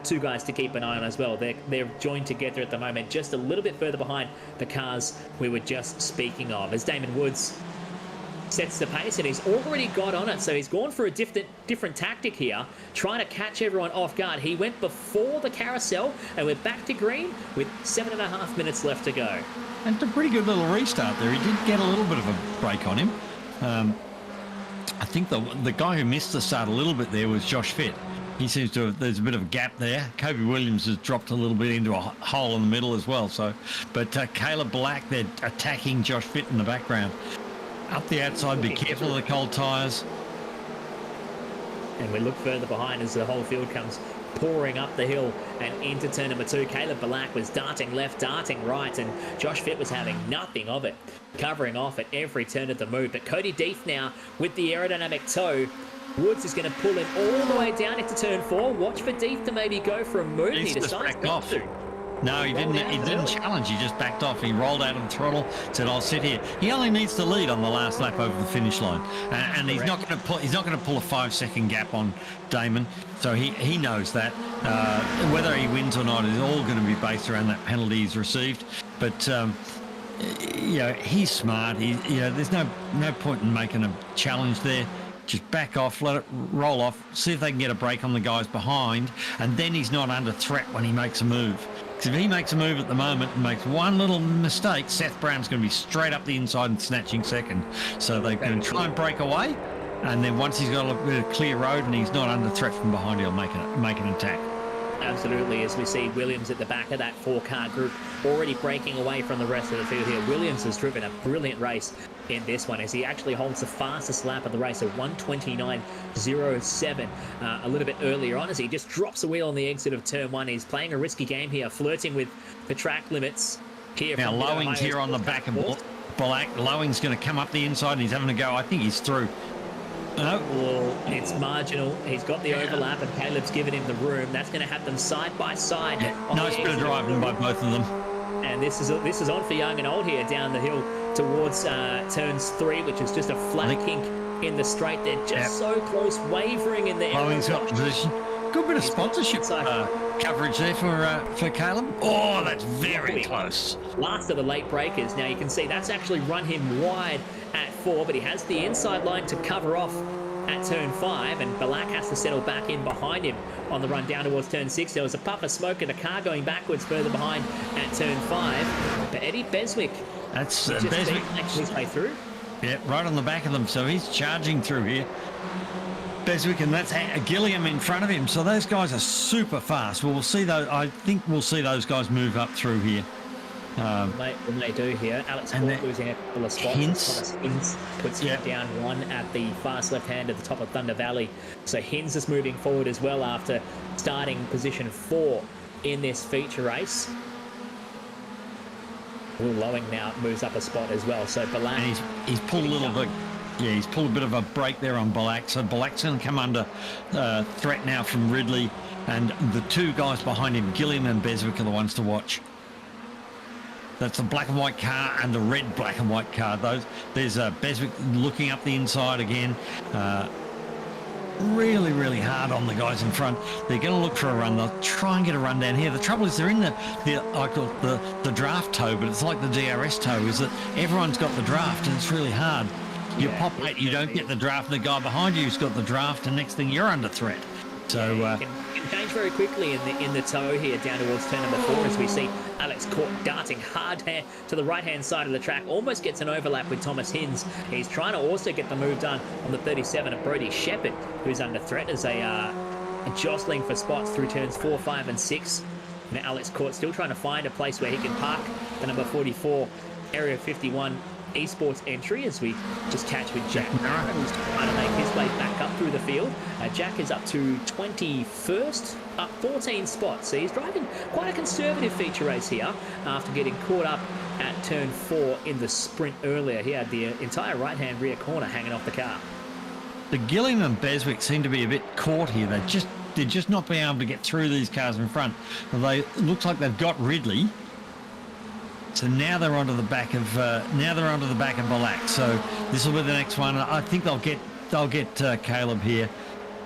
Two guys to keep an eye on as well. They're joined together at the moment, just a little bit further behind the cars we were just speaking of. As Damon Woods sets the pace, and he's already got on it, so he's gone for a different tactic here, trying to catch everyone off guard. He went before the carousel, and we're back to green with 7.5 minutes left to go. And it's a pretty good little restart there. He did get a little bit of a break on him. I think the guy who missed the start a little bit there was Josh Fitt. He seems to have, there's a bit of a gap there. Kobe Williams has dropped a little bit into a hole in the middle as well. So, but Caleb Black, they're attacking Josh Fitt in the background. Up the outside, be careful of the cold tyres. And we look further behind as the whole field comes pouring up the hill and into turn number 2. Caleb Black was darting left, darting right, and Josh Fitt was having nothing of it, covering off at every turn of the move. But Cody Deeth now with the aerodynamic toe. Woods is going to pull him all the way down into turn 4. Watch for Deeth to maybe go for a move. He decides not to. No, he didn't challenge. He just backed off. He rolled out of the throttle, said, "I'll sit here." He only needs to lead on the last lap over the finish line, and he's not going to pull. He's not going to pull a 5-second gap on Damon. So he knows that. Whether he wins or not is all going to be based around that penalty he's received. But he's smart. There's no point in making a challenge there. Just back off, let it roll off, see if they can get a break on the guys behind, and then he's not under threat when he makes a move. Because if he makes a move at the moment and makes one little mistake, Seth Brown's going to be straight up the inside and snatching second. So they're going to try and break away, and then once he's got a bit of clear road and he's not under threat from behind, he'll make an attack. Absolutely, as we see Williams at the back of that 4-car group already breaking away from the rest of the field here. Williams has driven a brilliant race in this one as he actually holds the fastest lap of the race at 1:29.07 a little bit earlier on as he just drops the wheel on the exit of turn 1. He's playing a risky game here, flirting with the track limits here. Now, Lowing's here on the back of Black. Lowing's going to come up the inside and he's having a go. I think he's through. No. Well, it's marginal. He's got the overlap, and Caleb's given him the room. That's going to have them side by side. Nice bit of driving by both of them. And this is on for young and old here down the hill towards turns 3, which is just a flat kink in the straight. They're just so close, wavering in the air. Lowing's got position. Good bit of sponsorship coverage there for Caleb. Oh, that's very close. Last of the late breakers. Now you can see that's actually run him wide at 4, but he has the inside line to cover off at turn 5, and Balak has to settle back in behind him on the run down towards turn 6. There was a puff of smoke and a car going backwards further behind at turn 5. But Eddie Beswick, that's Beswick his way through. Yeah, right on the back of them, so he's charging through here. Beswick, and that's Gilliam in front of him. So those guys are super fast. We'll see those. I think we'll see those guys move up through here. When they do here, Alex Court losing a couple of spots. Thomas Hinz puts him down 1 at the fast left hand at the top of Thunder Valley. So Hinz is moving forward as well after starting position 4 in this feature race. Will Lowing now moves up a spot as well. So Balak, and he's pulled a little bit. Yeah, he's pulled a bit of a break there on Balak. So Balak's going to come under threat now from Ridley, and the 2 guys behind him, Gilliam and Beswick, are the ones to watch. That's the black and white car and the red black and white car. There's Beswick looking up the inside again. Really, really hard on the guys in front. They're going to look for a run. They'll try and get a run down here. The trouble is they're in the I call it the draft toe, but it's like the DRS toe, is that everyone's got the draft and it's really hard. You pop it, you don't get the draft. The guy behind you's got the draft, and next thing you're under threat. So you can change very quickly in the toe here down towards turn number 4 as we see Alex Court darting hard to the right-hand side of the track. Almost gets an overlap with Thomas Hinz. He's trying to also get the move done on the 37 of Brody Shepherd, who's under threat as a jostling for spots through turns 4, 5, and 6. Now Alex Court still trying to find a place where he can park the number 44 Area 51 esports entry as we just catch with Jack Murray, who's trying to make his way back up through the field. Jack is up to 21st, up 14 spots. So he's driving quite a conservative feature race here after getting caught up at turn 4 in the sprint earlier. He had the entire right-hand rear corner hanging off the car. The Gilliam and Beswick seem to be a bit caught here. They're just not being able to get through these cars in front. It looks like they've got Ridley. So now they're onto the back of Balak. So this will be the next one. I think they'll get Caleb here.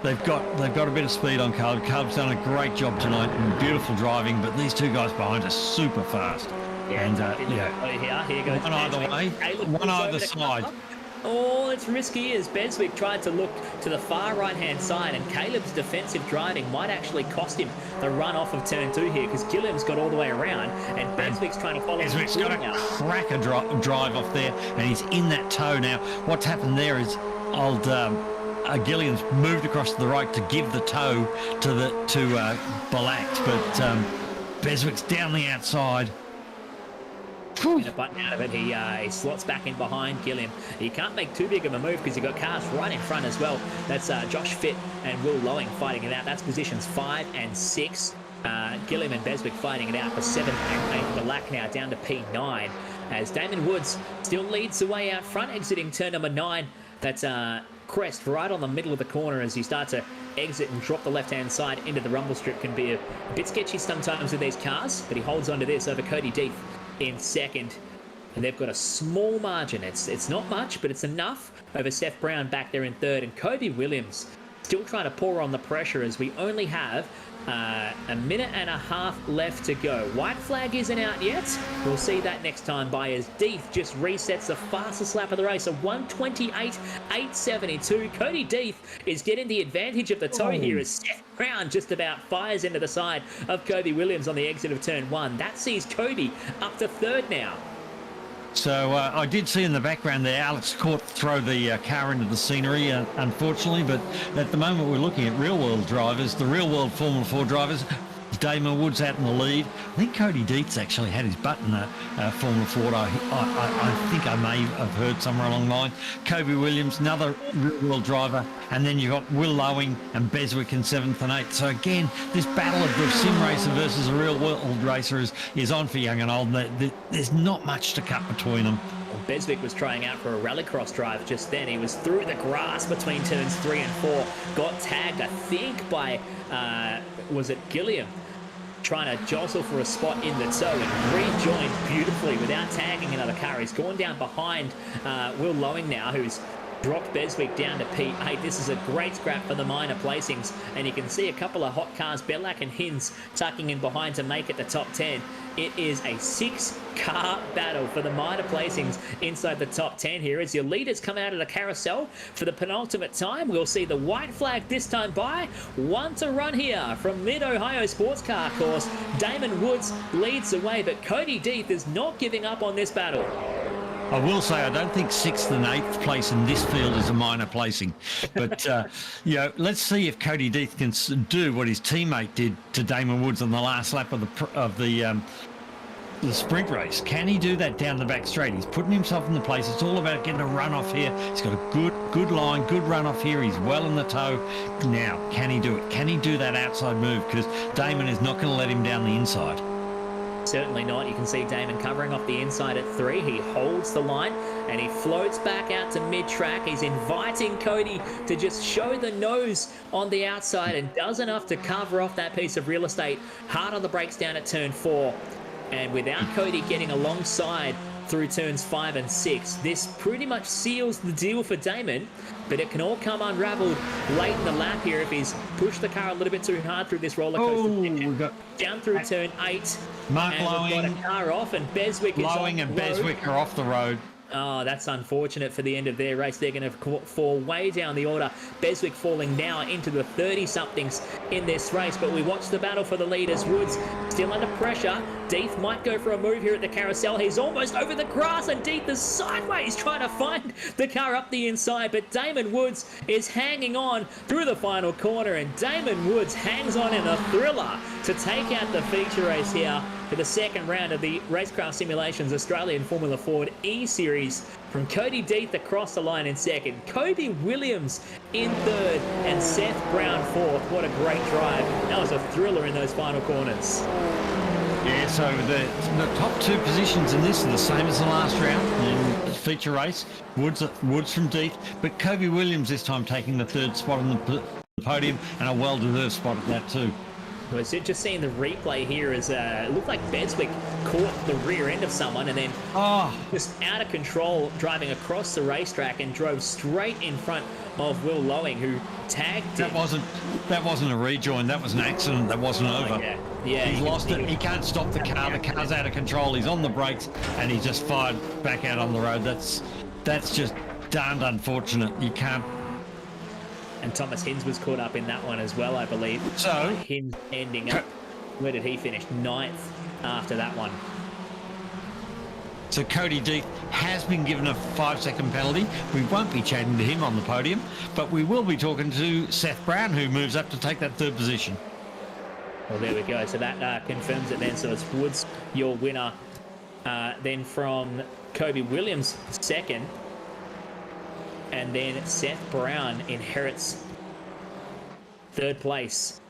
They've got a bit of speed on Caleb. Caleb's done a great job tonight and beautiful driving, but these 2 guys behind are super fast. Yeah, and here goes one either way, one either side. Oh, it's risky as Beswick tried to look to the far right-hand side, and Caleb's defensive driving might actually cost him the run off of turn 2 here because Gilliam's got all the way around, and Beswick's trying to follow him. Beswick's got a cracker drive off there, and he's in that toe now. What's happened there is old Gilliam's moved across to the right to give the toe to Balak, but Beswick's down the outside. Get a button out of it. He slots back in behind Gilliam. He can't make too big of a move because you've got cars right in front as well. That's Josh Fitt and Will Lowing fighting it out. That's positions 5 and 6. Gilliam and Beswick fighting it out for 7 and 8. Balak now down to P9 as Damon Woods still leads the way out front, exiting turn number 9. That's Crest right on the middle of the corner as you start to exit and drop the left-hand side into the rumble strip. Can be a bit sketchy sometimes with these cars, but he holds on to this over Cody Deeth in second, and they've got a small margin. It's not much, but it's enough over Seth Brown back there in third, and Kobe Williams still trying to pour on the pressure as we only have a minute and a half left to go. White flag isn't out yet. We'll see that next time by as Deeth just resets the fastest lap of the race, a 1:28.872. Cody Deeth is getting the advantage of the toe here as Seth Brown just about fires into the side of Kobe Williams on the exit of turn 1. That sees Kobe up to third now. So I did see in the background there Alex Court throw the car into the scenery, unfortunately, but at the moment we're looking at real-world drivers, the real-world Formula 4 drivers. Damon Woods out in the lead. I think Cody Dietz actually had his butt in a Formula Ford. I think I may have heard somewhere along the line. Kobe Williams, another real-world driver. And then you've got Will Lowing and Beswick in 7th and 8th. So again, this battle of the sim racer versus a real-world racer is on for young and old. There's not much to cut between them. Beswick was trying out for a rallycross drive just then. He was through the grass between turns 3 and 4. Got tagged, I think, by, was it Gilliam? Trying to jostle for a spot in the toe and rejoined beautifully without tagging another car. He's gone down behind Will Lowing now, who's dropped Beswick down to P8. This is a great scrap for the minor placings, and you can see a couple of hot cars, Bellac and Hinz, tucking in behind to make it the top 10. It is a 6-car battle for the minor placings inside the top 10 here as your leaders come out of the carousel for the penultimate time. We'll see the white flag this time by. 1 to run here from Mid-Ohio Sports Car Course. Damon Woods leads the way, but Cody Dietz is not giving up on this battle. I will say I don't think 6th and 8th place in this field is a minor placing. But, let's see if Cody Dietz can do what his teammate did to Damon Woods on the last lap of the sprint race. Can he do that down the back straight? He's putting himself in the place. It's all about getting a run off here. He's got a good line, good run off here. He's well in the toe. Now, can he do it? Can he do that outside move? Because Damon is not going to let him down the inside. Certainly not. You can see Damon covering off the inside at 3. He holds the line and he floats back out to mid-track. He's inviting Cody to just show the nose on the outside and does enough to cover off that piece of real estate. Hard on the brakes down at turn 4. And without Cody getting alongside through turns 5 and 6, this pretty much seals the deal for Damon, but it can all come unraveled late in the lap here if he's pushed the car a little bit too hard through this roller coaster. We've got down through turn 8. Mark and Lowing. we've got a car off, and Beswick is Lowing on and the road. Beswick are off the road. Oh, that's unfortunate for the end of their race. They're going to fall way down the order. Beswick falling now into the 30-somethings in this race. But we watch the battle for the leaders. Woods still under pressure. Dietz might go for a move here at the carousel. He's almost over the grass, and Dietz is sideways trying to find the car up the inside. But Damon Woods is hanging on through the final corner, and Damon Woods hangs on in a thriller to take out the feature race here for the second round of the RaceKraft Simulations Australian Formula Ford eSeries. From Cody Dietz across the line in second, Kobe Williams in third, and Seth Brown fourth. What a great drive. That was a thriller in those final corners. Yeah, so the top 2 positions in this are the same as the last round in the feature race. Woods from Dietz, but Kobe Williams this time taking the 3rd spot on the podium, and a well-deserved spot at that too. Well, so just seeing the replay here is it looked like Beswick caught the rear end of someone and then just out of control driving across the racetrack and drove straight in front of Will Lowing, who tagged him. That wasn't a rejoin. That was an accident. That wasn't over. Yeah, He's lost it. He can't stop the car. The car's out of control. He's on the brakes and he just fired back out on the road. That's just darned unfortunate. You can't. And Thomas Hinz was caught up in that one as well, I believe. So Hinz ending up, where did he finish? 9th after that one. So Cody Dietz has been given a 5-second penalty. We won't be chatting to him on the podium, but we will be talking to Seth Brown, who moves up to take that 3rd position. Well, there we go. So that confirms it then. So it's Woods, your winner. Then from Kobe Williams, 2nd. And then Seth Brown inherits 3rd place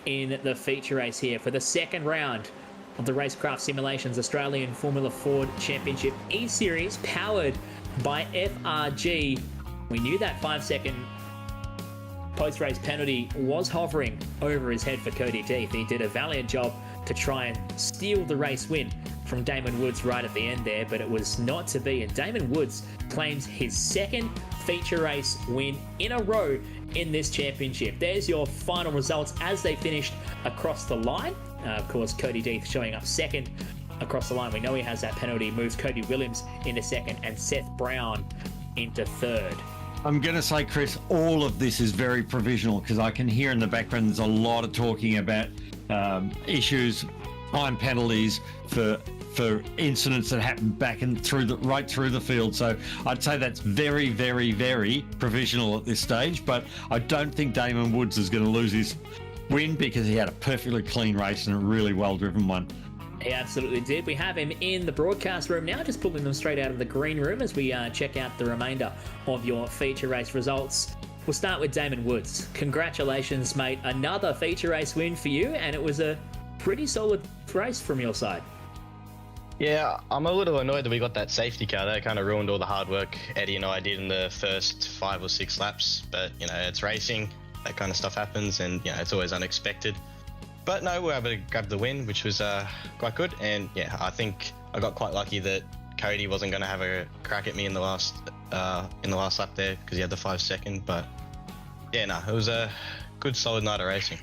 in the feature race here for the 2nd round of the RaceKraft Simulations Australian Formula Ford Championship eSeries, powered by FRG. We knew that 5-second post-race penalty was hovering over his head for Cody Dietz. He did a valiant job to try and steal the race win from Damon Woods right at the end there, but it was not to be, and Damon Woods claims his 2nd feature race win in a row in this championship. There's your final results as they finished across the line. Of course, Cody Dietz showing up 2nd across the line. We know he has that penalty, moves Cody Williams into 2nd and Seth Brown into 3rd. I'm going to say, Chris, all of this is very provisional because I can hear in the background there's a lot of talking about issues, time penalties for incidents that happen back and right through the field. So I'd say that's very, very, very provisional at this stage. But I don't think Damon Woods is going to lose win because he had a perfectly clean race and a really well-driven one. He absolutely did. We have him in the broadcast room now, just pulling them straight out of the green room as we check out the remainder of your feature race results. We'll start with Damon Woods. Congratulations, mate. Another feature race win for you, and it was a pretty solid race from your side. Yeah, I'm a little annoyed that we got that safety car. That kind of ruined all the hard work Eddie and I did in the first 5 or 6 laps. But, you know, it's racing. That kind of stuff happens, and, you know, it's always unexpected. But no, we were able to grab the win, which was quite good. And, yeah, I think I got quite lucky that Cody wasn't going to have a crack at me in the last lap there because he had the 5-second. But, yeah, no, it was a good, solid night of racing.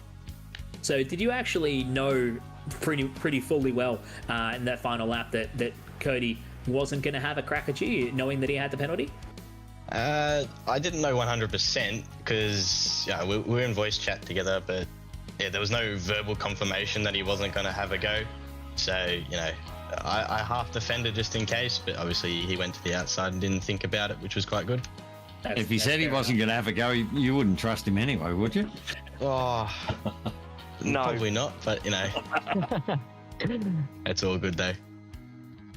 So did you actually know pretty fully well in that final lap that Cody wasn't going to have a crack at you, knowing that he had the penalty? I didn't know 100% because we were in voice chat together, but yeah, there was no verbal confirmation that he wasn't going to have a go. So, you know, I half defended just in case, but obviously he went to the outside and didn't think about it, which was quite good. If he said he wasn't going to have a go, you wouldn't trust him anyway, would you? Oh, No. probably not, but, you know, it's all good though.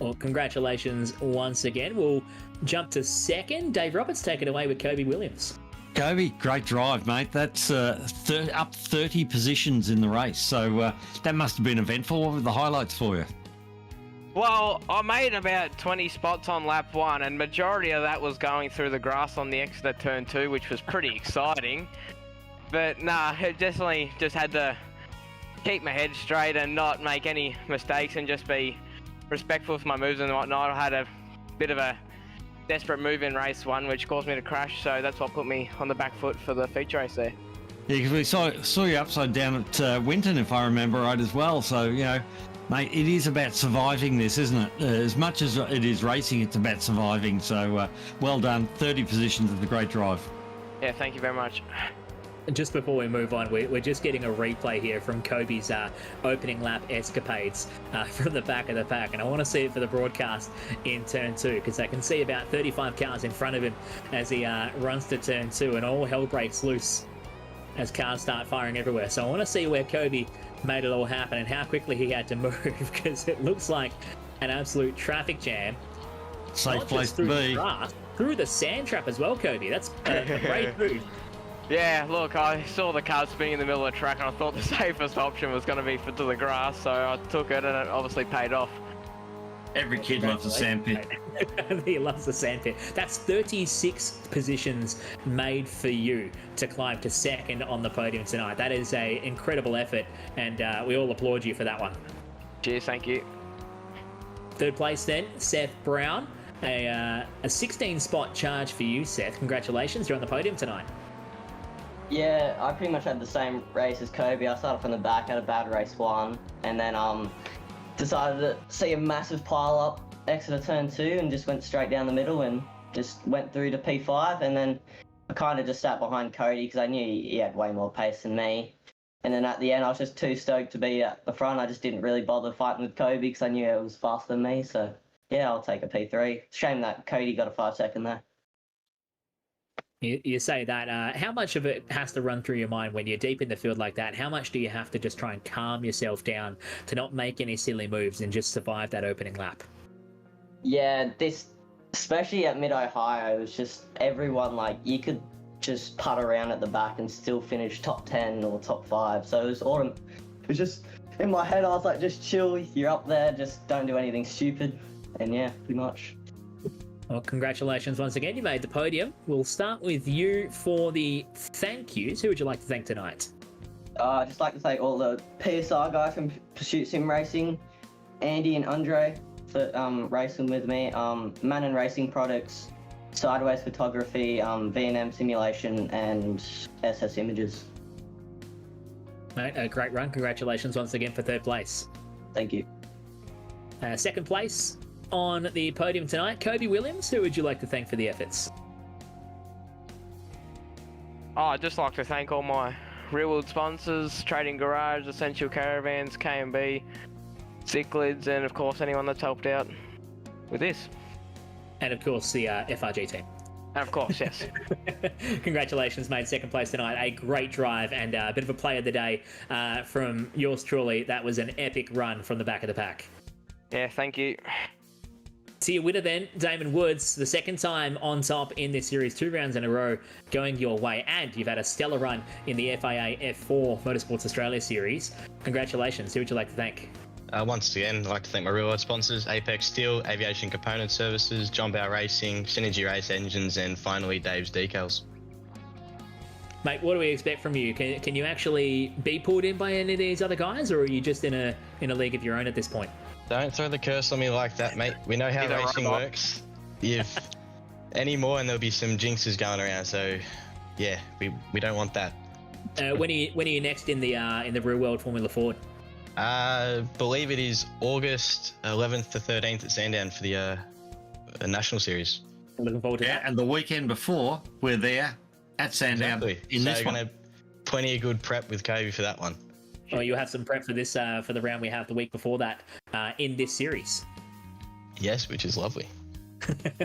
Well, congratulations once again. We'll jump to second. Dave Roberts, take it away with Kobe Williams. Kobe, great drive, mate. That's up 30 positions in the race. So that must have been eventful. What were the highlights for you? Well, I made about 20 spots on lap 1, and majority of that was going through the grass on the exit of turn 2, which was pretty exciting. But nah, it definitely just had to keep my head straight and not make any mistakes and just be respectful for my moves and whatnot. I had a bit of a desperate move in race 1, which caused me to crash, so that's what put me on the back foot for the feature race there. Yeah, because we saw you upside down at Winton, if I remember right, as well. So, you know, mate, it is about surviving this, isn't it? As much as it is racing, it's about surviving. So, well done. 30 positions is a great drive. Yeah, thank you very much. Just before we move on, we're just getting a replay here from Kobe's opening lap escapades from the back of the pack, and I want to see it for the broadcast in turn 2 because I can see about 35 cars in front of him as he runs to turn 2, and all hell breaks loose as cars start firing everywhere. So I want to see where Kobe made it all happen and how quickly he had to move because it looks like an absolute traffic jam. Safe Not place just to through be. the grass, through the sand trap as well, Kobe. That's a great move. Yeah, look, I saw the car spinning in the middle of the track and I thought the safest option was going to be to the grass, so I took it and it obviously paid off. Every kid loves a sandpit. He loves the sandpit. That's 36 positions made for you to climb to second on the podium tonight. That is an incredible effort, and we all applaud you for that one. Cheers, thank you. Third place then, Seth Brown. A 16-spot charge for you, Seth. Congratulations, you're on the podium tonight. Yeah, I pretty much had the same race as Kobe. I started from the back, had a bad race 1, and then decided to see a massive pile up exit of turn 2 and just went straight down the middle and just went through to P5, and then I kind of just sat behind Cody because I knew he had way more pace than me. And then at the end, I was just too stoked to be at the front. I just didn't really bother fighting with Kobe because I knew it was faster than me. So yeah, I'll take a P3. Shame that Cody got a 5-second there. You say that. How much of it has to run through your mind when you're deep in the field like that? How much do you have to just try and calm yourself down to not make any silly moves and just survive that opening lap? Yeah, especially at Mid-Ohio, it was just everyone, like, you could just putt around at the back and still finish top 10 or top 5. So it was just, in my head, I was like, just chill, you're up there, just don't do anything stupid. And yeah, pretty much. Well, congratulations once again. You made the podium. We'll start with you for the thank yous. Who would you like to thank tonight? I'd just like to thank all the PSR guys from Pursuit Sim Racing, Andy and Andre for racing with me, Mannon Racing Products, Sideways Photography, V&M Simulation, and SS Images. Mate, a great run. Congratulations once again for third place. Thank you. Second place on the podium tonight, Kobe Williams. Who would you like to thank for the efforts? I'd just like to thank all my real world sponsors, Trading Garage, Essential Caravans, K&B, Cichlids, and of course anyone that's helped out with this. And of course the FRG team. And of course, yes. Congratulations, mate. Second place tonight. A great drive and a bit of a play of the day from yours truly. That was an epic run from the back of the pack. Yeah, thank you. See your winner then, Damon Woods, the second time on top in this series, 2 rounds in a row going your way. And you've had a stellar run in the FIA F4 Motorsports Australia series. Congratulations. Who would you like to thank? Once again, I'd like to thank my real world sponsors, Apex Steel, Aviation Component Services, John Bow Racing, Synergy Race Engines, and finally Dave's Decals. Mate, what do we expect from you? Can you actually be pulled in by any of these other guys, or are you just in a league of your own at this point? Don't throw the curse on me like that, mate. We know how He's a racing robot. works. If any more, and there'll be some jinxes going around. So, yeah, we don't want that. When are you next in the real world Formula Ford? I believe it is August 11th to 13th at Sandown for the National Series. Looking forward to Yeah, that. and the weekend before, we're there at Sandown in so this we're one. gonna plenty of good prep with Kobe for that one. Oh, you'll have some prep for this for the round we have the week before that in this series. Yes, which is lovely.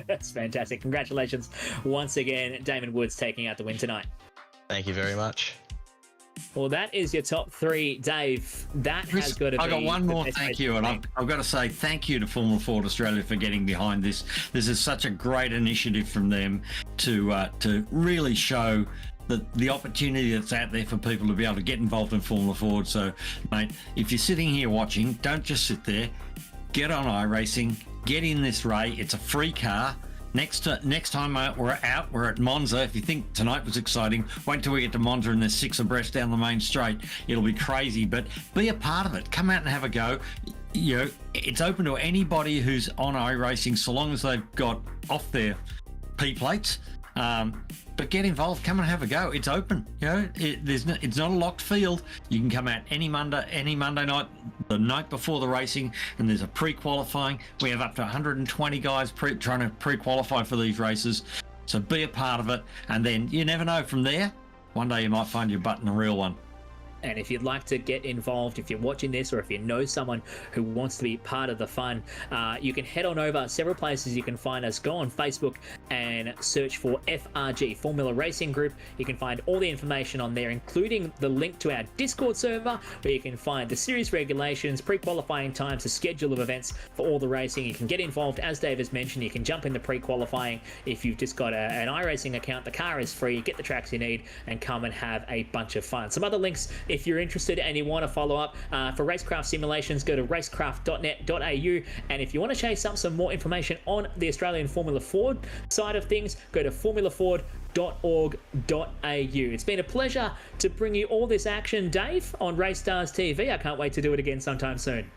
That's fantastic. Congratulations once again, Damon Woods taking out the win tonight. Thank you very much. Well, that is your top 3, Dave. That has got to be. I got one the more best thank race you, and we've I've got to say thank you to Formula Ford Australia for getting behind this. This is such a great initiative from them to really show the opportunity that's out there for people to be able to get involved in Formula Ford. So, mate, if you're sitting here watching, don't just sit there. Get on iRacing. Get in this Ray. It's a free car. Next time we're at Monza. If you think tonight was exciting, wait till we get to Monza and there's 6 abreast down the main straight. It'll be crazy, but be a part of it. Come out and have a go. You know, it's open to anybody who's on iRacing, so long as they've got off their P plates. But get involved. Come and have a go. It's open. You know, it's not a locked field. You can come out any Monday night, the night before the racing, and there's a pre-qualifying. We have up to 120 guys trying to pre-qualify for these races. So be a part of it, and then you never know. From there, one day you might find your butt in a real one. And if you'd like to get involved, if you're watching this or if you know someone who wants to be part of the fun, you can head on over. Several places you can find us. Go on Facebook and search for FRG, Formula Racing Group. You can find all the information on there, including the link to our Discord server, where you can find the series regulations, pre-qualifying times, the schedule of events for all the racing. You can get involved. As Dave has mentioned, you can jump in the pre-qualifying. If you've just got an iRacing account, the car is free. Get the tracks you need and come and have a bunch of fun. Some other links if you're interested and you want to follow up for RaceKraft simulations, go to racecraft.net.au. And if you want to chase up some more information on the Australian Formula Ford side of things, go to formulaford.org.au. It's been a pleasure to bring you all this action, Dave, on Racestars TV. I can't wait to do it again sometime soon.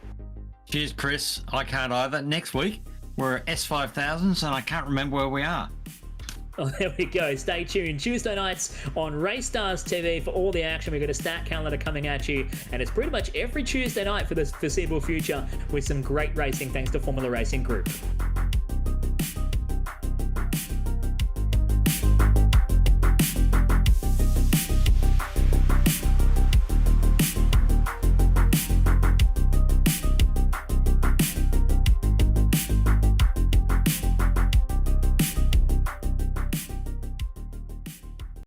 Cheers, Chris. I can't either. Next week, we're at S5000s, and I can't remember where we are. Oh, there we go. Stay tuned. Tuesday nights on Racestars TV for all the action. We've got a stat calendar coming at you, and it's pretty much every Tuesday night for the foreseeable future with some great racing thanks to Formula Racing Group.